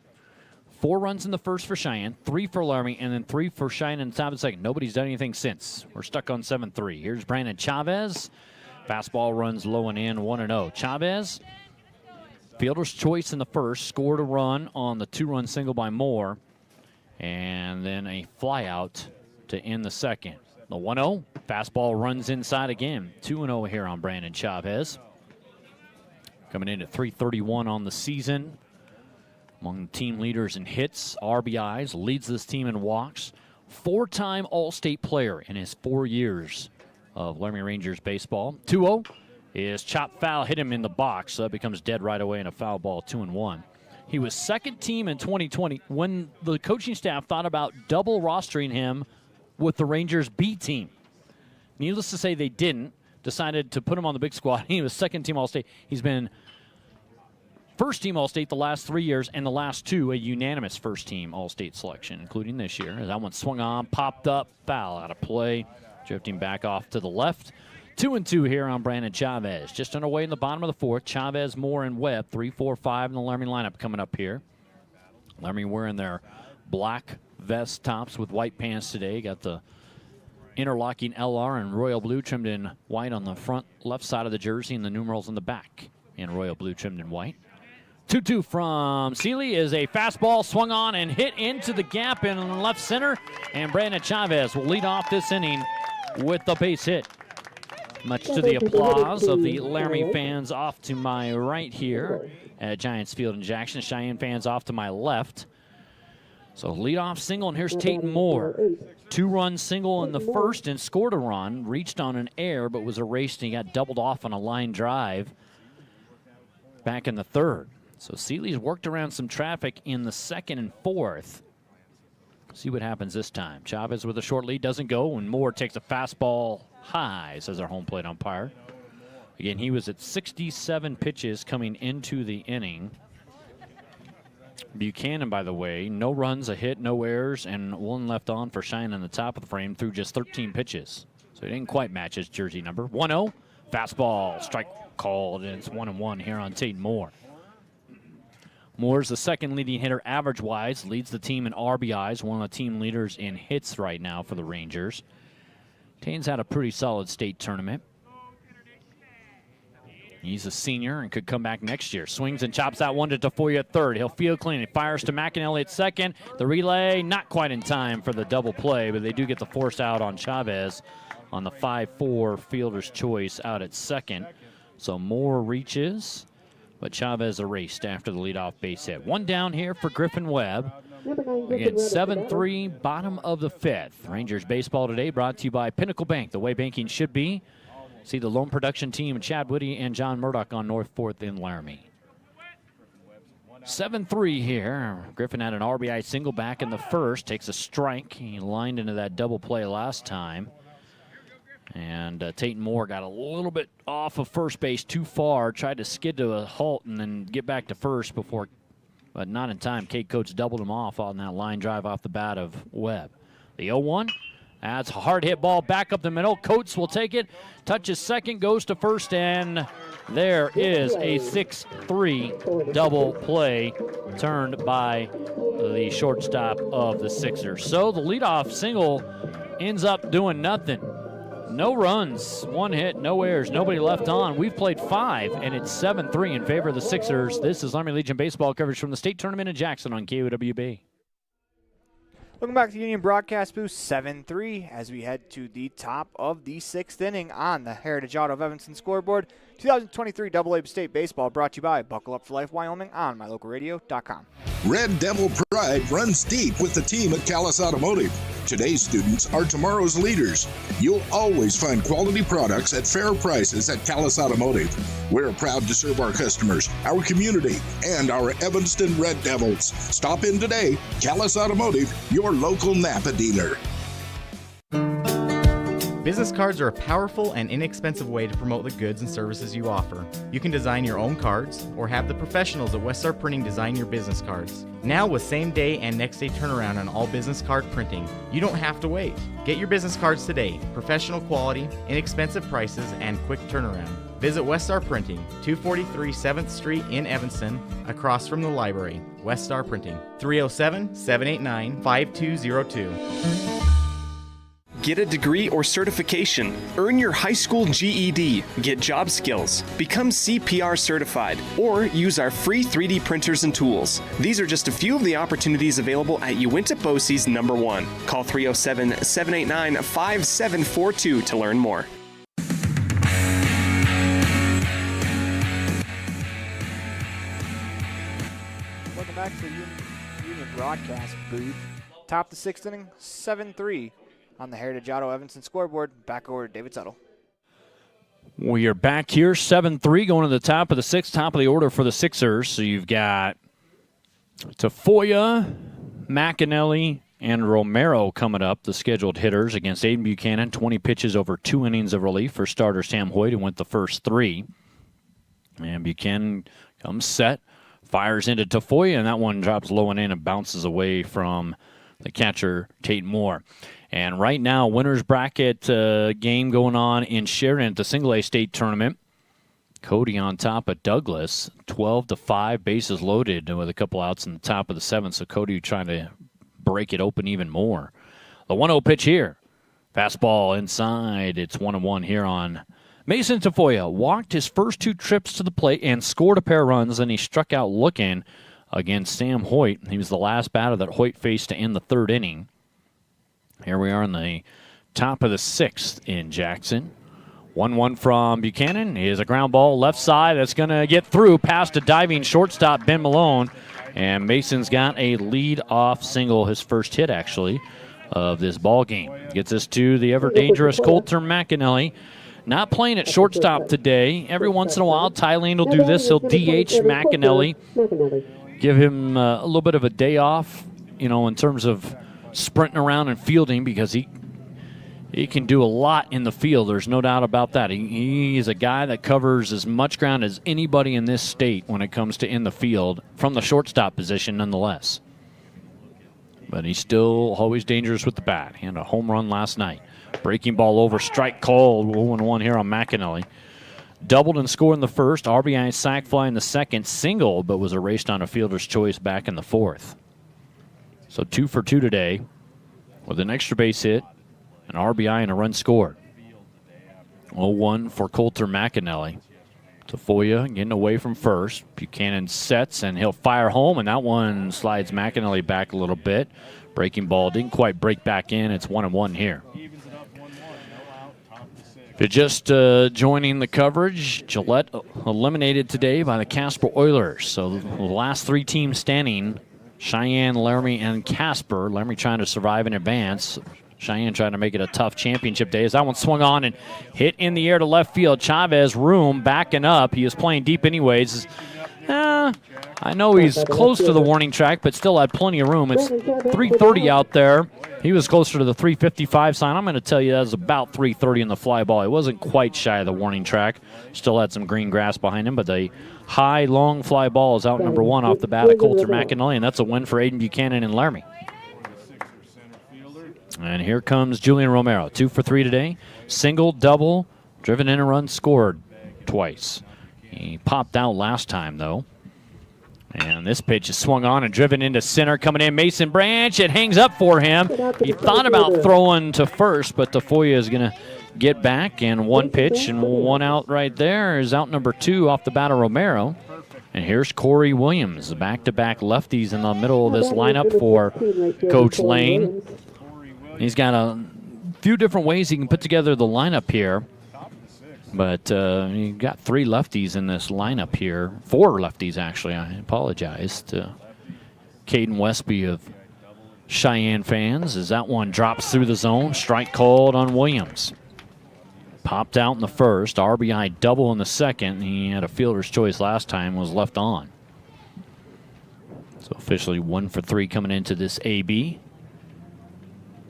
4 runs in the first for Cheyenne, 3 for Laramie, and then 3 for Cheyenne in the top of the second. Nobody's done anything since. We're stuck on 7-3. Here's Brandon Chavez. Fastball runs low and in, 1-0. Chavez, fielder's choice in the first, scored a run on the 2-run single by Moore, and then a flyout to end the second. The 1-0, fastball runs inside again. 2-0 here on Brandon Chavez. Coming in at .331 on the season. Among the team leaders in hits, RBIs, leads this team in walks. 4-time All-State player in his 4 years of Laramie Rangers baseball. 2-0 is chop foul, hit him in the box, so that becomes dead right away in a foul ball, 2-1. He was second team in 2020 when the coaching staff thought about double rostering him with the Rangers B team. Needless to say, they didn't. Decided to put him on the big squad. He was second team All-State. He's been first team All-State the last 3 years, and the last 2 a unanimous first team All-State selection, including this year. That one swung on, popped up, foul out of play, drifting back off to the left. 2-2 here on Brandon Chavez. Just underway in the bottom of the fourth. Chavez, Moore, and Webb, 3, 4, 5 in the Laramie lineup coming up here. Laramie wearing their black vest tops with white pants today. Got the interlocking LR and royal blue trimmed in white on the front left side of the jersey, and the numerals on the back in royal blue trimmed in white. 2-2 from Seeley is a fastball swung on and hit into the gap in left center, and Brandon Chavez will lead off this inning with the base hit. Much to the applause of the Laramie fans off to my right here at Giants Field in Jackson. Cheyenne fans off to my left. So leadoff single, and here's Tate Moore. 2-run single in the first and scored a run. Reached on an error but was erased, and he got doubled off on a line drive back in the third. So Seeley's worked around some traffic in the second and fourth. See what happens this time. Chavez with a short lead doesn't go, and Moore takes a fastball high, says our home plate umpire. Again, he was at 67 pitches coming into the inning. Buchanan, by the way, no runs, a hit, no errors, and 1 left on for Cheyenne in the top of the frame through just 13 pitches. So he didn't quite match his jersey number. 1-0, fastball, strike called, and it's 1-1 here on Tate Moore. Moore's the second leading hitter average-wise, leads the team in RBIs, one of the team leaders in hits right now for the Rangers. Tane's had a pretty solid state tournament. He's a senior and could come back next year. Swings and chops that one to Tafoya at third. He'll field clean. He fires to McAnally at second. The relay not quite in time for the double play, but they do get the force out on Chavez on the 5-4 fielder's choice out at second. So Moore reaches, but Chavez erased after the leadoff base hit. 1 down here for Griffin Webb. Again, 7-3, bottom of the fifth. Rangers baseball today brought to you by Pinnacle Bank, the way banking should be. See the loan production team, Chad Woody and John Murdoch on North 4th in Laramie. 7-3 here. Griffin had an RBI single back in the first. Takes a strike. He lined into that double play last time. And Tate Moore got a little bit off of first base too far. Tried to skid to a halt and then get back to first before but not in time. Kate Coates doubled him off on that line drive off the bat of Webb. The 0-1. That's a hard hit ball back up the middle. Coates will take it, touches second, goes to first, and there is a 6-3 double play turned by the shortstop of the Sixers. So the leadoff single ends up doing nothing. No runs, one hit, no errors, nobody left on. We've played 5, and it's 7-3 in favor of the Sixers. This is Army Legion baseball coverage from the state tournament in Jackson on KOWB. Welcome back to the Union Broadcast Booth, 7-3, as we head to the top of the 6th inning on the Heritage Auto of Evanston scoreboard. 2023 AA State Baseball brought to you by Buckle Up for Life Wyoming on mylocalradio.com. Red Devil pride runs deep with the team at Callis Automotive. Today's students are tomorrow's leaders. You'll always find quality products at fair prices at Callis Automotive. We're proud to serve our customers, our community, and our Evanston Red Devils. Stop in today. Callis Automotive, your local Napa dealer. Business cards are a powerful and inexpensive way to promote the goods and services you offer. You can design your own cards or have the professionals at Westar Printing design your business cards. Now with same day and next day turnaround on all business card printing, you don't have to wait. Get your business cards today. Professional quality, inexpensive prices, and quick turnaround. Visit Westar Printing, 243 7th Street in Evanston, across from the library. Westar Printing, 307-789-5202. Get a degree or certification. Earn your high school GED. Get job skills. Become CPR certified. Or use our free 3D printers and tools. These are just a few of the opportunities available at Uinta BOCES number 1. Call 307-789-5742 to learn more. Welcome back to the Union Broadcast Booth. Top of the 6th inning, 7-3. On the Heritage Auto Evanston scoreboard, back over to David Settle. We are back here, 7-3, going to the top of the 6th, top of the order for the Sixers. So you've got Tafoya, McAnally, and Romero coming up, the scheduled hitters against Aiden Buchanan. 20 pitches over 2 innings of relief for starter Sam Hoyt, who went the first 3. And Buchanan comes set, fires into Tafoya, and that one drops low and in and bounces away from the catcher, Tate Moore. And right now, winner's bracket game going on in Sheridan at the Single-A State Tournament. Cody on top of Douglas, 12-5, bases loaded with a couple outs in the top of the 7th. So Cody trying to break it open even more. The 1-0 pitch here. Fastball inside. It's 1-1 here on Mason Tafoya. Walked his first 2 trips to the plate and scored a pair of runs. Then he struck out looking against Sam Hoyt. He was the last batter that Hoyt faced to end the 3rd inning. Here we are in the top of the 6th in Jackson. 1-1 from Buchanan. Here's a ground ball left side that's going to get through past a diving shortstop, Ben Malone. And Mason's got a lead-off single, his first hit, actually, of this ball game. Gets us to the ever-dangerous Colter McAnally. Not playing at shortstop today. Every once in a while, Ty Lane will do this. He'll DH McAnally. Give him a little bit of a day off, in terms of sprinting around and fielding, because he can do a lot in the field. There's no doubt about that. He is a guy that covers as much ground as anybody in this state when it comes to in the field from the shortstop position nonetheless. But he's still always dangerous with the bat. He had a home run last night. Breaking ball over, strike called, 0-1 here on McAnally. Doubled and scored in the first, RBI sac fly in the second, single, but was erased on a fielder's choice back in the 4th. So 2 for 2 today with an extra base hit, an RBI, and a run scored. 0-1 for Colter McAnally. Tafoya getting away from first. Buchanan sets, and he'll fire home, and that one slides McAnally back a little bit. Breaking ball didn't quite break back in. It's 1-1 here. If you're just joining the coverage, Gillette eliminated today by the Casper Oilers. So the last 3 teams standing, Cheyenne, Laramie, and Casper. Laramie trying to survive in advance. Cheyenne trying to make it a tough championship day as that one swung on and hit in the air to left field. Chavez, room, backing up. He is playing deep anyways. I know he's close to the warning track, but still had plenty of room. It's 3:30 out there. He was closer to the 355 sign. I'm going to tell you that was about 330 in the fly ball. It wasn't quite shy of the warning track. Still had some green grass behind him, but the high, long fly ball is out number 1 off the bat at Coulter McAnally, and that's a win for Aiden Buchanan and Laramie. And here comes Julian Romero. 2 for 3 today. Single, double, driven in a run, scored twice. He popped out last time, though. And this pitch is swung on and driven into center. Coming in, Mason Branch. It hangs up for him. He thought about throwing to first, but Tafoya is going to get back. And one pitch and one out right there is out number 2 off the bat of Romero. And here's Corey Williams, the back-to-back lefties in the middle of this lineup for Coach Lane. He's got a few different ways he can put together the lineup here. But you got 3 lefties in this lineup here. 4 lefties, actually. I apologize to Caden Westby of Cheyenne fans as that one drops through the zone. Strike called on Williams. Popped out in the first. RBI double in the second. He had a fielder's choice last time, was left on. So officially 1 for 3 coming into this AB.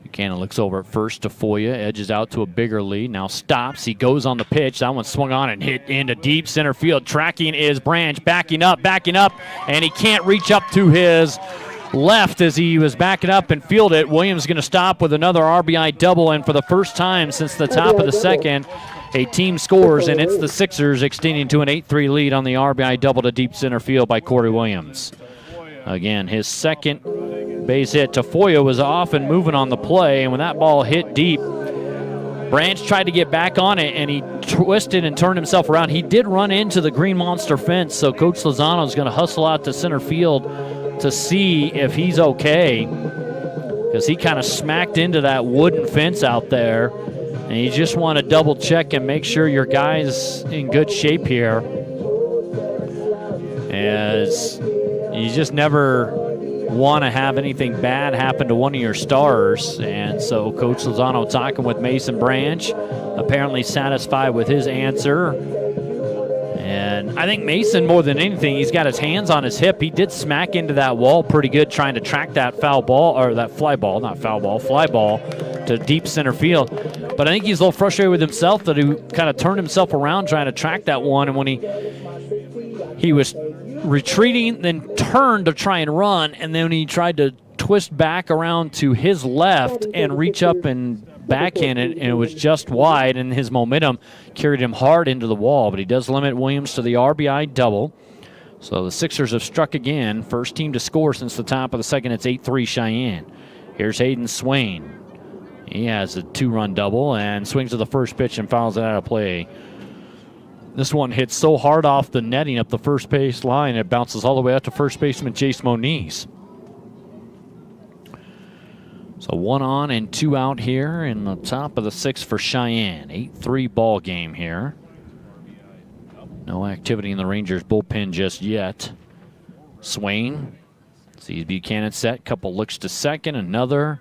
Buchanan looks over at first to Tafoya, edges out to a bigger lead, now stops, he goes on the pitch, that one swung on and hit into deep center field. Tracking is Branch, backing up, and he can't reach up to his left as he was backing up and field it. Williams going to stop with another RBI double, and for the first time since the top of the second, a team scores, and it's the Sixers extending to an 8-3 lead on the RBI double to deep center field by Corey Williams. Again, his second base hit. Tafoya was off and moving on the play, and when that ball hit deep, Branch tried to get back on it, and he twisted and turned himself around. He did run into the green monster fence, so Coach Lozano is going to hustle out to center field to see if he's okay, because he kind of smacked into that wooden fence out there, and you just want to double check and make sure your guy's in good shape here, as you just never want to have anything bad happen to one of your stars. And so Coach Lozano talking with Mason Branch, apparently satisfied with his answer. And I think Mason, more than anything, he's got his hands on his hip. He did smack into that wall pretty good trying to track that foul ball, or that fly ball, not foul ball, fly ball to deep center field. But I think he's a little frustrated with himself that he kind of turned himself around trying to track that one, and when he was retreating, then turned to try and run, and then he tried to twist back around to his left and reach up and backhand it, and it was just wide, and his momentum carried him hard into the wall. But he does limit Williams to the RBI double. So the Sixers have struck again. First team to score since the top of the second. It's 8-3 Cheyenne. Here's Hayden Swain. He has a 2-run double and swings to the first pitch and fouls it out of play. This one hits so hard off the netting up the first base line, it bounces all the way out to first baseman Jace Moniz. So 1 on and 2 out here in the top of the 6th for Cheyenne. 8-3 ball game here. No activity in the Rangers bullpen just yet. Swain sees Buchanan set, couple looks to second, another,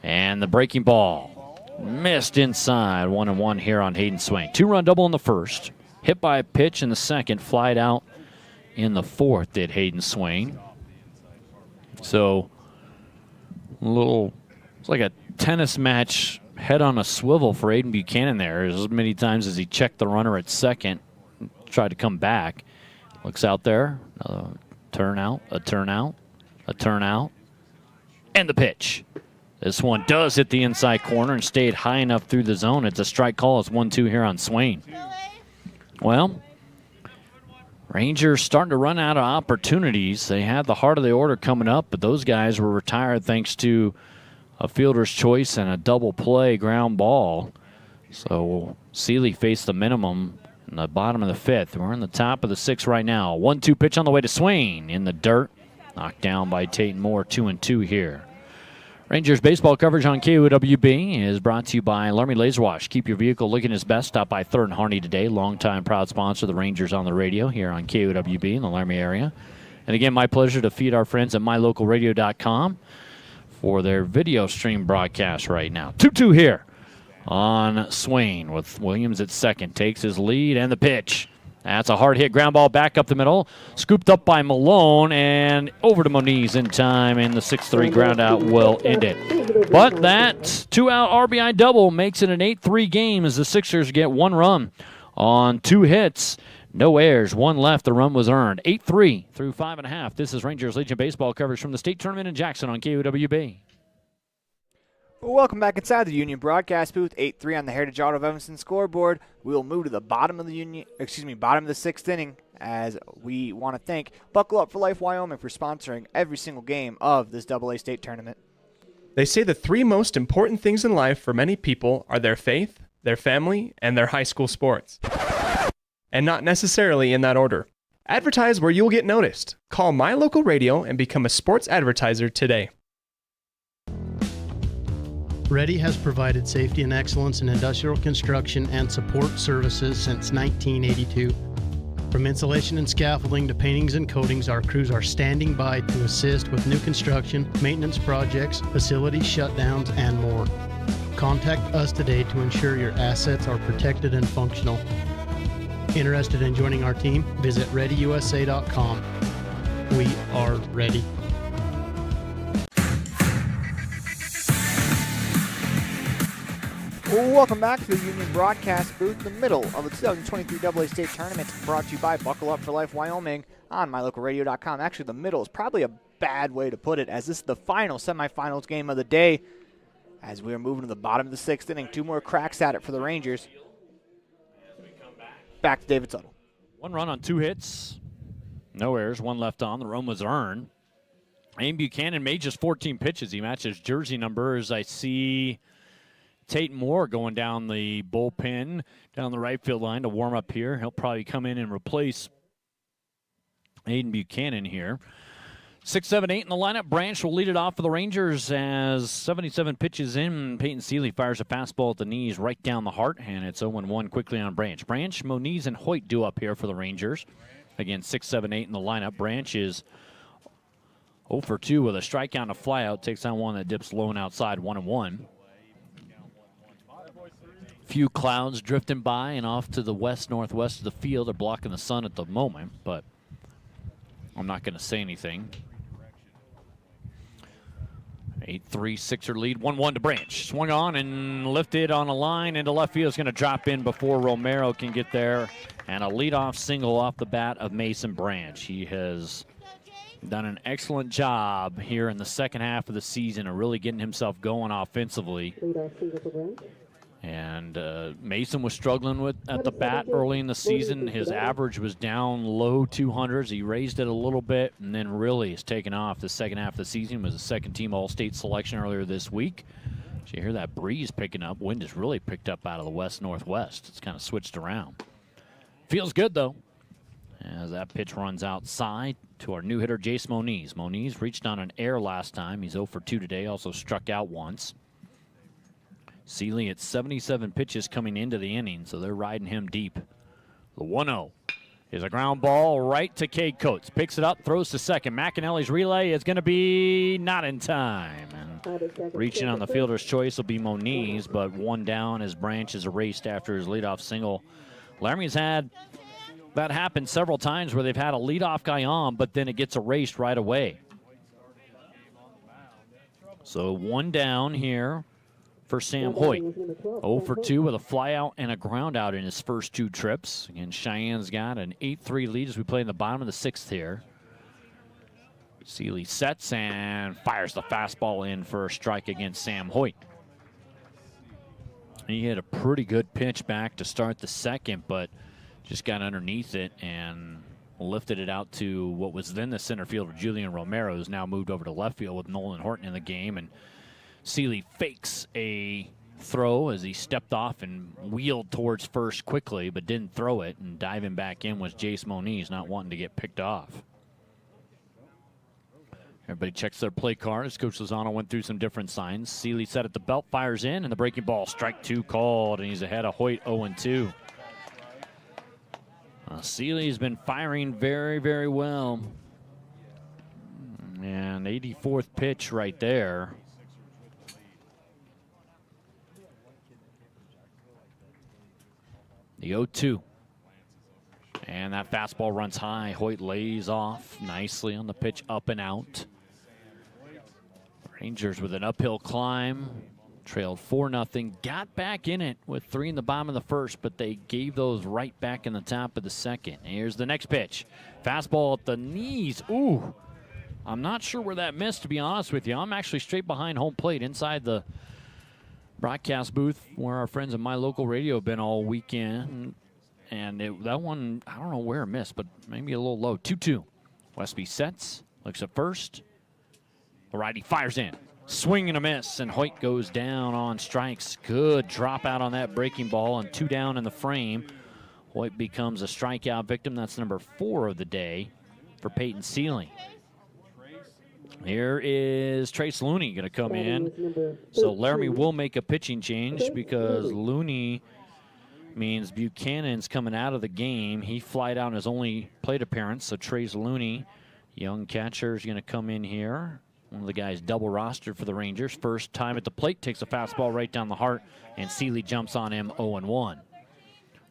and the breaking ball. Missed inside. 1-1 here on Hayden Swain. 2-run double in the first. Hit by a pitch in the second. Flied out in the fourth did Hayden Swain. So it's like a tennis match, head on a swivel for Aiden Buchanan there. As many times as he checked the runner at second, tried to come back. Looks out there. Another turn out, a turn out, a turn out, and the pitch. This one does hit the inside corner and stayed high enough through the zone. It's a strike call. It's 1-2 here on Swain. Well, Rangers starting to run out of opportunities. They had the heart of the order coming up, but those guys were retired thanks to a fielder's choice and a double play ground ball. So Seeley faced the minimum in the bottom of the 5th. We're in the top of the 6th right now. 1-2 pitch on the way to Swain in the dirt. Knocked down by Tate Moore. 2-2 here. Rangers baseball coverage on KOWB is brought to you by Laramie Laser Wash. Keep your vehicle looking its best. Stop by 3rd and Harney today. Longtime proud sponsor of the Rangers on the radio here on KOWB in the Laramie area. And again, my pleasure to feed our friends at mylocalradio.com for their video stream broadcast right now. 2-2 here on Swain with Williams at second. Takes his lead and the pitch. That's a hard hit ground ball back up the middle. Scooped up by Malone and over to Moniz in time, and the 6-3 ground out will end it. But that 2-out RBI double makes it an 8-3 game as the Sixers get 1 run on 2 hits. No errors, 1 left. The run was earned. 8-3 through 5.5. This is Rangers Legion baseball coverage from the state tournament in Jackson on KOWB. Welcome back inside the Union broadcast booth. 8-3 on the Heritage Auto of Evanston scoreboard. We will move to the bottom of the bottom of the 6th inning, as we want to thank Buckle Up for Life Wyoming for sponsoring every single game of this AA state tournament. They say the 3 most important things in life for many people are their faith, their family, and their high school sports. And not necessarily in that order. Advertise where you'll get noticed. Call My Local Radio and become a sports advertiser today. Ready has provided safety and excellence in industrial construction and support services since 1982. From insulation and scaffolding to paintings and coatings, our crews are standing by to assist with new construction, maintenance projects, facility shutdowns, and more. Contact us today to ensure your assets are protected and functional. Interested in joining our team? Visit ReadyUSA.com. We are ready. Welcome back to the Union broadcast booth, the middle of the 2023 AA state tournament, brought to you by Buckle Up for Life Wyoming on MyLocalRadio.com. Actually, the middle is probably a bad way to put it, as this is the final semifinals game of the day, as we are moving to the bottom of the 6th inning. 2 more cracks at it for the Rangers. Back to David Tuttle. 1 run on 2 hits. No errors, 1 left on. The run was earned. Aim Buchanan made just 14 pitches. He matches jersey numbers. I see Tate Moore going down the bullpen, down the right field line to warm up here. He'll probably come in and replace Aiden Buchanan here. 6, 7, 8 in the lineup. Branch will lead it off for the Rangers as 77 pitches in. Peyton Seeley fires a fastball at the knees right down the heart, and it's 0-1 quickly on Branch. Branch, Moniz, and Hoyt do up here for the Rangers. Again, 6, 7, 8 in the lineup. Branch is 0 for 2 with a strikeout and a flyout. Takes on one that dips low and outside, 1-1. Few clouds drifting by and off to the west-northwest of the field. They're blocking the sun at the moment, but I'm not going to say anything. 8-3 Sixer lead, 1-1 to Branch. Swung on and lifted on a line into left field. Is going to drop in before Romero can get there. And a leadoff single off the bat of Mason Branch. He has done an excellent job here in the second half of the season of really getting himself going offensively. And Mason was struggling at the bat early in the season. His average was down low 200s. He raised it a little bit and then really has taken off the second half of the season. He was a second-team All-State selection earlier this week. Did you hear that breeze picking up? Wind has really picked up out of the west-northwest. It's kind of switched around. Feels good, though, as that pitch runs outside to our new hitter, Jace Moniz. Moniz reached on an error last time. He's 0 for 2 today, also struck out once. Seeley at 77 pitches coming into the inning, so they're riding him deep. The 1-0 is a ground ball right to Cade Coates. Picks it up, throws to second. McAnally's relay is going to be not in time. And reaching on the fielder's choice will be Moniz, but 1 down as Branch is erased after his leadoff single. Laramie's had that happen several times where they've had a leadoff guy on, but then it gets erased right away. So 1 down here for Sam Hoyt. 0 for 2 with a flyout and a ground out in his first 2 trips. Again, Cheyenne's got an 8-3 lead as we play in the bottom of the 6th here. Seeley sets and fires the fastball in for a strike against Sam Hoyt. He hit a pretty good pitch back to start the second, but just got underneath it and lifted it out to what was then the center fielder, Julian Romero, who's now moved over to left field with Nolan Horton in the game. And Seeley fakes a throw as he stepped off and wheeled towards first quickly, but didn't throw it. And diving back in was Jace Moniz, not wanting to get picked off. Everybody checks their play card as Coach Lozano went through some different signs. Seeley set at the belt, fires in, and the breaking ball, strike 2 called, and he's ahead of Hoyt 0-2. Seeley's been firing very, very well. And 84th pitch right there. The 0-2. And that fastball runs high. Hoyt lays off nicely on the pitch, up and out. Rangers with an uphill climb. Trailed 4-0. Got back in it with 3 in the bottom of the first, but they gave those right back in the top of the second. Here's the next pitch. Fastball at the knees. Ooh. I'm not sure where that missed, to be honest with you. I'm actually straight behind home plate inside the broadcast booth where our friends at My Local Radio have been all weekend. And that one, I don't know where it missed, but maybe a little low. 2-2. Westby sets, looks at first. The righty fires in. Swing and a miss, and Hoyt goes down on strikes. Good drop out on that breaking ball, and 2 down in the frame. Hoyt becomes a strikeout victim. That's number 4 of the day for Peyton Seeley. Here is Trace Looney going to come in. So Laramie will make a pitching change because Looney means Buchanan's coming out of the game. He flied out in his only plate appearance, so Trace Looney, young catcher, is going to come in here. One of the guys double rostered for the Rangers. First time at the plate, takes a fastball right down the heart, and Seeley jumps on him 0-1.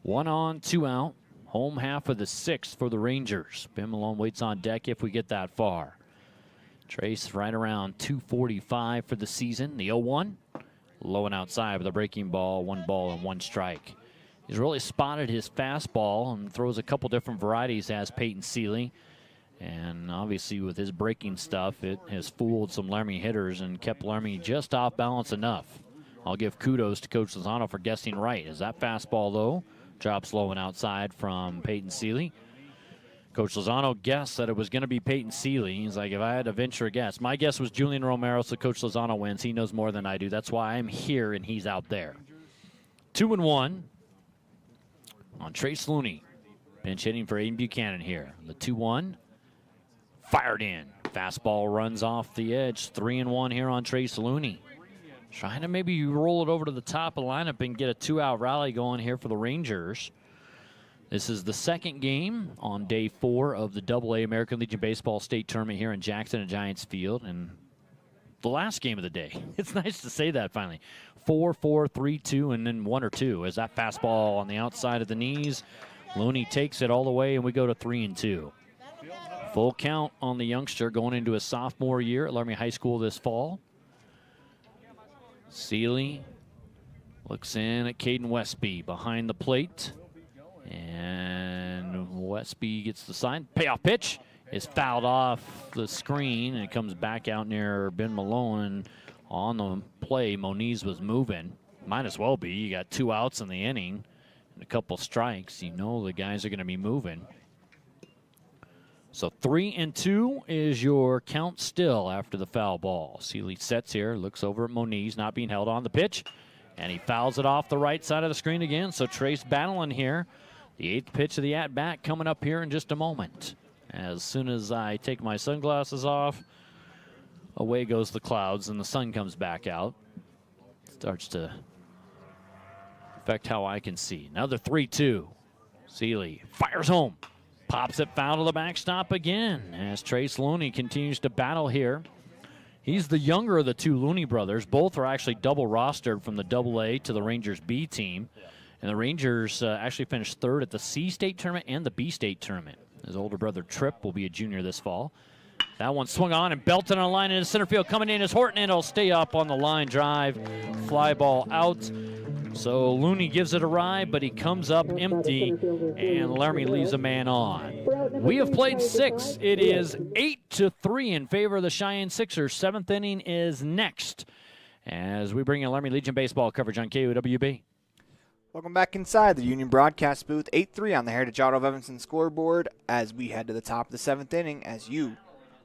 1 on, 2 out. Home half of the 6th for the Rangers. Ben Malone waits on deck if we get that far. Trace right around 245 for the season. The 0-1, low and outside with a breaking ball, 1 ball and 1 strike. He's really spotted his fastball and throws a couple different varieties as Peyton Seeley. And obviously with his breaking stuff, it has fooled some Laramie hitters and kept Laramie just off balance enough. I'll give kudos to Coach Lozano for guessing right. As that fastball, though, drops low and outside from Peyton Seeley. Coach Lozano guessed that it was going to be Peyton Seeley. He's like, if I had to venture a guess. My guess was Julian Romero, so Coach Lozano wins. He knows more than I do. That's why I'm here and he's out there. 2-1 on Trace Looney. Pinch hitting for Aiden Buchanan here. The 2-1. Fired in. Fastball runs off the edge. 3-1 here on Trace Looney. Trying to maybe roll it over to the top of the lineup and get a 2-out rally going here for the Rangers. This is the second game on day 4 of the AA American Legion Baseball State Tournament here in Jackson at Giants Field. And the last game of the day. It's nice to say that finally. 4-4, 3-2, and then 1 or 2. As that fastball on the outside of the knees. Looney takes it all the way, and we go to 3-2. Full count on the youngster going into his sophomore year at Laramie High School this fall. Seeley looks in at Caden Westby behind the plate. And Westby gets the sign. Payoff pitch is fouled off the screen, and it comes back out near Ben Malone. On the play, Moniz was moving. Might as well be. You got 2 outs in the inning and a couple strikes. You know the guys are going to be moving. So 3-2 is your count still after the foul ball. Seeley sets here, looks over at Moniz, not being held on the pitch, and he fouls it off the right side of the screen again. So Trace battling here. The 8th pitch of the at-bat coming up here in just a moment. As soon as I take my sunglasses off, away goes the clouds and the sun comes back out. Starts to affect how I can see. Another 3-2. Seeley fires home. Pops it foul to the backstop again as Trace Looney continues to battle here. He's the younger of the 2 Looney brothers. Both are actually double rostered from the AA to the Rangers B team. And the Rangers actually finished 3rd at the C State Tournament and the B State Tournament. His older brother Tripp will be a junior this fall. That one swung on and belted on a line into center field. Coming in is Horton, and it'll stay up on the line drive. Fly ball out. So Looney gives it a ride, but he comes up empty, and Laramie leaves a man on. We have played 6. It is 8-3 in favor of the Cheyenne Sixers. 7th inning is next as we bring in Laramie Legion baseball coverage on KOWB. Welcome back inside the Union broadcast booth. 8-3 on the Heritage Auto of Evanston scoreboard as we head to the top of the 7th inning as you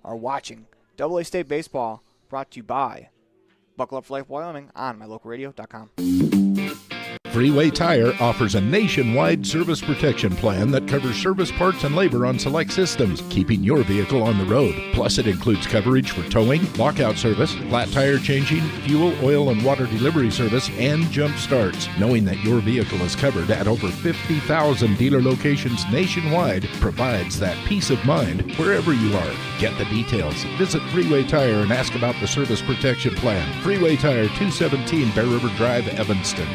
are watching AA State Baseball, brought to you by Buckle Up for Life Wyoming on mylocalradio.com. Freeway Tire offers a nationwide service protection plan that covers service parts and labor on select systems, keeping your vehicle on the road. Plus, it includes coverage for towing, lockout service, flat tire changing, fuel, oil, and water delivery service, and jump starts. Knowing that your vehicle is covered at over 50,000 dealer locations nationwide provides that peace of mind wherever you are. Get the details. Visit Freeway Tire and ask about the service protection plan. Freeway Tire, 217 Bear River Drive, Evanston.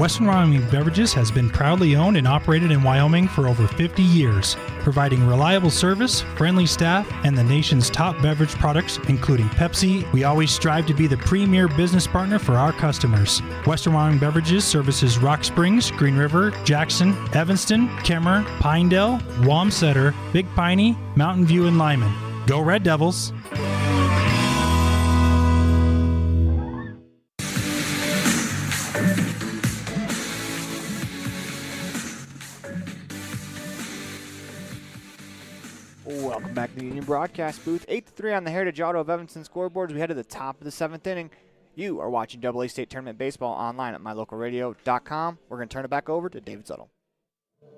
Western Wyoming Beverages has been proudly owned and operated in Wyoming for over 50 years, providing reliable service, friendly staff, and the nation's top beverage products, including Pepsi. We always strive to be the premier business partner for our customers. Western Wyoming Beverages services Rock Springs, Green River, Jackson, Evanston, Kemmer, Pinedale, Wamsutter, Big Piney, Mountain View, and Lyman. Go Red Devils! Welcome back to the Union Broadcast Booth. 8-3 on the Heritage Auto of Evanston scoreboards. We head to the top of the 7th inning. You are watching AA State Tournament Baseball online at mylocalradio.com. We're going to turn it back over to David Suttle.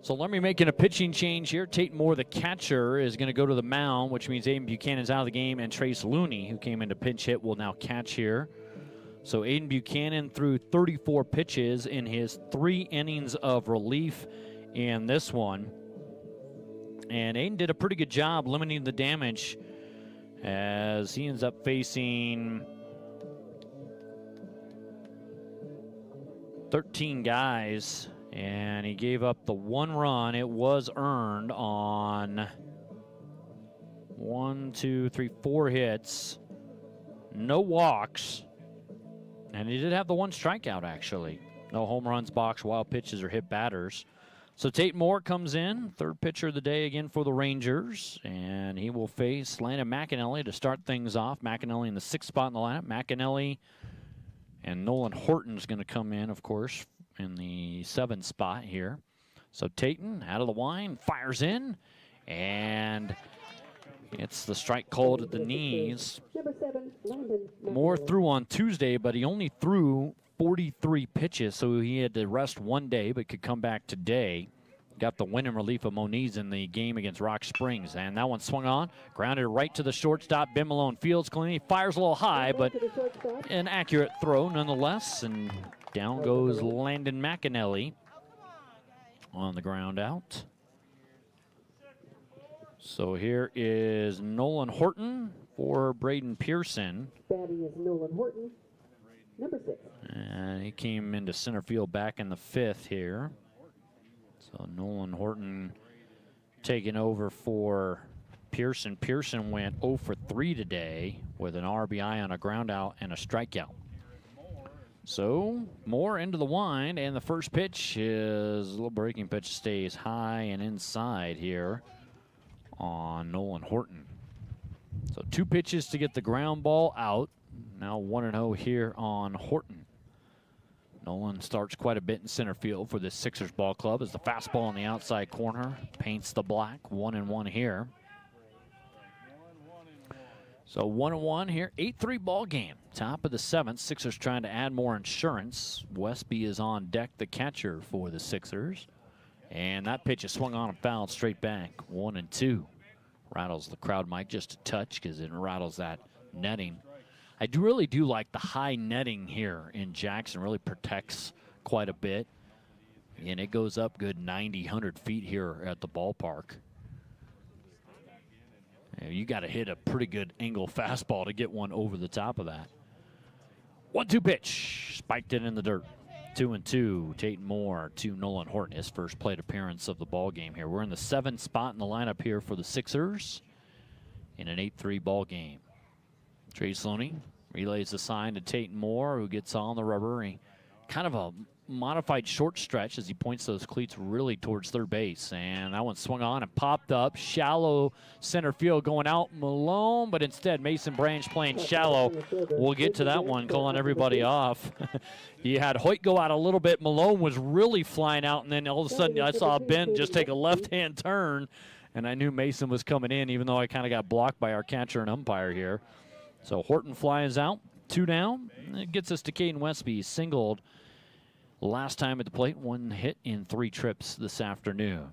So Laramie making a pitching change here. Tate Moore, the catcher, is going to go to the mound, which means Aiden Buchanan's out of the game, and Trace Looney, who came in to pinch hit, will now catch here. So Aiden Buchanan threw 34 pitches in his 3 innings of relief in this one. And Aiden did a pretty good job limiting the damage as he ends up facing 13 guys, and he gave up the 1 run. It was earned on 4 hits, no walks, and he did have the 1 strikeout, actually. No home runs, box, wild pitches, or hit batters. So Tate Moore comes in, 3rd pitcher of the day again for the Rangers, and he will face Landon McAnally to start things off. McAnally in the 6th spot in the lineup. McAnally and Nolan Horton's going to come in, of course, in the 7th spot here. So Tatum out of the line, fires in, and it's the strike called at the knees. Moore threw on Tuesday, but he only threw 43 pitches, so he had to rest 1 day, but could come back today. Got the win in relief of Moniz in the game against Rock Springs, and that one swung on, grounded right to the shortstop. Ben Malone fields clean. He fires a little high, but an accurate throw nonetheless, and down goes Landon McAnally on the ground out. So here is Nolan Horton for Braden Pearson. Batting is Nolan Horton, number 6. And he came into center field back in the 5th here. So Nolan Horton taking over for Pearson. Pearson went 0 for 3 today with an RBI on a ground out and a strikeout. So Moore into the wind, and the first pitch is a little breaking pitch, stays high and inside here on Nolan Horton. So 2 pitches to get the ground ball out. Now 1-0 here on Horton. Nolan starts quite a bit in center field for the Sixers ball club as the fastball in the outside corner paints the black. 1-1 here. So 1-1 here, 8-3 ball game. Top of the 7th. Sixers trying to add more insurance. Westby is on deck, the catcher for the Sixers. And that pitch is swung on and fouled straight back. 1-2. Rattles the crowd mic just a touch because it rattles that netting. I really do like the high netting here in Jackson. Really protects quite a bit. And it goes up good 90, 100 feet here at the ballpark. You got to hit a pretty good angle fastball to get one over the top of that. 1-2 pitch. Spiked it in the dirt. 2-2. Tate Moore to Nolan Horton, his first plate appearance of the ball game here. We're in the 7th spot in the lineup here for the Sixers in an 8-3 ball game. Trace Looney relays the sign to Tate Moore, who gets on the rubber. Kind of a modified short stretch as he points those cleats really towards third base. And that one swung on and popped up. Shallow center field going out Malone, but instead Mason Branch playing shallow. We'll get to that one, calling everybody off. You had Hoyt go out a little bit. Malone was really flying out, and then all of a sudden I saw Ben just take a left-hand turn, and I knew Mason was coming in, even though I kind of got blocked by our catcher and umpire here. So Horton flies out, 2 down. It gets us to Caden Westby. He singled last time at the plate, 1 hit in 3 trips this afternoon.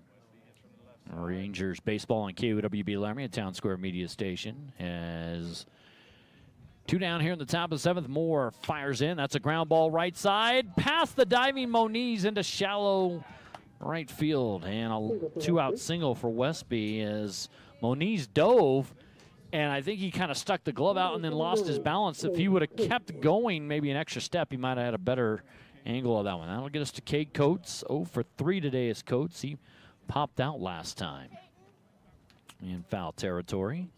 Rangers baseball on KOWB Laramie, a Town Square media station, as 2 down here in the top of the 7th. Moore fires in. That's a ground ball right side. Past the diving Moniz into shallow right field. And a 2-out single for Westby as Moniz dove. And I think he kind of stuck the glove out and then lost his balance. If he would have kept going maybe an extra step, he might have had a better angle of that one. That'll get us to Cade Coates. 0 for 3 today is Coates. He popped out last time in foul territory.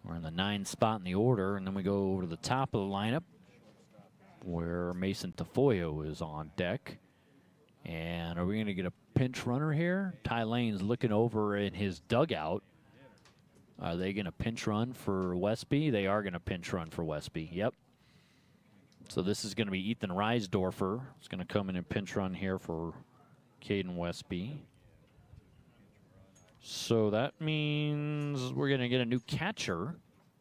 We're in the 9 spot in the order, and then we go over to the top of the lineup where Mason Tafoyo is on deck. And are we going to get a pinch runner here? Ty Lane's looking over in his dugout. Are they going to pinch run for Westby? They are going to pinch run for Westby. Yep. So this is going to be Ethan Reisdorfer. It's going to come in and pinch run here for Caden Westby. So that means we're going to get a new catcher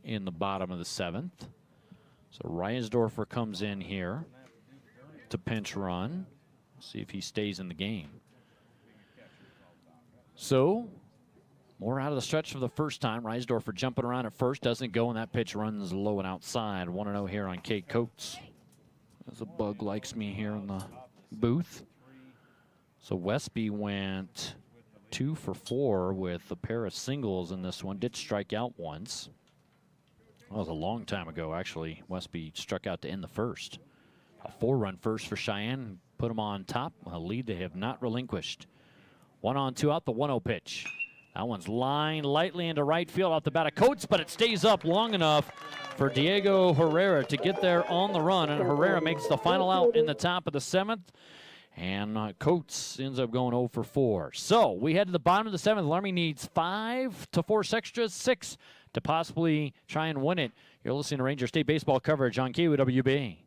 in the bottom of the 7th. So Reisdorfer comes in here to pinch run. See if he stays in the game. So more out of the stretch for the first time. Reisdorfer jumping around at first, doesn't go, and that pitch runs low and outside. 1-0 here on Cade Coates. As a bug likes me here in the booth. So Westby went 2 for 4 with a pair of singles in this one. Did strike out once. That was a long time ago, actually. Westby struck out to end the first. A 4-run first for Cheyenne. Put them on top. A lead they have not relinquished. 1 on 2 out, the 1-0 pitch. That one's lined lightly into right field off the bat of Coates, but it stays up long enough for Diego Herrera to get there on the run. And Herrera makes the final out in the top of the 7th. And Coates ends up going 0 for 4. So we head to the bottom of the 7th. Laramie needs 5 to force extras, 6 to possibly try and win it. You're listening to Ranger State baseball coverage on KWB.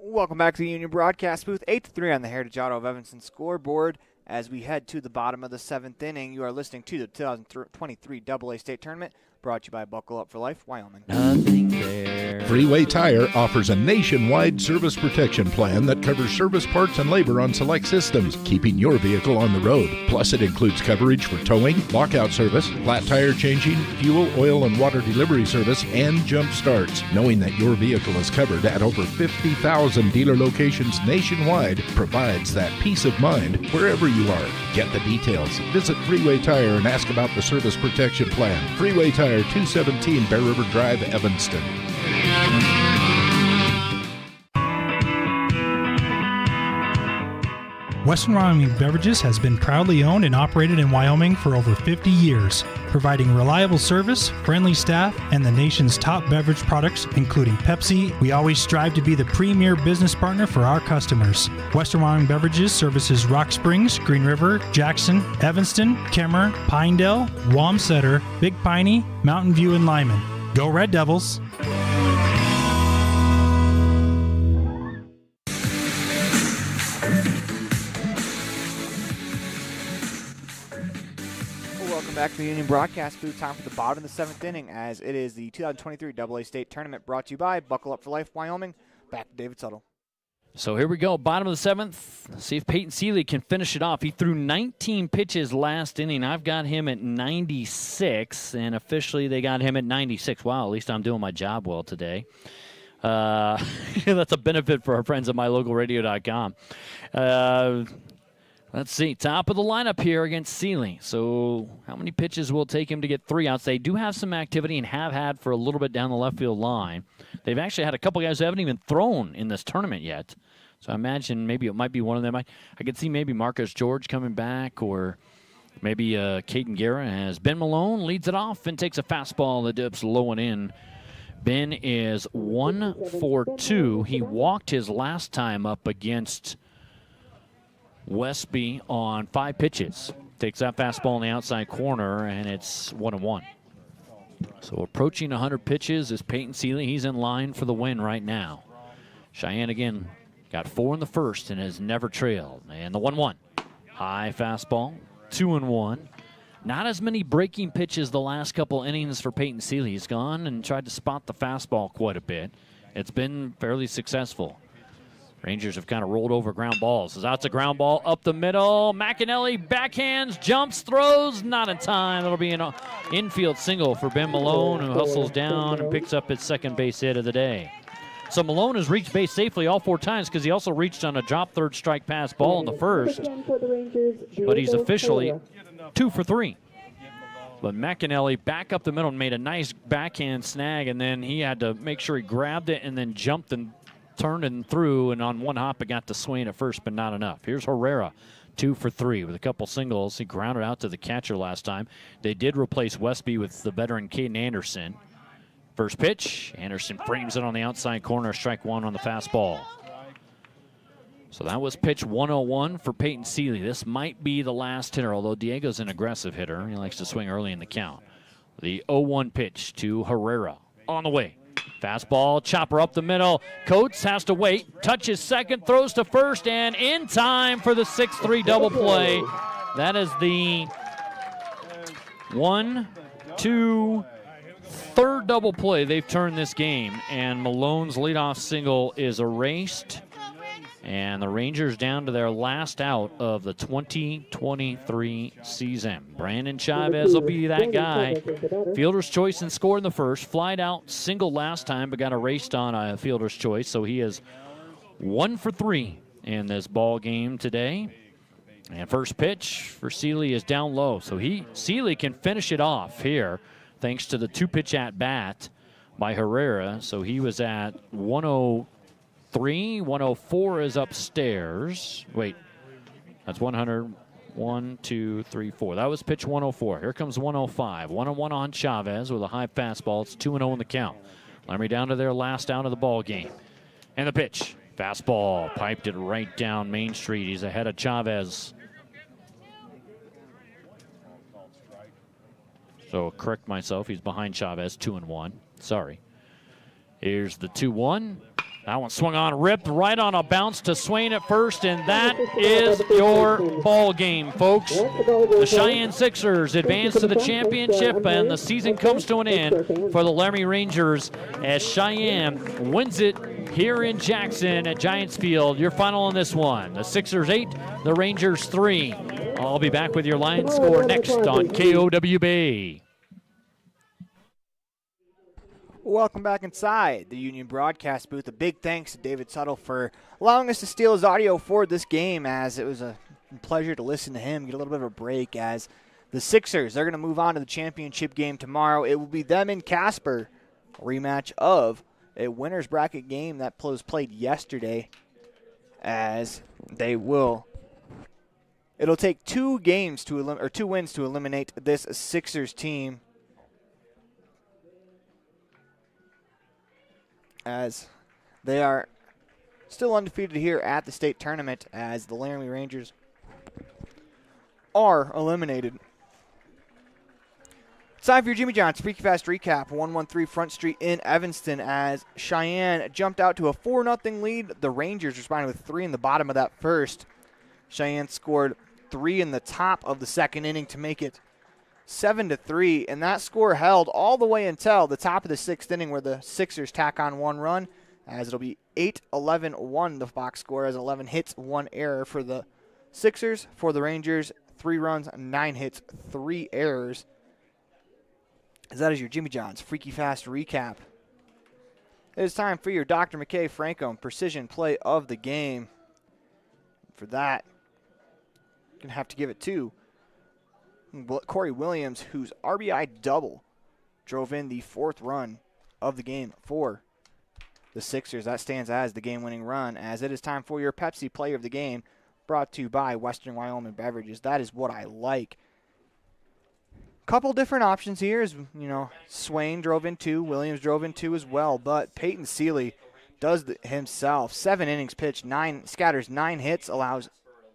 Welcome back to the Union Broadcast Booth. 8-3 on the Heritage Auto of Evanston scoreboard. As we head to the bottom of the 7th inning, you are listening to the 2023 AA State Tournament, brought to you by Buckle Up for Life, Wyoming. Nothing there. Freeway Tire offers a nationwide service protection plan that covers service parts and labor on select systems, keeping your vehicle on the road. Plus, it includes coverage for towing, lockout service, flat tire changing, fuel, oil, and water delivery service, and jump starts. Knowing that your vehicle is covered at over 50,000 dealer locations nationwide provides that peace of mind wherever you are. Get the details. Visit Freeway Tire and ask about the service protection plan. Freeway Tire, 217 Bear River Drive, Evanston. Western Wyoming Beverages has been proudly owned and operated in Wyoming for over 50 years, providing reliable service, friendly staff, and the nation's top beverage products, including Pepsi. We always strive to be the premier business partner for our customers. Western Wyoming Beverages services Rock Springs, Green River, Jackson, Evanston, Kemmer, Pinedale, Wamsutter, Big Piney, Mountain View, and Lyman. Go Red Devils! Back to the Union Broadcast Booth. Time for the bottom of the 7th inning, as it is the 2023 AA State Tournament, brought to you by Buckle Up for Life, Wyoming. Back to David Tuttle. So here we go, bottom of the 7th. See if Peyton Seeley can finish it off. He threw 19 pitches last inning. I've got him at 96, and officially they got him at 96. Wow, at least I'm doing my job well today. That's a benefit for our friends at mylocalradio.com. Let's see, top of the lineup here against Seeley. So how many pitches will it take him to get 3 outs? They do have some activity and have had for a little bit down the left field line. They've actually had a couple guys who haven't even thrown in this tournament yet. So I imagine maybe it might be one of them. I could see maybe Marcus George coming back, or maybe Caden Guerra, as Ben Malone leads it off and takes a fastball that dips low and in. Ben is 1 for 2. He walked his last time up against Westby on 5 pitches. Takes that fastball in the outside corner, and it's 1-1. So approaching 100 pitches is Peyton Seeley. He's in line for the win right now. Cheyenne again got 4 in the first and has never trailed. And the 1-1. High fastball, 2-1. Not as many breaking pitches the last couple innings for Peyton Seeley. He's gone and tried to spot the fastball quite a bit. It's been fairly successful. Rangers have kind of rolled over ground balls. So that's a ground ball up the middle. McAnally backhands, jumps, throws, not in time. It'll be an infield single for Ben Malone, who hustles down and picks up his second base hit of the day. So Malone has reached base safely all 4 times, because he also reached on a drop third strike pass ball in the first. But he's officially 2 for 3. But McAnally back up the middle and made a nice backhand snag, and then he had to make sure he grabbed it and then jumped and turned and threw, and on one hop it got to Swain at first, but not enough. Here's Herrera, 2 for 3 with a couple singles. He grounded out to the catcher last time. They did replace Westby with the veteran Caden Anderson. First pitch, Anderson frames it on the outside corner, strike one on the fastball. So that was pitch 101 for Peyton Seeley. This might be the last hitter, although Diego's an aggressive hitter. He likes to swing early in the count. The 0-1 pitch to Herrera on the way. Fastball, chopper up the middle. Coates has to wait, touches second, throws to first, and in time for the 6-3 double play. That is the 1-2 third double play they've turned this game, and Malone's leadoff single is erased, and the Rangers down to their last out of the 2023 season. Brandon Chavez will be that guy. Fielder's choice and score in the first. Flied out single last time, but got erased on a fielder's choice, so he is 1 for 3 in this ball game today. And first pitch for Seeley is down low, so Seeley can finish it off here thanks to the 2-pitch at bat by Herrera. So he was at 103, 104 is upstairs. Wait, that's 100, 1, 2, 3, 4. That was pitch 104. Here comes 105. 1-1 on Chavez with a high fastball. It's 2-0 in the count. Laramie down to their last out of the ball game. And the pitch, fastball, piped it right down Main Street. He's ahead of Chavez. So correct myself, he's behind Chavez, 2-1. Sorry. Here's the 2-1. That one swung on, ripped right on a bounce to Swain at first, and that is your ball game, folks. The Cheyenne Sixers advance to the championship, and the season comes to an end for the Laramie Rangers as Cheyenne wins it here in Jackson at Giants Field. Your final on this one, the Sixers 8, the Rangers 3. I'll be back with your line score next on KOWB. Welcome back inside the Union broadcast booth. A big thanks to David Tuttle for allowing us to steal his audio for this game, as it was a pleasure to listen to him, get a little bit of a break, as the Sixers, they're going to move on to the championship game tomorrow. It will be them in Casper, a rematch of a winner's bracket game that was played yesterday, as they will. It'll take 2 wins to eliminate this Sixers team, as they are still undefeated here at the state tournament, as the Laramie Rangers are eliminated. It's time for your Jimmy John's Freaky Fast Recap. 113 Front Street in Evanston, as Cheyenne jumped out to a 4-0 lead. The Rangers responded with 3 in the bottom of that first. Cheyenne scored 3 in the top of the second inning to make it 7-3, and that score held all the way until the top of the 6th inning, where the Sixers tack on 1 run, as it'll be 8-11-1 the box score, as 11 hits, 1 error for the Sixers. For the Rangers, 3 runs, 9 hits, 3 errors. As that is your Jimmy John's Freaky Fast Recap. It is time for your Dr. McKay Franco Precision Play of the Game. For that, you're going to have to give it to Corey Williams, whose RBI double drove in the 4th run of the game for the Sixers. That stands as the game-winning run, as it is time for your Pepsi Player of the Game, brought to you by Western Wyoming Beverages. That is what I like. Couple different options here, as Swain drove in 2, Williams drove in 2 as well, but Peyton Seeley does himself. 7 innings pitched, scatters 9 hits, allows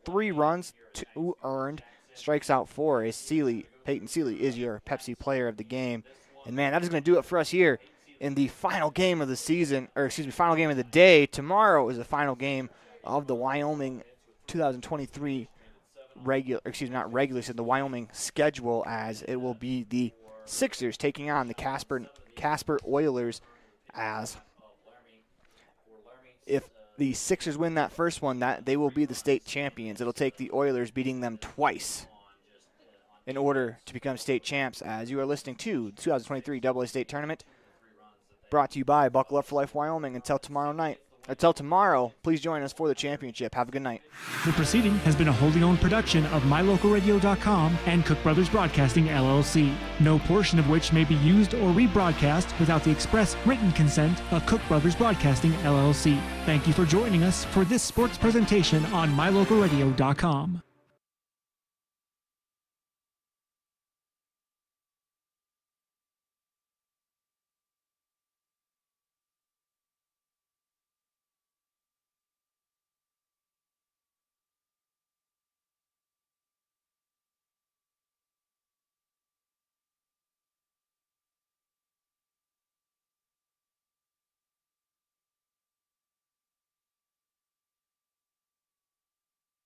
3 runs, 2 earned, strikes out 4. Peyton Seeley is your Pepsi Player of the Game. And man, that is going to do it for us here in the final game of the season, final game of the day. Tomorrow is the final game of the Wyoming 2023 the Wyoming schedule, as it will be the Sixers taking on the Casper Oilers, as if the Sixers win that first one, that they will be the state champions. It'll take the Oilers beating them twice in order to become state champs, as you are listening to the 2023 AA State Tournament, brought to you by Buckle Up for Life Wyoming. Until tomorrow night, Until tomorrow, please join us for the championship. Have a good night. The proceeding has been a wholly owned production of MyLocalRadio.com and Cook Brothers Broadcasting, LLC. No portion of which may be used or rebroadcast without the express written consent of Cook Brothers Broadcasting, LLC. Thank you for joining us for this sports presentation on MyLocalRadio.com.